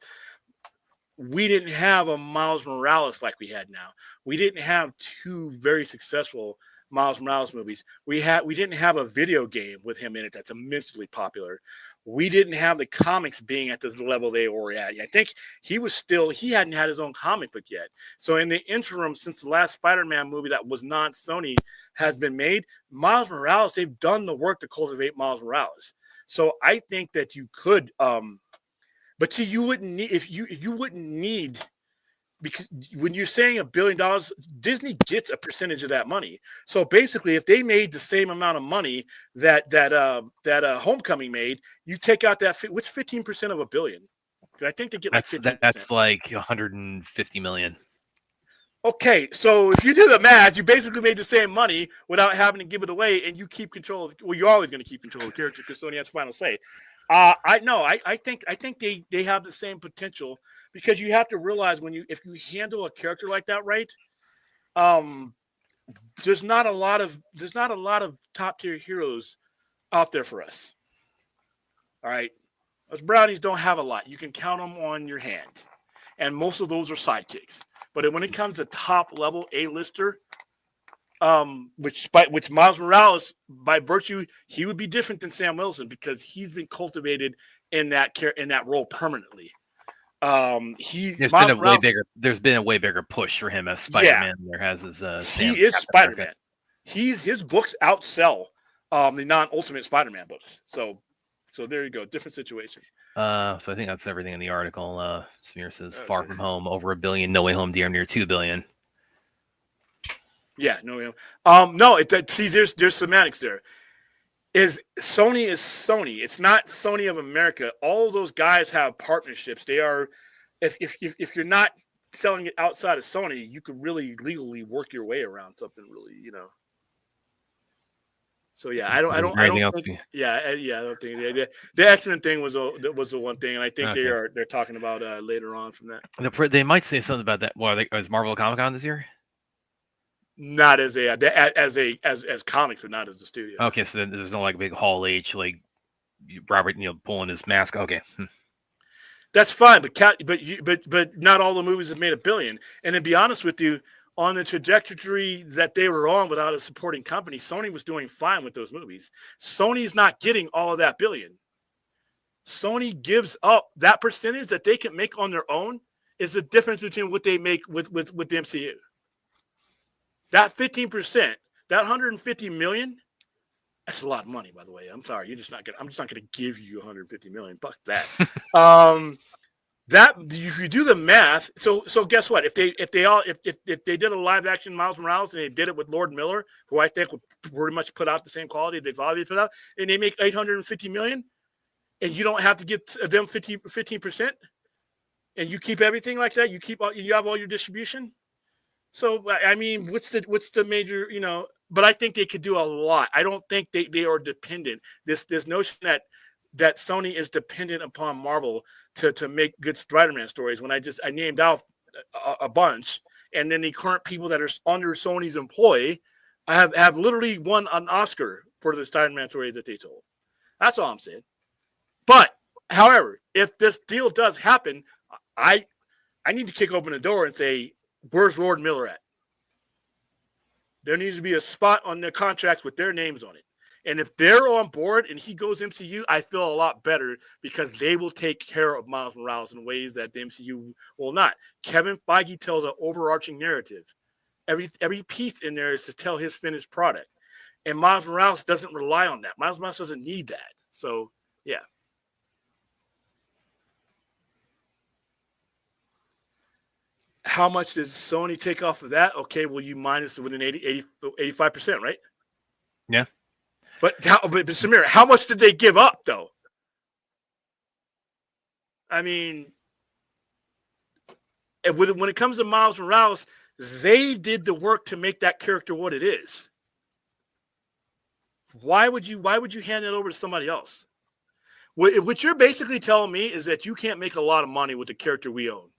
we didn't have a Miles Morales like we had now. We didn't have two very successful Miles Morales movies. We didn't have a video game with him in it that's immensely popular. We didn't have the comics being at the level they were at. I think he hadn't had his own comic book yet. So in the interim, since the last Spider-Man movie that was not Sony has been made, Miles Morales, they've done the work to cultivate Miles Morales. So I think that you could, but see, you wouldn't need, because when you're saying $1 billion, Disney gets a percentage of that money. So basically, if they made the same amount of money that Homecoming made, you take out that. What's 15% of $1 billion? I think they get like 15%. That's like $150 million. Okay, so if you do the math, you basically made the same money without having to give it away, and you keep control. Well, you're always going to keep control of the character because Sony has final say. I think they have the same potential, because you have to realize if you handle a character like that right, there's not a lot of top tier heroes out there for us. All right, us brownies don't have a lot. You can count them on your hand, and most of those are sidekicks. But when it comes to top level A-lister, which Miles Morales, by virtue, he would be different than Sam Wilson because he's been cultivated in that role permanently. There's been a way bigger push for him as Spider-Man than there has as he is Spider-Man. His books outsell the non-Ultimate Spider-Man books. So So there you go, different situation. So I think that's everything in the article. Samir says, Okay. Far From Home, over $1 billion. No Way Home, damn near $2 billion. Yeah, no, see, there's semantics there. Sony is Sony. It's not Sony of America. All those guys have partnerships. They are, if you're not selling it outside of Sony, you could really legally work your way around something really, So yeah, I don't think, I don't think the X-Men thing was the one thing, and I think they're talking about later on from that. They might say something about that. Well, is Marvel Comic-Con this year? Not as comics, but not as a studio. Okay, so then there's no like big Hall H like Robert pulling his mask. Okay, that's fine, but not all the movies have made $1 billion. And to be honest with you, on the trajectory that they were on without a supporting company, Sony was doing fine with those movies. Sony's not getting all of that $1 billion. Sony gives up that percentage that they can make on their own is the difference between what they make with the MCU. That 15%, that $150 million, that's a lot of money, by the way. I'm sorry, I'm just not gonna give you $150 million. Fuck that. That if you do the math, so guess what? If they did a live action Miles Morales and they did it with Lord Miller, who I think would pretty much put out the same quality they've already put out, and they make $850 million, and you don't have to get them 15%, and you keep everything like that, you have all your distribution. So I mean, what's the major, But I think they could do a lot. I don't think they are dependent. This notion that Sony is dependent upon Marvel to make good Spider-Man stories. When I named out a bunch, and then the current people that are under Sony's employ, I have literally won an Oscar for the Spider-Man stories that they told. That's all I'm saying. But however, if this deal does happen, I need to kick open the door and say, where's Lord Miller at? There needs to be a spot on the contracts with their names on it. And if they're on board and he goes MCU, I feel a lot better because they will take care of Miles Morales in ways that the MCU will not. Kevin Feige tells an overarching narrative. Every piece in there is to tell his finished product. And Miles Morales doesn't rely on that. Miles Morales doesn't need that. So, yeah. How much does Sony take off of that? Okay, well, you minus it within 85%, right? Yeah. But Samir, how much did they give up, though? I mean, when it comes to Miles Morales, they did the work to make that character what it is. Why would you hand it over to somebody else? What you're basically telling me is that you can't make a lot of money with the character we own.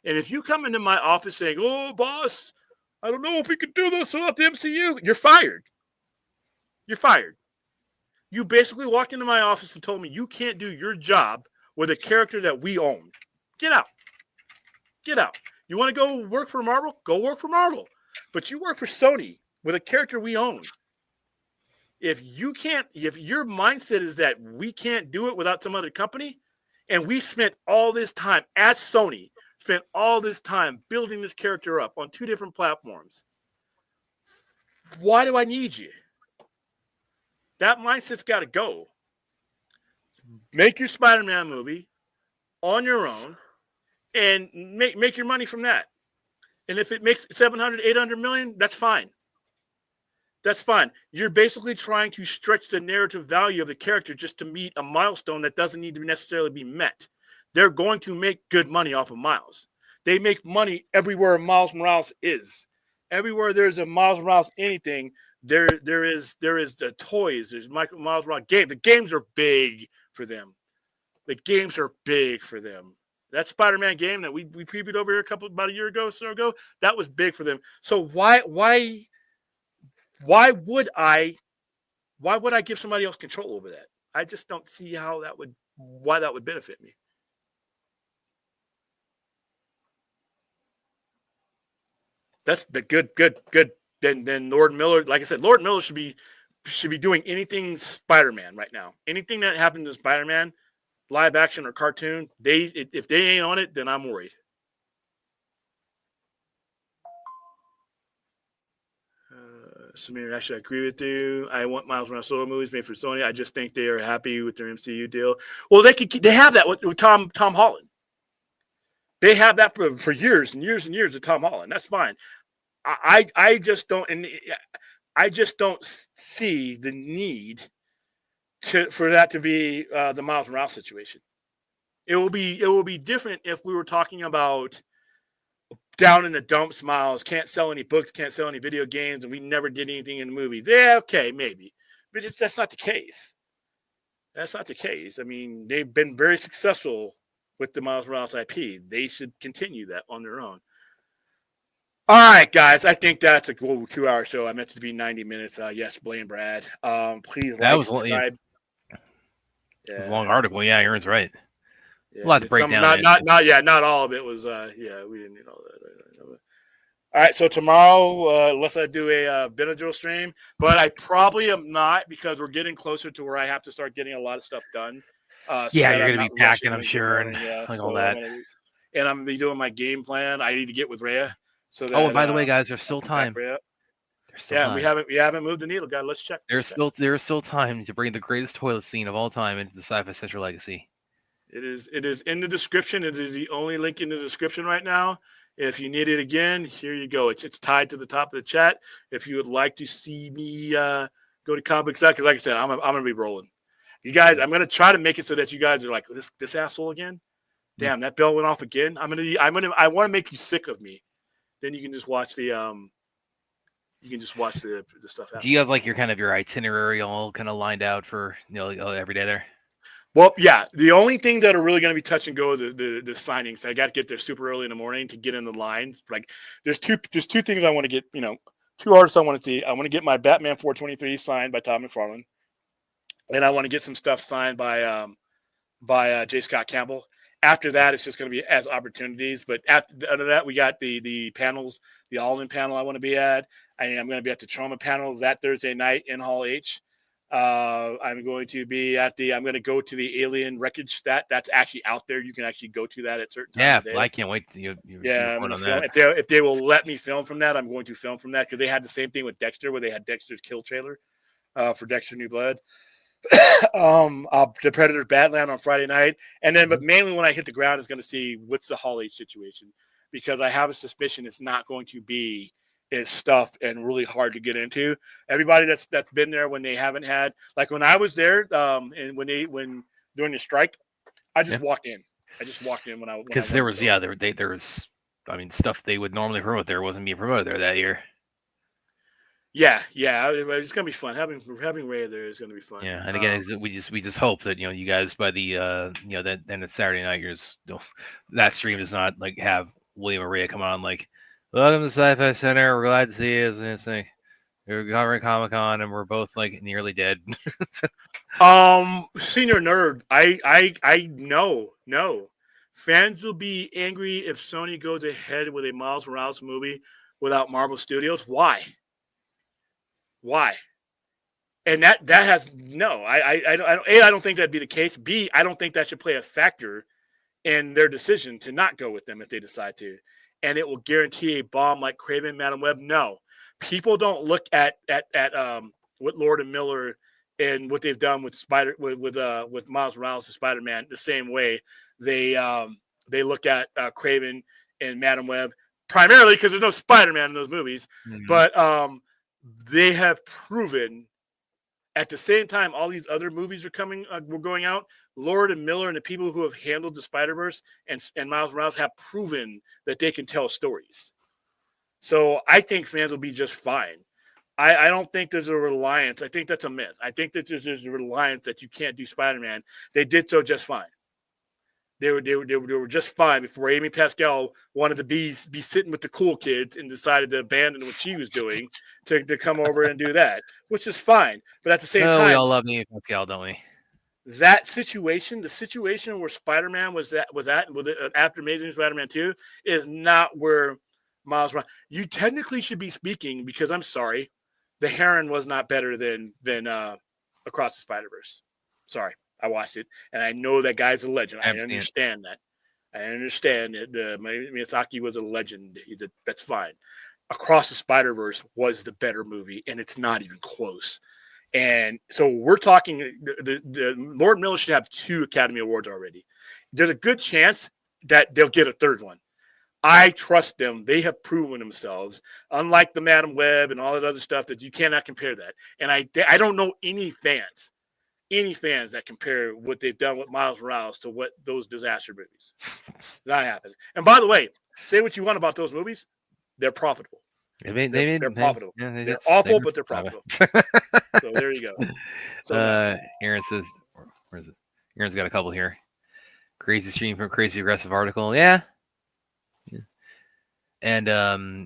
And if you come into my office saying, "Oh, boss, I don't know if we could do this without the MCU," you're fired. You're fired. You basically walked into my office and told me you can't do your job with a character that we own. Get out. Get out. You want to go work for Marvel? Go work for Marvel. But you work for Sony with a character we own. If your mindset is that we can't do it without some other company, and we spent all this time at Sony, spent all this time building this character up on 2 different platforms, why do I need you? That mindset's got to go. Make your Spider-Man movie on your own and make your money from that. And if it makes 700, 800 million, that's fine. That's fine. You're basically trying to stretch the narrative value of the character just to meet a milestone that doesn't need to necessarily be met. They're going to make good money off of Miles. They make money everywhere Miles Morales is. Everywhere there's a Miles Morales anything, there is the toys. There's Miles Morales game. The games are big for them. The games are big for them. That Spider-Man game that we previewed over here about a year ago, so ago, that was big for them. So why would I give somebody else control over that? I just don't see why that would benefit me. That's good. Then Lord Miller, like I said, Lord Miller should be doing anything Spider-Man right now. Anything that happened to Spider-Man, live action or cartoon, if they ain't on it, then I'm worried. Samir, actually, I agree with you. I want Miles Morales solo movies made for Sony. I just think they are happy with their MCU deal. Well, they have that with Tom Holland. They have that for years and years and years with Tom Holland. That's fine. I just don't, and I just don't see the need for that to be the Miles Morales situation. It will be different if we were talking about down in the dumps, Miles can't sell any books, can't sell any video games, and we never did anything in the movies. Yeah, okay, maybe, but that's not the case. That's not the case. I mean, they've been very successful with the Miles Morales IP. They should continue that on their own. All right, guys. I think that's a cool 2-hour show. I meant it to be 90 minutes. Yes, blame Brad. Please subscribe. It was a long article. Yeah, Aaron's right. Yeah, a lot to break down. Not all of it was. Yeah, we didn't need all that. All right, so tomorrow, unless I do a Benadryl stream, but I probably am not because we're getting closer to where I have to start getting a lot of stuff done. So you're going to be packing, I'm sure, and all that. And I'm going to be doing my game plan. I need to get with Rhea. So that, and by the way, guys, there's still time. There's still time. We haven't moved the needle, guys. Let's check. There's still time to bring the greatest toilet scene of all time into the Sci-Fi Central legacy. It is in the description. It is the only link in the description right now. If you need it again, here you go. It's tied to the top of the chat. If you would like to see me go to Comics because like I said, I'm gonna be rolling. You guys, I'm gonna try to make it so that you guys are like this asshole again. Damn, that bell went off again. I want to make you sick of me. Then you can just watch the stuff. Do you have like your itinerary all kind of lined out for every day there? Well, yeah. The only thing that are really going to be touch and go is the signings. I got to get there super early in the morning to get in the lines. Like, there's two things I want to get. Two artists I want to see. I want to get my Batman 423 signed by Todd McFarlane, and I want to get some stuff signed by J. Scott Campbell. After that, it's just going to be as opportunities. But after that, we got the panels, the all-in panel I want to be at. I am going to be at the Trauma panel that Thursday night in Hall H. I'm going to go to the Alien Wreckage. That's actually out there. You can actually go to that at certain times. Yeah, I can't wait to you on that. If they will let me film from that, I'm going to film from that because they had the same thing with Dexter where they had Dexter's kill trailer for Dexter New Blood. The Predator's Badland on Friday night. And then, but mainly when I hit the ground is going to see what's the Hall H situation because I have a suspicion it's not going to be is stuff and really hard to get into. Everybody that's been there when they haven't had, like when I was there, and when during the strike, I just walked in. Because there was stuff they would normally promote there wasn't being promoted there that year. Yeah, it's gonna be fun. Having Ray there is gonna be fun. Yeah, and again, we just hope that you guys by the that then it's Saturday night, that stream does not like have William and Ray come on like, welcome to Sci-Fi Center. We're glad to see you. It's like you're covering Comic-Con, and we're both like nearly dead. Senior nerd. I no. Fans will be angry if Sony goes ahead with a Miles Morales movie without Marvel Studios. Why? And that has no. I don't think that'd be the case. B, I don't think that should play a factor in their decision to not go with them if they decide to. And it will guarantee a bomb like Kraven, Madam Web. No, people don't look at what Lord and Miller and what they've done with with Miles Morales and Spider-Man the same way. They look at Kraven and Madam Web primarily because there's no Spider-Man in those movies, but they have proven at the same time all these other movies were going out. Lord and Miller and the people who have handled the Spider-Verse and Miles Morales have proven that they can tell stories. So I think fans will be just fine. I don't think there's a reliance. I think that's a myth. I think that there's a reliance that you can't do Spider-Man. They did so just fine. They were just fine before Amy Pascal wanted to be sitting with the cool kids and decided to abandon what she was doing to come over and do that, which is fine. But at the same time, we all love Amy Pascal, don't we? That situation, the situation where Spider-Man was at after Amazing Spider-Man 2, is not where Miles Morales. You technically should be speaking because I'm sorry, the Heron was not better than Across the Spider-Verse. Sorry. I watched it, and I know that guy's a legend. I understand that. I understand that Miyazaki was a legend. That's fine. Across the Spider-Verse was the better movie, and it's not even close. And so we're talking the Lord Miller should have 2 Academy Awards already. There's a good chance that they'll get a third one. I trust them. They have proven themselves, unlike the Madam Web and all that other stuff, that you cannot compare that. And I don't know any fans that compare what they've done with Miles Morales to what those disaster movies. Not happening. And by the way, say what you want about those movies, they're profitable. They're profitable. They're awful, but they're profitable. So there you go. So Aaron says, where is it? Aaron's got a couple here. Crazy stream from Crazy Aggressive article. Yeah. And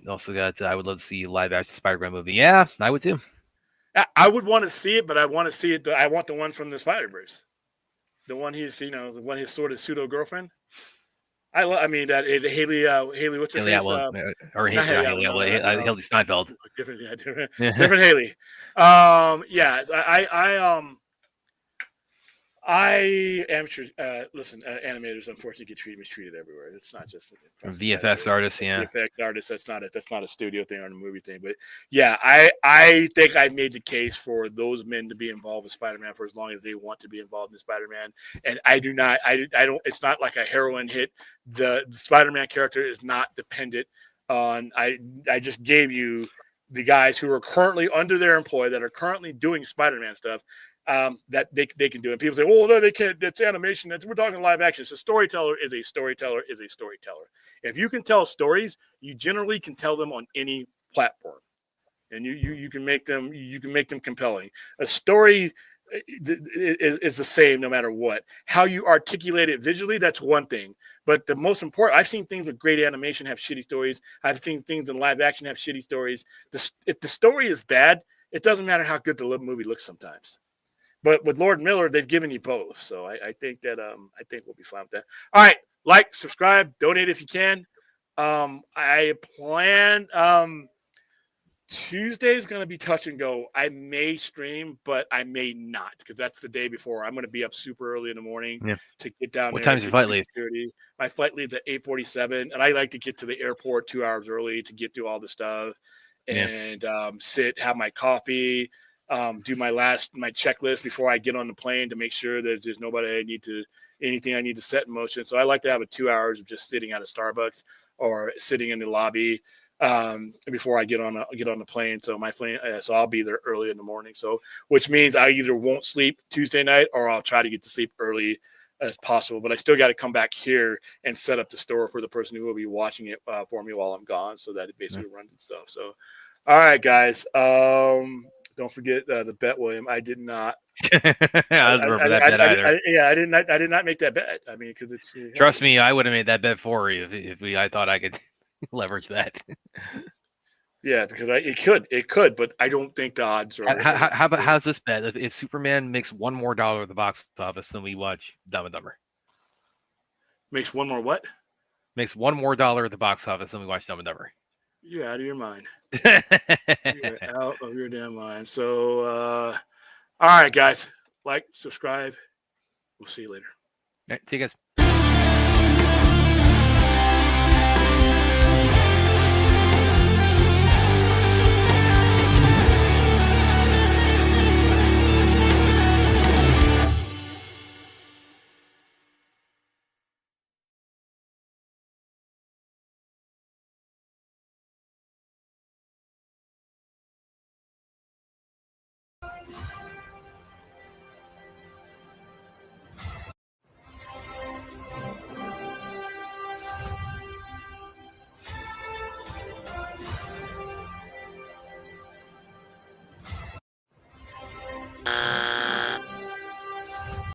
also got, I would love to see live action Spider-Man movie. Yeah, I would too. I would want to see it, but I want to see it. I want the one from the Spider-Verse. The one he's, the one his sort of pseudo girlfriend. Haley, what's her face? Or Haley Steinfeld. Different Haley. I am sure. Listen, animators unfortunately get mistreated everywhere. It's not just VFX artists. Yeah, VFX artists. That's not a studio thing or a movie thing. But yeah, I think I made the case for those men to be involved with Spider-Man for as long as they want to be involved in Spider-Man. And I do not. I don't. It's not like a heroin hit. The Spider-Man character is not dependent on. I just gave you the guys who are currently under their employ that are currently doing Spider-Man stuff. That they can do. And people say, oh, no, they can't. That's animation. We're talking live action. So storyteller is a storyteller is a storyteller. If you can tell stories, you generally can tell them on any platform. And you can make them compelling. A story is the same no matter what. How you articulate it visually, that's one thing. But the most important, I've seen things with great animation have shitty stories. I've seen things in live action have shitty stories. If the story is bad, it doesn't matter how good the movie looks sometimes. But with Lord Miller, they've given you both. So I think that I think we'll be fine with that. All right. Like, subscribe, donate if you can. I plan Tuesday is going to be touch and go. I may stream, but I may not because that's the day before. I'm going to be up super early in the morning to get down what there. What time's your flight leave? My flight leaves at 8:47, and I like to get to the airport 2 hours early to get through all the stuff and sit, have my coffee, do my checklist before I get on the plane to make sure that there's nobody anything I need to set in motion. So I like to have 2 hours of just sitting at a Starbucks or sitting in the lobby before I get on the plane. So so I'll be there early in the morning. So which means I either won't sleep Tuesday night or I'll try to get to sleep early as possible. But I still got to come back here and set up the store for the person who will be watching it for me while I'm gone, so that it basically runs and stuff. So, all right, guys. Don't forget the bet, William. I did not. I was remember that bet either. I did not make that bet. I mean, because it's. Trust me, I would have made that bet for you if I thought I could leverage that. Yeah, because it could, but I don't think the odds are. How's this bet? If Superman makes $1 more at the box office than we watch Dumb and Dumber, makes one more what? Makes $1 more at the box office than we watch Dumb and Dumber. You're out of your mind. You're out of your damn mind. So, all right, guys, like, subscribe. We'll see you later. All right, see you guys.